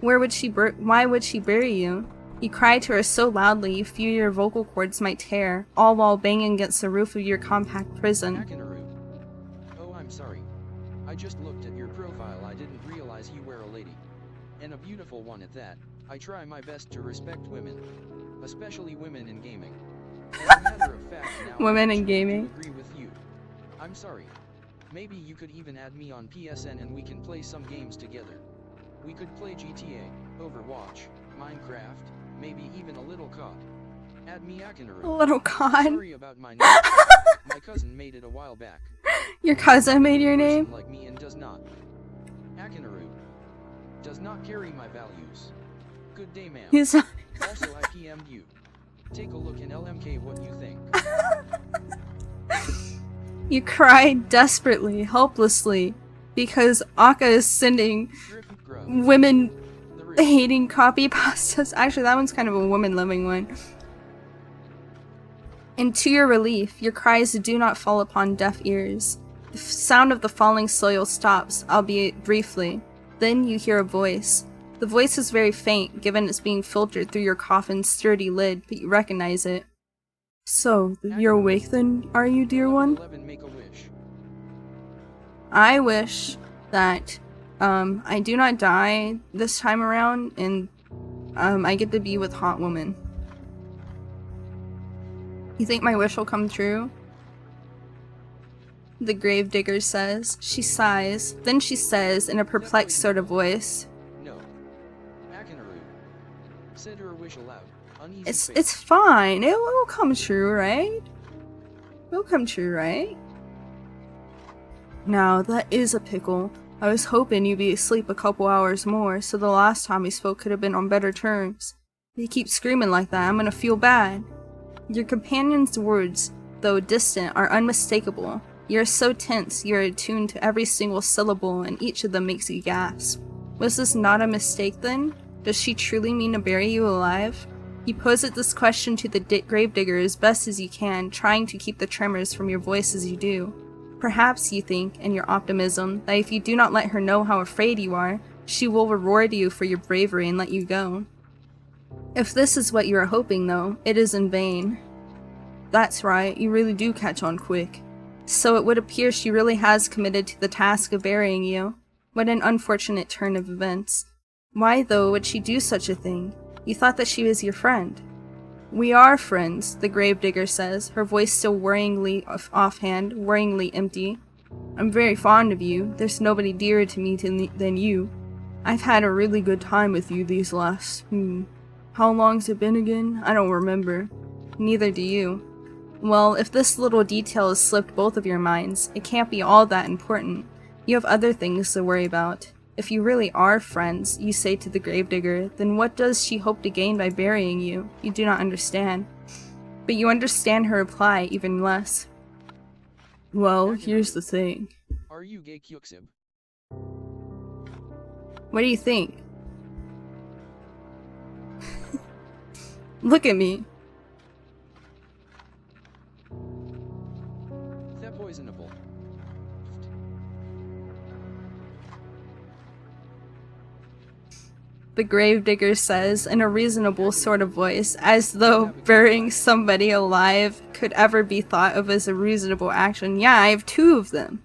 Why would she bury you? You cry to her so loudly you fear your vocal cords might tear, all while banging against the roof of your compact prison. Akinaru. Oh, I'm sorry. I just looked at your profile. I didn't realize you were a lady. And a beautiful one at that. I try my best to respect women. Especially women in gaming. As a matter of fact, now Women I in actually gaming. do agree with you. I'm sorry. Maybe you could even add me on PSN and we can play some games together. We could play GTA, Overwatch, Minecraft, maybe even a little COD. Add me Akinaru. A little COD. Sorry about my name. My cousin made it a while back. Your cousin made your name? Like me and does not. Akinaru. Does not carry my values. Good day, ma'am. He's not. Also, I PM'd you. Take a look in LMK what you think. You cry desperately, helplessly, because Akka is sending women-hating copy pastas. Actually, that one's kind of a woman-loving one. And to your relief, your cries do not fall upon deaf ears. The sound of the falling soil stops, albeit briefly. Then you hear a voice. The voice is very faint, given it's being filtered through your coffin's sturdy lid, but you recognize it. So, you're awake then, are you, dear one? 11, make a wish. I wish that I do not die this time around, and I get to be with Hot Woman. You think my wish will come true? The Gravedigger says. She sighs. Then she says in a perplexed sort of voice. No. Akinaru. Said her wish aloud. Uneasy It's face. it's fine. It will come true, right? It'll come true, right? Now, that is a pickle. I was hoping you'd be asleep a couple hours more, so the last time we spoke could have been on better terms. If you keep screaming like that, I'm gonna feel bad. Your companion's words, though distant, are unmistakable. You're so tense, you're attuned to every single syllable, and each of them makes you gasp. Was this not a mistake then? Does she truly mean to bury you alive? You pose this question to the Gravedigger as best as you can, trying to keep the tremors from your voice as you do. Perhaps you think, in your optimism, that if you do not let her know how afraid you are, she will reward you for your bravery and let you go. If this is what you are hoping, though, it is in vain. That's right, you really do catch on quick. So it would appear she really has committed to the task of burying you. What an unfortunate turn of events. Why, though, would she do such a thing? You thought that she was your friend. We are friends, the Gravedigger says, her voice still worryingly offhand, worryingly empty. I'm very fond of you. There's nobody dearer to me than you. I've had a really good time with you these last, how long's it been again? I don't remember. Neither do you. Well, if this little detail has slipped both of your minds, it can't be all that important. You have other things to worry about. If you really are friends, you say to the Gravedigger, then what does she hope to gain by burying you? You do not understand. But you understand her reply even less. Well, here's the thing. Are you gay, kuxip? What do you think? Look at me. They're poisonable. The Gravedigger says in a reasonable sort of voice, as though burying somebody alive could ever be thought of as a reasonable action. Yeah, I have two of them.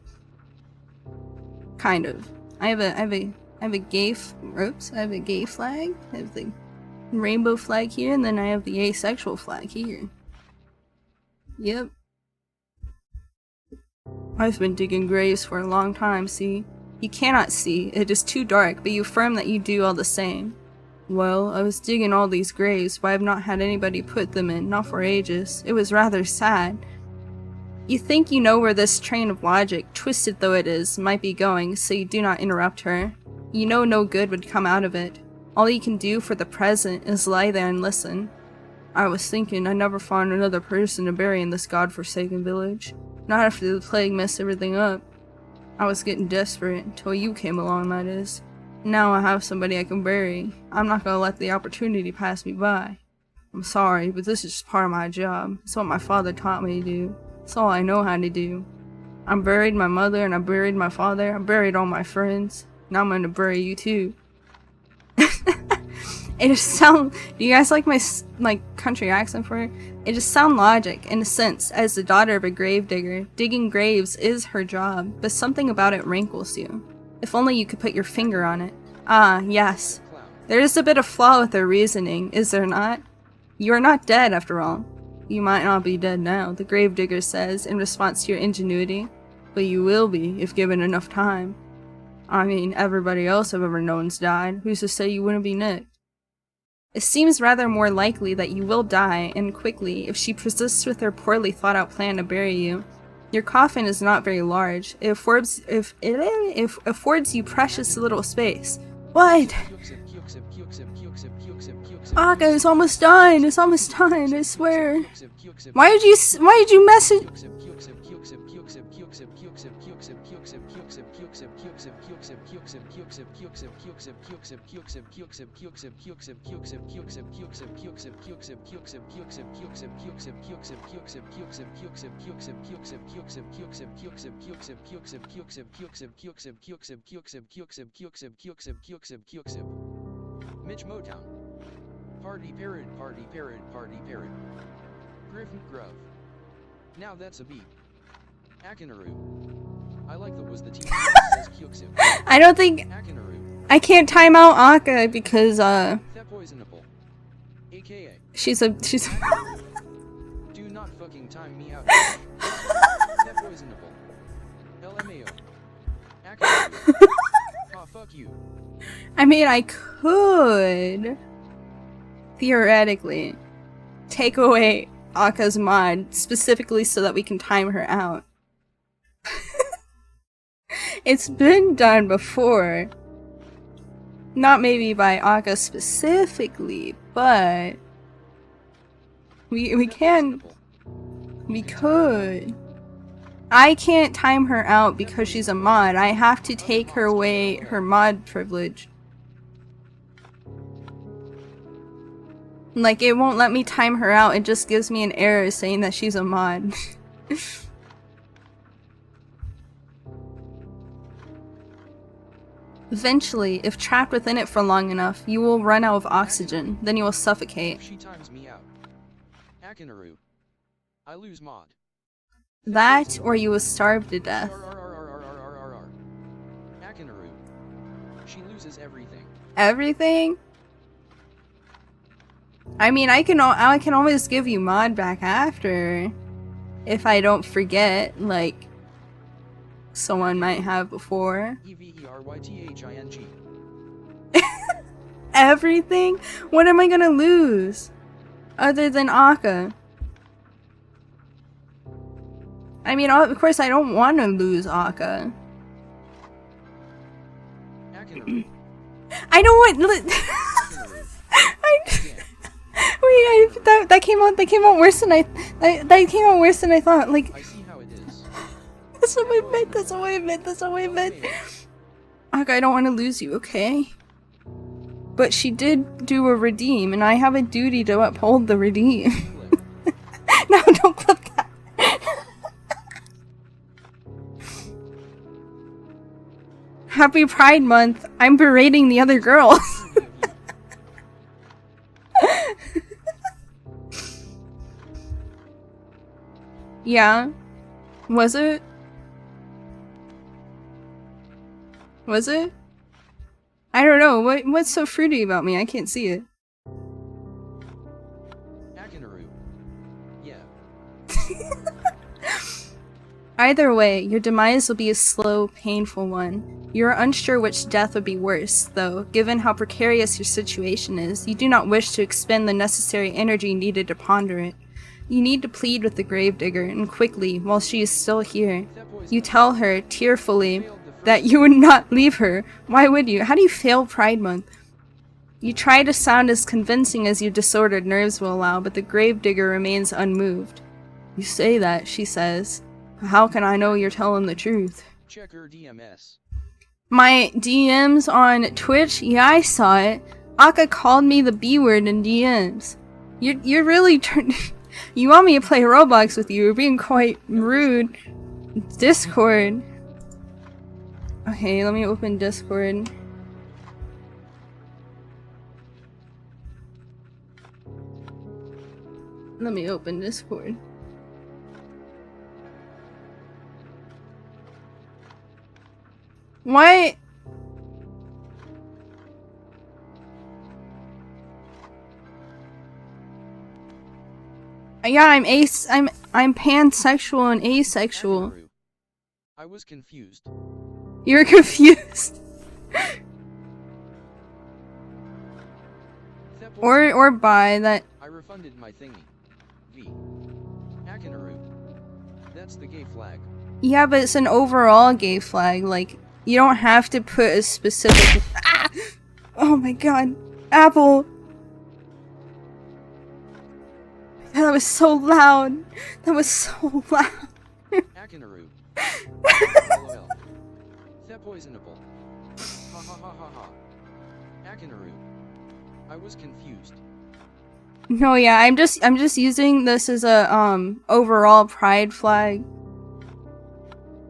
Kind of. I have a gay flag. I have the rainbow flag here, and then I have the asexual flag here. Yep. I've been digging graves for a long time, see? You cannot see, it is too dark, but you affirm that you do all the same. Well, I was digging all these graves, but I have not had anybody put them in, not for ages. It was rather sad. You think you know where this train of logic, twisted though it is, might be going, so you do not interrupt her. You know no good would come out of it. All you can do for the present is lie there and listen. I was thinking I never found another person to bury in this godforsaken village. Not after the plague messed everything up. I was getting desperate until you came along, that is. Now I have somebody I can bury. I'm not gonna let the opportunity pass me by. I'm sorry, but this is just part of my job. It's what my father taught me to do. It's all I know how to do. I buried my mother and I buried my father. I buried all my friends. Now I'm gonna bury you too. It just sound. Do you guys like my country accent for it? It just sound logic in a sense. As the daughter of a gravedigger, digging graves is her job, but something about it rankles you. If only you could put your finger on it. Ah, yes. There is a bit of flaw with their reasoning, is there not? You are not dead, after all. You might not be dead now, the gravedigger says in response to your ingenuity, but you will be if given enough time. I mean, everybody else I've ever known's died. Who's to say you wouldn't be next? It seems rather more likely that you will die, and quickly, if she persists with her poorly thought-out plan to bury you. Your coffin is not very large. It affords you precious little space. What? Akka, it's almost done. It's almost done. I swear. Why did you message? Mitch Motown. Party parrot, party parrot, party parrot. Griffin Grove. Now that's a beat. Akinaru. I like the was the team says kuxip. I don't think Akinaru. I can't time out Akka because That poisonable. AKA. she's Do not fucking time me out. That poisonable. LMAO. Akinaru. Ah, fuck you. I mean, I could theoretically take away Akka's mod specifically so that we can time her out. It's been done before. Not maybe by Akka specifically, but we could. I can't time her out because she's a mod. I have to take her away her mod privilege. Like, it won't let me time her out, it just gives me an error saying that she's a mod. Eventually, if trapped within it for long enough, you will run out of oxygen, then you will suffocate. She times me out. Akinaru. I lose mod. That, or you will starve to death. Akinaru. She loses everything. Everything? I mean, I can always give you mod back after. If I don't forget, like someone might have before. EVERYTHING. Everything? What am I gonna lose? Other than Akka? I mean, of course I don't want to lose Akka. I don't want... Wait, that came out worse than that came out worse than I thought. Like, I see how it is. that's what I meant. That's what I meant. That's what I meant. Akka, I don't want to lose you, okay? But she did do a redeem, and I have a duty to uphold the redeem. No, don't clip that. Happy Pride Month. I'm berating the other girls. Yeah. Was it? Was it? I don't know. What's so fruity about me? I can't see it. Akinaru. Yeah. Either way, your demise will be a slow, painful one. You are unsure which death would be worse, though, given how precarious your situation is. You do not wish to expend the necessary energy needed to ponder it. You need to plead with the Gravedigger, and quickly, while she is still here. You tell her, tearfully, that you would not leave her. Why would you? How do you fail Pride Month? You try to sound as convincing as your disordered nerves will allow, but the Gravedigger remains unmoved. You say that, she says. How can I know you're telling the truth? Check her DMS. My DMs on Twitch? Yeah, I saw it. Akka called me the B word in DMs. You're really You want me to play Roblox with you? You're being quite rude. Discord. Okay, let me open Discord. Let me open Discord. Why? Yeah, I'm pansexual and asexual. Akinaru. I was confused. You're confused. or bi, that. I refunded my thingy. V. Akinaru. That's the gay flag. Yeah, but it's an overall gay flag. Like, you don't have to put a specific. Ah! Oh my god, Apple. That was so loud. That was so loud. Akinaru. LOL. That poisonable. Ha ha ha ha ha. Akinaru. I was confused. No, yeah, I'm just using this as a overall pride flag.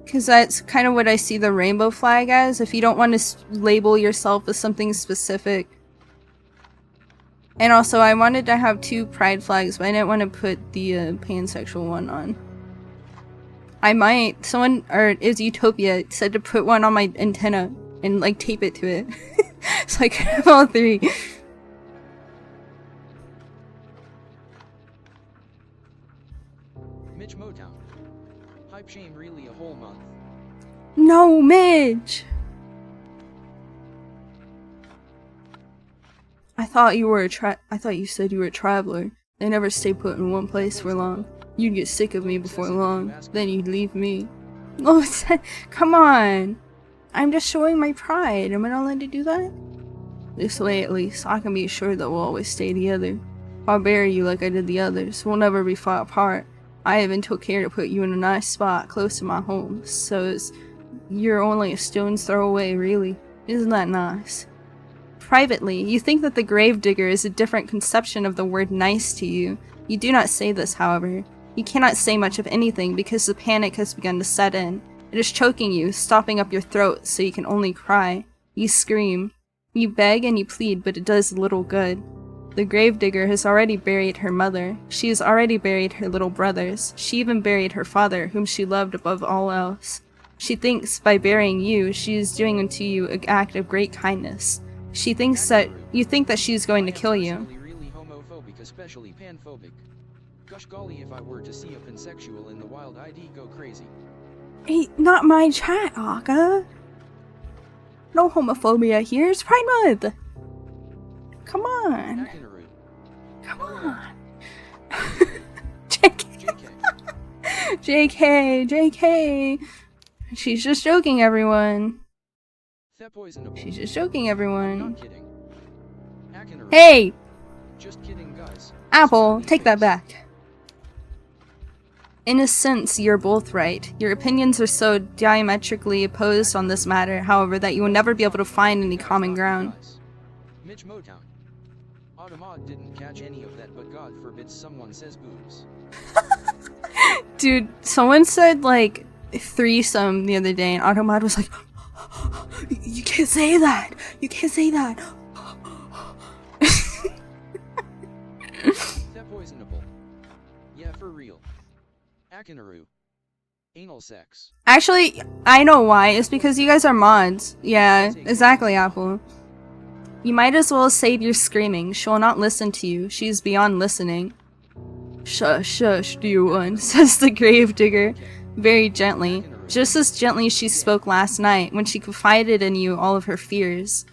Cause that's kind of what I see the rainbow flag as. If you don't want to label yourself as something specific. And also, I wanted to have 2 pride flags, but I didn't want to put the pansexual one on. I might. Someone, or it was Utopia, said to put one on my antenna and like tape it to it. So I could have all 3. Mitch Motown. Hype shame really a whole month. No, Midge! I thought you said you were a traveler. They never stay put in one place for long. You'd get sick of me before long, then you'd leave me. Oh, come on! I'm just showing my pride. Am I not allowed to do that? This way, at least, I can be assured that we'll always stay together. I'll bury you like I did the others. We'll never be far apart. I even took care to put you in a nice spot close to my home, so you're only a stone's throw away, really. Isn't that nice? Privately, you think that the Gravedigger is a different conception of the word nice to you. You do not say this, however. You cannot say much of anything because the panic has begun to set in. It is choking you, stopping up your throat so you can only cry. You scream. You beg and you plead, but it does little good. The Gravedigger has already buried her mother. She has already buried her little brothers. She even buried her father, whom she loved above all else. She thinks by burying you, she is doing unto you an act of great kindness. She thinks that you think that she is going to kill you. Really homophobic, especially panphobic. Gosh golly, if I were to see a pansexual in the wild, I'd go crazy. Hey, not my chat, Aka. No homophobia here. It's Pride Month. Come on. Come on. JK. JK. She's just joking, everyone. She's just joking, everyone. Hey! Just kidding, guys. Apple, take that back. In a sense, you're both right. Your opinions are so diametrically opposed on this matter, however, that you will never be able to find any common ground. Mitch Motown. Automod didn't catch any of that, but God forbids someone says boobs. Dude, someone said, like, threesome the other day, and Automod was like, you can't say that! You can't say that! That poisonable. Yeah, for real. Akinaru. Anal sex. Actually, I know why. It's because you guys are mods. Yeah, exactly, Apple. You might as well save your screaming. She will not listen to you. She is beyond listening. Shush, shush, dear one, says the Gravedigger, very gently. Just as gently as she spoke last night, when she confided in you all of her fears.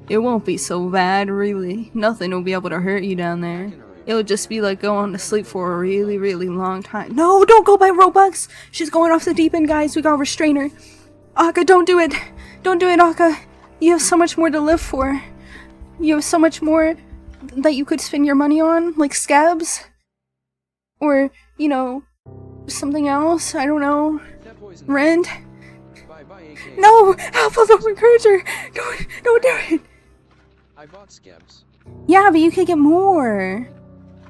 It won't be so bad, really. Nothing will be able to hurt you down there. It'll just be like going to sleep for a really, really long time. No, don't go by Robux! She's going off the deep end, guys. We gotta restrain her. Aka, don't do it! Don't do it, Aka! You have so much more to live for. You have so much more that you could spend your money on, like scabs. Or, you know, something else. I don't know. Rent. No! Apple, don't encourage her! Don't do it! I bought scabs. Yeah, but you could get more.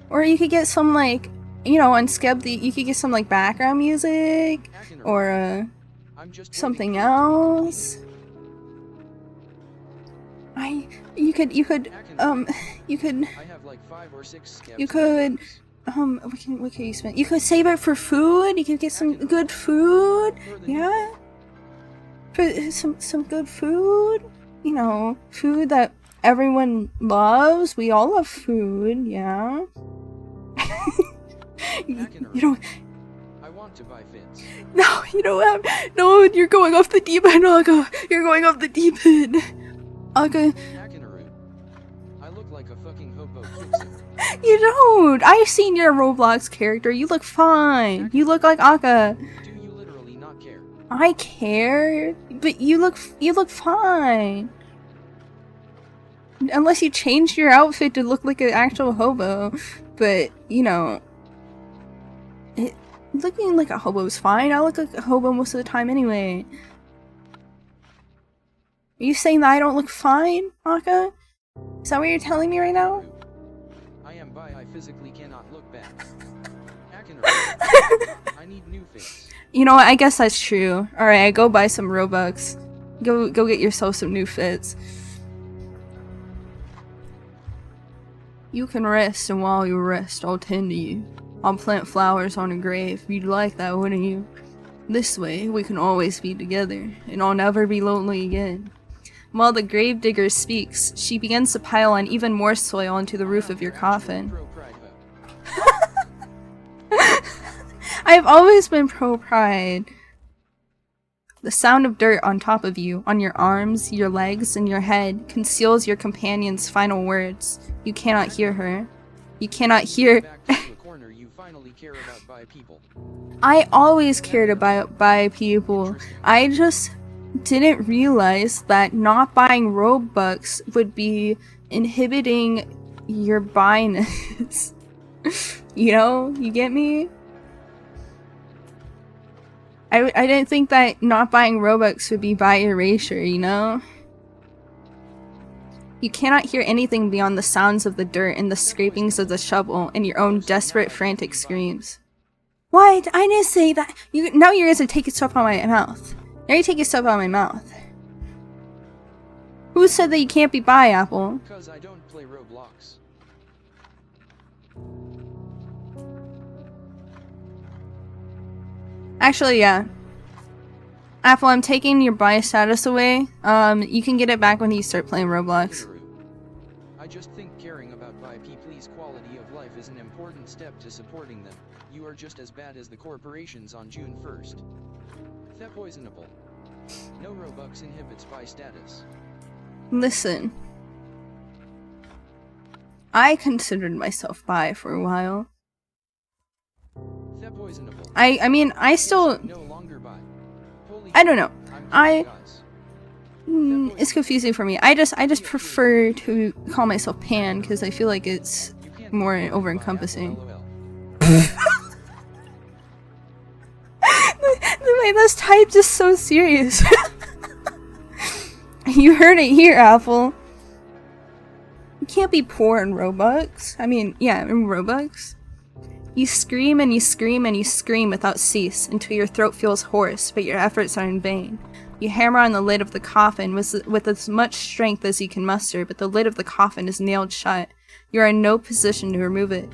Or you could get some, like, you know, on Skeb, you could get some, like, background music. Or, something else. You could, what can you spend? You could save it for food. You could get some good food. Yeah. For some good food. You know, food that everyone loves. We all love food. Yeah. you don't. I want to buy fits. No, you don't have. No, you're going off the deep end, Aga. You're going off the deep end. Aga. I look like a fucking hobo. You don't! I've seen your Roblox character. You look fine. You look like Aka. Do you literally not care? I care, but you look fine. Unless you changed your outfit to look like an actual hobo. But, you know, looking like a hobo is fine. I look like a hobo most of the time anyway. Are you saying that I don't look fine, Aka? Is that what you're telling me right now? I am bi, I physically cannot look bad. I need new fits. You know what, I guess that's true. Alright, go buy some Robux. Go get yourself some new fits. You can rest, and while you rest, I'll tend to you. I'll plant flowers on your grave. You'd like that, wouldn't you? This way, we can always be together, and I'll never be lonely again. While the Gravedigger speaks, she begins to pile on even more soil onto the roof of your coffin. I've always been pro-pride. The sound of dirt on top of you, on your arms, your legs, and your head conceals your companion's final words. You cannot hear her. You cannot hear- I always cared about bi people. I just didn't realize that not buying Robux would be inhibiting your bi-ness. You know? You get me? I didn't think that not buying Robux would be by erasure, you know? You cannot hear anything beyond the sounds of the dirt and the scrapings of the shovel and your own desperate, frantic screams. What? I didn't say that. Now you're gonna take stuff out of my mouth. Now you're taking stuff out of my mouth. Who said that you can't be bi, Apple? Because I don't play Roblox. Actually, yeah. Apple, I'm taking your bi status away. You can get it back when you start playing Roblox. I just think caring about bi people's quality of life is an important step to supporting them. You are just as bad as the corporations on June 1st. They're poisonable. No Robux inhibits bi status. Listen. I considered myself bi for a while. They're poisonable. I mean, I still... No longer bi. Holy I don't know. I'm It's confusing for me. I just prefer to call myself pan because I feel like it's more over-encompassing. The way that's typed is so serious. You heard it here, Apple. You can't be poor in Robux. I mean, yeah, in Robux. You scream and you scream and you scream without cease until your throat feels hoarse, but your efforts are in vain. You hammer on the lid of the coffin with as much strength as you can muster, but the lid of the coffin is nailed shut. You are in no position to remove it.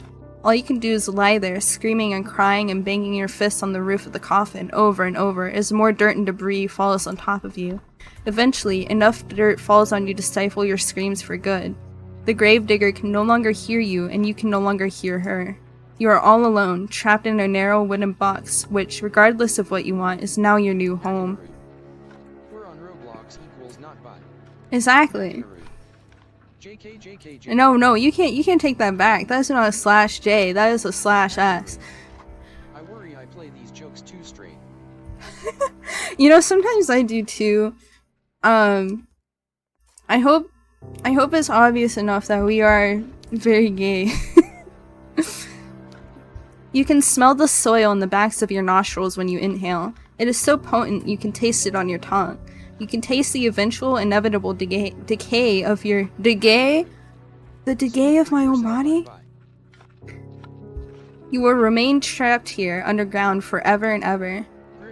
All you can do is lie there, screaming and crying and banging your fists on the roof of the coffin over and over as more dirt and debris falls on top of you. Eventually, enough dirt falls on you to stifle your screams for good. The Gravedigger can no longer hear you, and you can no longer hear her. You are all alone, trapped in a narrow wooden box, which, regardless of what you want, is now your new home. We're on Roblox equals not bi. Exactly. JK. No, you can't take that back. That is not a /J, that is a /S. I worry I play these jokes too straight. You know, sometimes I do too. I hope it's obvious enough that we are very gay. You can smell the soil in the backs of your nostrils when you inhale. It is so potent you can taste it on your tongue. You can taste the eventual, inevitable decay of your... The decay of my own body? You will remain trapped here underground forever and ever.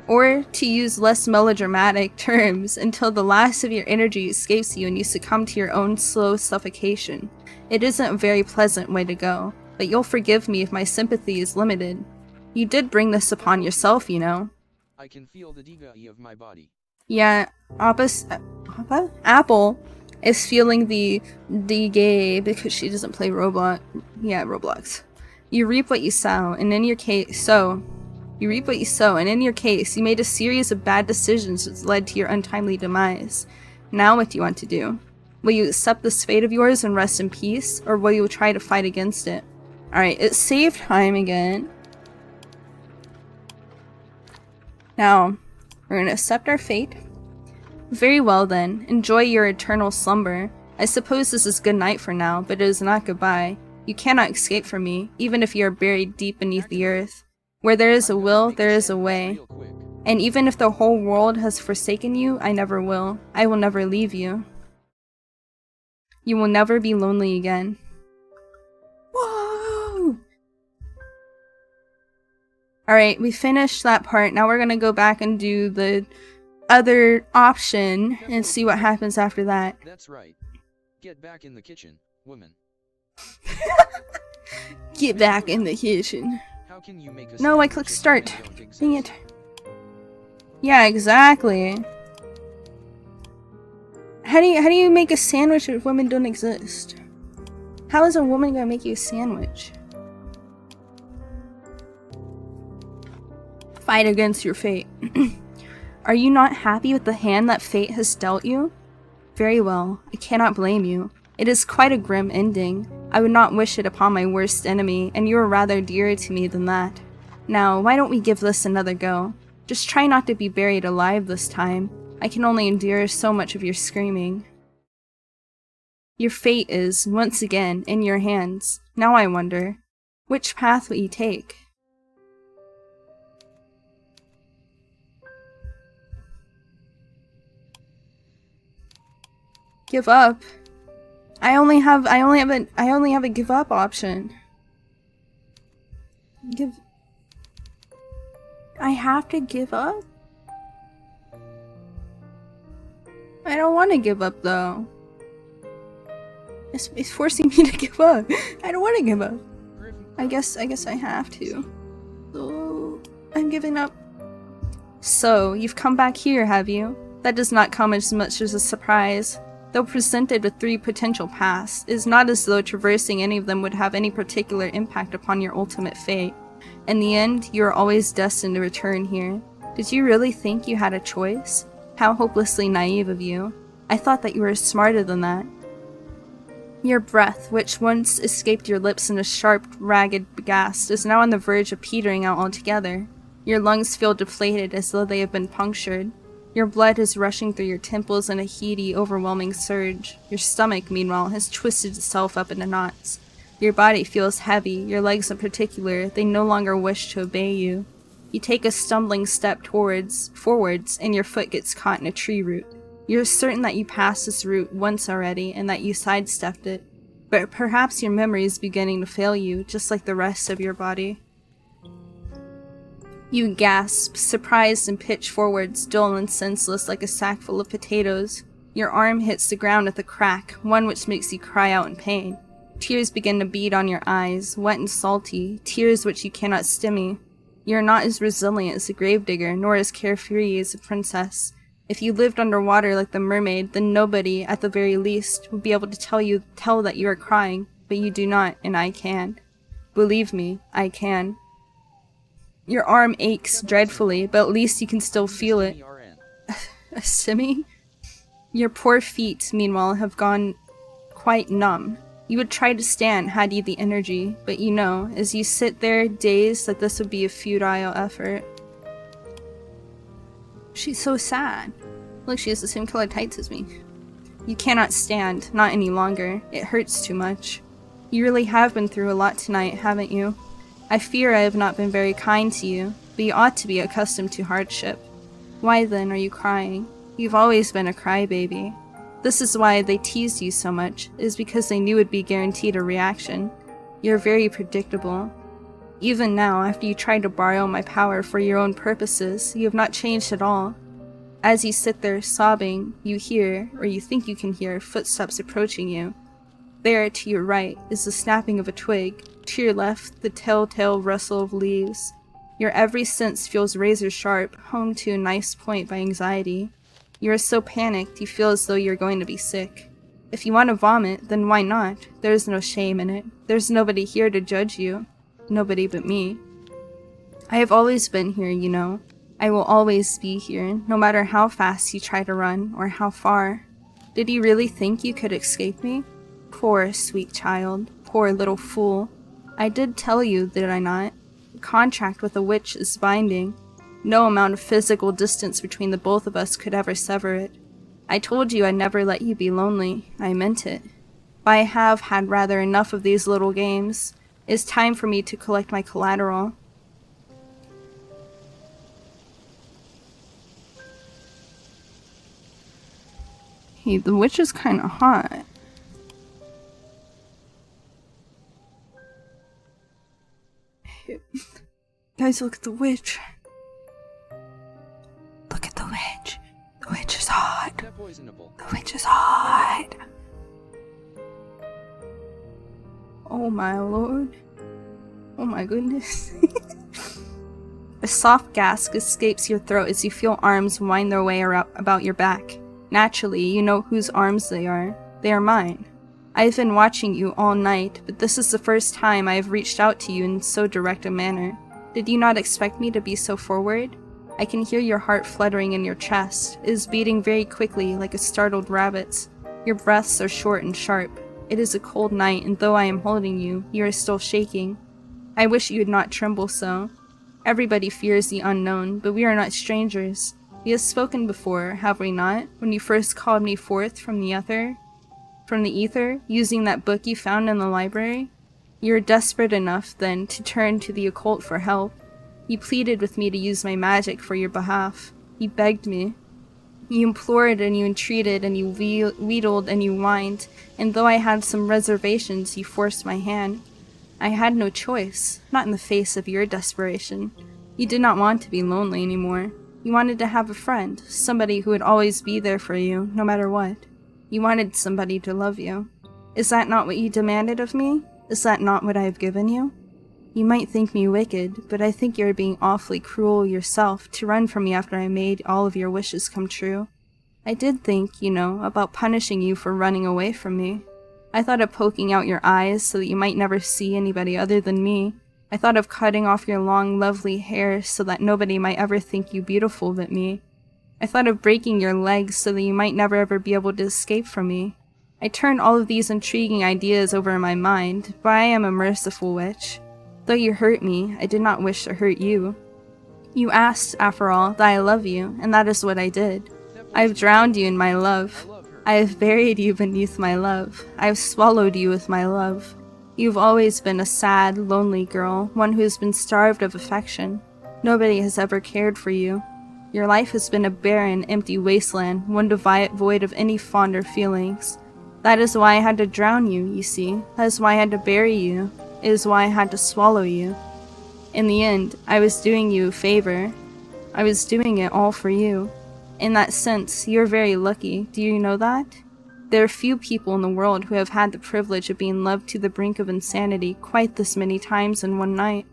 Or, to use less melodramatic terms, until the last of your energy escapes you and you succumb to your own slow suffocation. It isn't a very pleasant way to go, but you'll forgive me if my sympathy is limited. You did bring this upon yourself, you know. I can feel the decay of my body. Yeah, Apple is feeling the gay because she doesn't play Roblox. Yeah, Roblox. You reap what you sow, and in your case, you reap what you sow, and in your case, you made a series of bad decisions that led to your untimely demise. Now what do you want to do? Will you accept this fate of yours and rest in peace, or will you try to fight against it? Alright, it's save time again. Now, we're gonna accept our fate. Very well then, enjoy your eternal slumber. I suppose this is good night for now, but it is not goodbye. You cannot escape from me, even if you are buried deep beneath the earth. Where there is a will, there is a way. And even if the whole world has forsaken you, I never will. I will never leave you. You will never be lonely again. Whoa! Alright, we finished that part. Now we're gonna go back and do the other option and see what happens after that. That's right. Get back in the kitchen, woman. Get back in the kitchen. How can you make a No, I clicked start. Dang it. Yeah, exactly. How do you make a sandwich if women don't exist? How is a woman gonna make you a sandwich? Fight against your fate. Are you not happy with the hand that fate has dealt you? Very well, I cannot blame you. It is quite a grim ending. I would not wish it upon my worst enemy, and you are rather dearer to me than that. Now, why don't we give this another go? Just try not to be buried alive this time. I can only endure so much of your screaming. Your fate is, once again, in your hands. Now I wonder, which path will you take? Give up? I only have a give up option. I have to give up? I don't want to give up though. It's forcing me to give up. I don't want to give up. I guess I have to. So I'm giving up. So, you've come back here, have you? That does not come as much as a surprise. Though presented with 3 potential paths, it is not as though traversing any of them would have any particular impact upon your ultimate fate. In the end, you are always destined to return here. Did you really think you had a choice? How hopelessly naive of you. I thought that you were smarter than that. Your breath, which once escaped your lips in a sharp, ragged gasp, is now on the verge of petering out altogether. Your lungs feel deflated as though they have been punctured. Your blood is rushing through your temples in a heady, overwhelming surge. Your stomach, meanwhile, has twisted itself up into knots. Your body feels heavy, your legs in particular, they no longer wish to obey you. You take a stumbling step forwards, and your foot gets caught in a tree root. You're certain that you passed this root once already, and that you sidestepped it. But perhaps your memory is beginning to fail you, just like the rest of your body. You gasp, surprised, and pitch forwards, dull and senseless like a sack full of potatoes. Your arm hits the ground with a crack, one which makes you cry out in pain. Tears begin to bead on your eyes, wet and salty, tears which you cannot stemmy. You are not as resilient as a gravedigger, nor as carefree as a princess. If you lived underwater like the mermaid, then nobody, at the very least, would be able to tell that you are crying, but you do not, and I can. Believe me, I can. Your arm aches dreadfully, but at least you can still feel it. A simmy? Your poor feet, meanwhile, have gone quite numb. You would try to stand had you the energy, but you know, as you sit there, dazed, that this would be a futile effort. She's so sad. Look, she has the same color tights as me. You cannot stand, not any longer. It hurts too much. You really have been through a lot tonight, haven't you? I fear I have not been very kind to you, but you ought to be accustomed to hardship. Why then are you crying? You've always been a crybaby. This is why they teased you so much, is because they knew it would be guaranteed a reaction. You're very predictable. Even now, after you tried to borrow my power for your own purposes, you have not changed at all. As you sit there sobbing, you hear, or you think you can hear, footsteps approaching you. There, to your right, is the snapping of a twig. To your left, the telltale rustle of leaves. Your every sense feels razor sharp, honed to a nice point by anxiety. You are so panicked you feel as though you're going to be sick. If you want to vomit, then why not? There's no shame in it. There's nobody here to judge you. Nobody but me. I have always been here, you know. I will always be here, no matter how fast you try to run, or how far. Did you really think you could escape me? Poor, sweet child. Poor little fool. I did tell you, did I not? The contract with a witch is binding. No amount of physical distance between the both of us could ever sever it. I told you I'd never let you be lonely. I meant it. But I have had rather enough of these little games. It's time for me to collect my collateral. Hey, the witch is kinda hot. Guys, look at the witch. Look at the witch. The witch is hot. The witch is hot. Oh my lord. Oh my goodness. A soft gasp escapes your throat as you feel arms wind their way about your back. Naturally, you know whose arms they are. They are mine. I have been watching you all night, but this is the first time I have reached out to you in so direct a manner. Did you not expect me to be so forward? I can hear your heart fluttering in your chest. It is beating very quickly, like a startled rabbit's. Your breaths are short and sharp. It is a cold night, and though I am holding you, you are still shaking. I wish you would not tremble so. Everybody fears the unknown, but we are not strangers. We have spoken before, have we not, when you first called me forth from the ether, using that book you found in the library? You were desperate enough, then, to turn to the occult for help. You pleaded with me to use my magic for your behalf. You begged me. You implored and you entreated and you wheedled and you whined, and though I had some reservations, you forced my hand. I had no choice, not in the face of your desperation. You did not want to be lonely anymore. You wanted to have a friend, somebody who would always be there for you, no matter what. You wanted somebody to love you. Is that not what you demanded of me? Is that not what I have given you? You might think me wicked, but I think you are being awfully cruel yourself to run from me after I made all of your wishes come true. I did think, you know, about punishing you for running away from me. I thought of poking out your eyes so that you might never see anybody other than me. I thought of cutting off your long, lovely hair so that nobody might ever think you beautiful but me. I thought of breaking your legs so that you might never ever be able to escape from me. I turned all of these intriguing ideas over in my mind, but I am a merciful witch. Though you hurt me, I did not wish to hurt you. You asked, after all, that I love you, and that is what I did. I have drowned you in my love. I have buried you beneath my love. I have swallowed you with my love. You've always been a sad, lonely girl, one who has been starved of affection. Nobody has ever cared for you. Your life has been a barren, empty wasteland, one devoid of any fonder feelings. That is why I had to drown you, you see. That is why I had to bury you. It is why I had to swallow you. In the end, I was doing you a favor. I was doing it all for you. In that sense, you're very lucky. Do you know that? There are few people in the world who have had the privilege of being loved to the brink of insanity quite this many times in one night.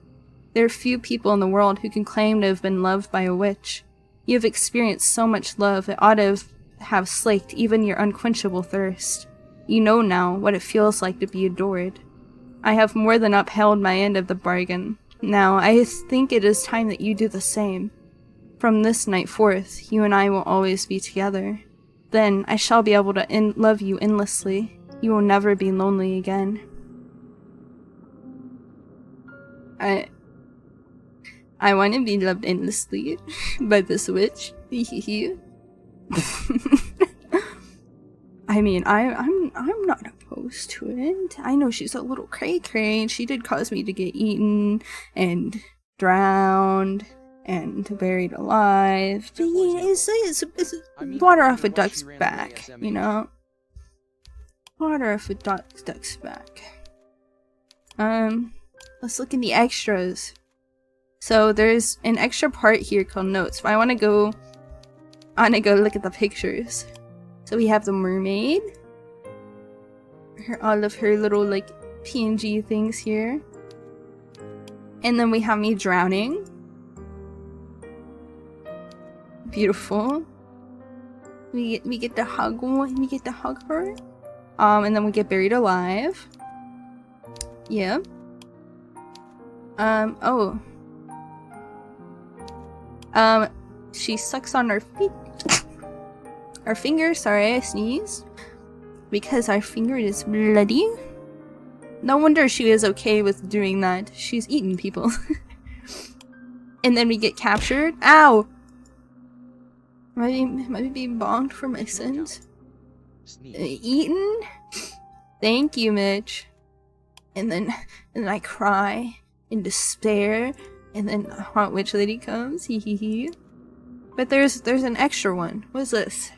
There are few people in the world who can claim to have been loved by a witch. You have experienced so much love it ought to have slaked even your unquenchable thirst. You know now what it feels like to be adored. I have more than upheld my end of the bargain. Now, I think it is time that you do the same. From this night forth, you and I will always be together. Then, I shall be able to love you endlessly. You will never be lonely again. I want to be loved endlessly by this witch. I mean, I'm not opposed to it. I know she's a little cray-cray, and she did cause me to get eaten and drowned and buried alive. But yeah, it's water off a duck's back, you know? Water off a duck's back. Let's look in the extras. So there's an extra part here called notes, but I wanna go look at the pictures. So we have the mermaid. All of her little like PNG things here. And then we have me drowning. Beautiful. We get to hug her. And then we get buried alive. Yeah. She sucks on her feet. Our finger, sorry, I sneezed. Because our finger is bloody. No wonder she is okay with doing that. She's eaten people. And then we get captured. Ow! Am I being bonked for my sins? Eaten? Thank you, Mitch. And then I cry in despair. And then the hot witch lady comes. Hee hee hee. But there's an extra one. What's this?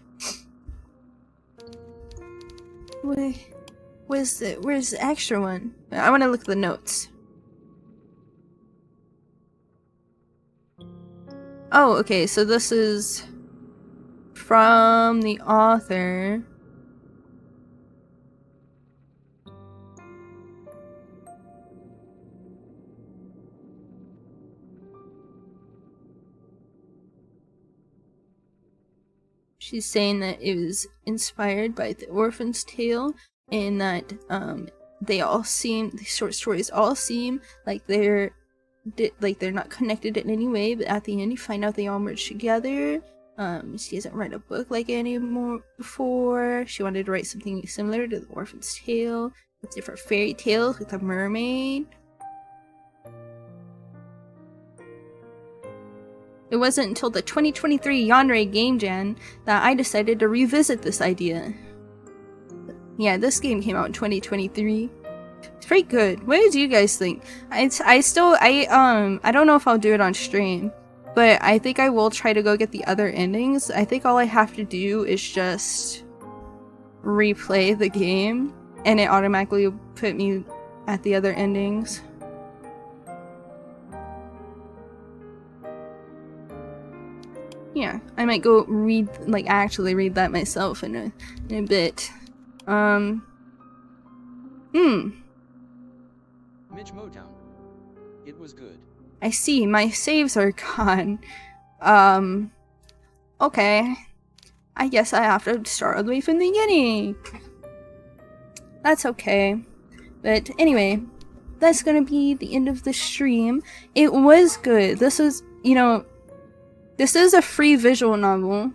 Where's the extra one? I want to look at the notes. Oh, okay, so this is from the author. She's saying that it was inspired by the Orphan's Tale, and that the short stories all seem like they're not connected in any way, but at the end you find out they all merge together. She hasn't read a book like it anymore before. She wanted to write something similar to the Orphan's Tale, with different fairy tales, with a mermaid. It wasn't until the 2023 Yandere Game Jam that I decided to revisit this idea. Yeah, this game came out in 2023. It's pretty good. What did you guys think? I don't know if I'll do it on stream, but I think I will try to go get the other endings. I think all I have to do is just replay the game and it automatically will put me at the other endings. Yeah, I might go read, like actually read that myself in a bit. Mitch Motown. It was good. I see, my saves are gone. Okay. I guess I have to start all the way from the beginning. That's okay. But anyway, that's gonna be the end of the stream. It was good. This is, you know, this is a free visual novel.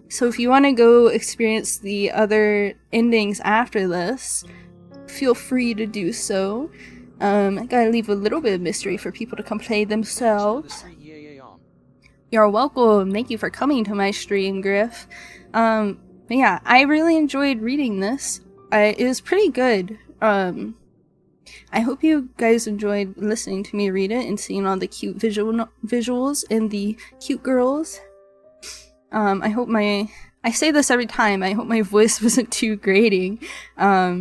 So if you want to go experience the other endings after this, feel free to do so. I gotta leave a little bit of mystery for people to come play themselves. You're welcome. Thank you for coming to my stream, Griff. But yeah, I really enjoyed reading this. It was pretty good. I hope you guys enjoyed listening to me read it and seeing all the cute visuals and the cute girls. I hope I say this every time, I hope my voice wasn't too grating. But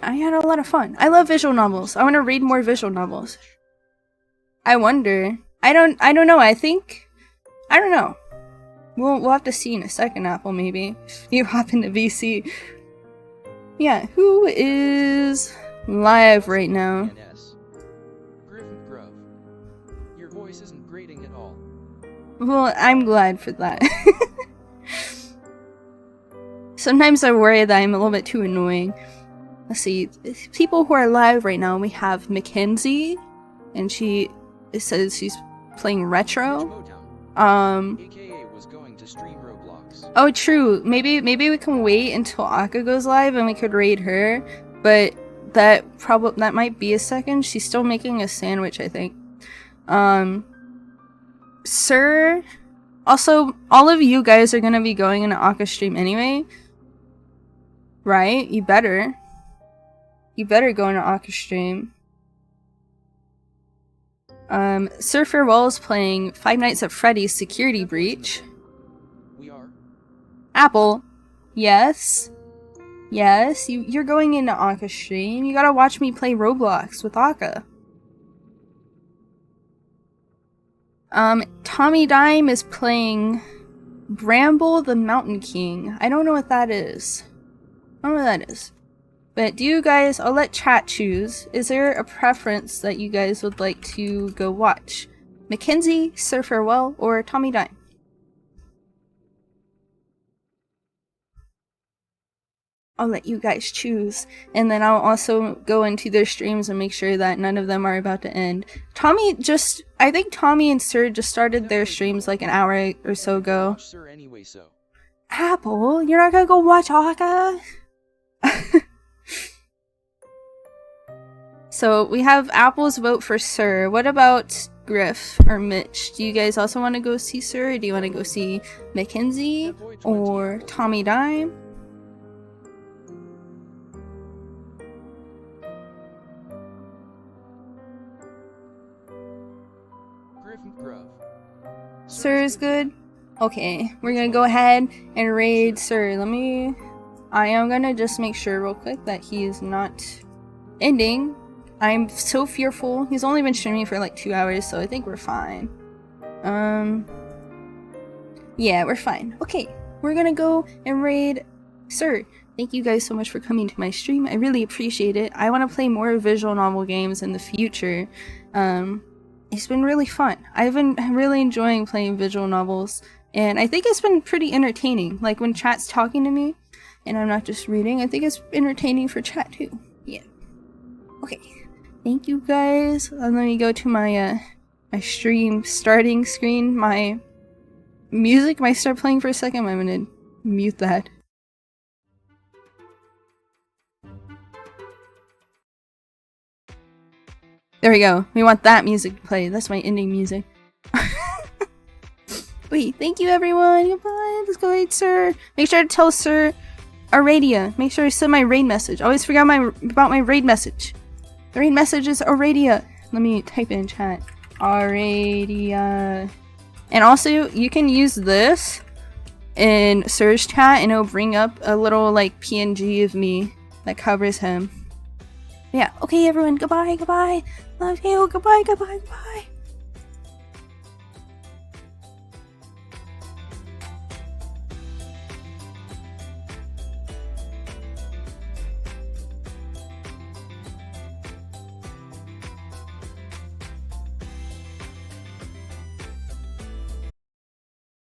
I had a lot of fun. I love visual novels. I want to read more visual novels. I wonder. I don't know. I don't know. We'll have to see in a second, Apple, maybe. If you hop into VC. Yeah, who is live right now? Your voice isn't grating at all. Well, I'm glad for that. Sometimes I worry that I'm a little bit too annoying. Let's see, people who are live right now, we have Mackenzie, and it says she's playing retro. AKA was going to stream Roblox. Oh, true. Maybe we can wait until Aka goes live and we could raid her, but that might be a second. She's still making a sandwich, I think. Sir, also, all of you guys are gonna be going into Aka stream anyway, right? You better go into Aka stream. Sir Farewell is playing Five Nights at Freddy's Security Breach. We are. Apple, yes, you're going into Aka stream. You gotta watch me play Roblox with Aka. Tommy Dime is playing Bramble the Mountain King. I don't know what that is. But do you guys, I'll let chat choose. Is there a preference that you guys would like to go watch? Mackenzie, Sir Farewell, or Tommy Dime? I'll let you guys choose, and then I'll also go into their streams and make sure that none of them are about to end. I think Tommy and Sir just started their streams like an hour or so ago. Apple, you're not gonna go watch Aka? So we have Apple's vote for Sir. What about Griff or Mitch? Do you guys also want to go see Sir? Or do you want to go see Mackenzie or Tommy Dime? Sir is good? Okay, we're gonna go ahead and raid Sir. I am gonna just make sure real quick that he is not ending. I'm so fearful. He's only been streaming for like 2 hours, so I think we're fine. Yeah, we're fine. Okay, we're gonna go and raid Sir. Thank you guys so much for coming to my stream. I really appreciate it. I want to play more visual novel games in the future. It's been really fun. I've been really enjoying playing visual novels, and I think it's been pretty entertaining. Like when chat's talking to me, and I'm not just reading, I think it's entertaining for chat too. Yeah. Okay. Thank you guys. Let me go to my my stream starting screen. My music might start playing for a second. I'm gonna mute that. There we go. We want that music to play. That's my ending music. Wait, thank you everyone. Goodbye. Let's go raid Sir. Make sure to tell Sir Aurelia. Make sure to send my raid message. I always forget about my raid message. The raid message is Aurelia. Let me type it in chat. Aurelia. And also, you can use this in Surge chat and it'll bring up a little like PNG of me that covers him. Yeah, okay everyone, goodbye, goodbye. Love you, goodbye, goodbye, goodbye.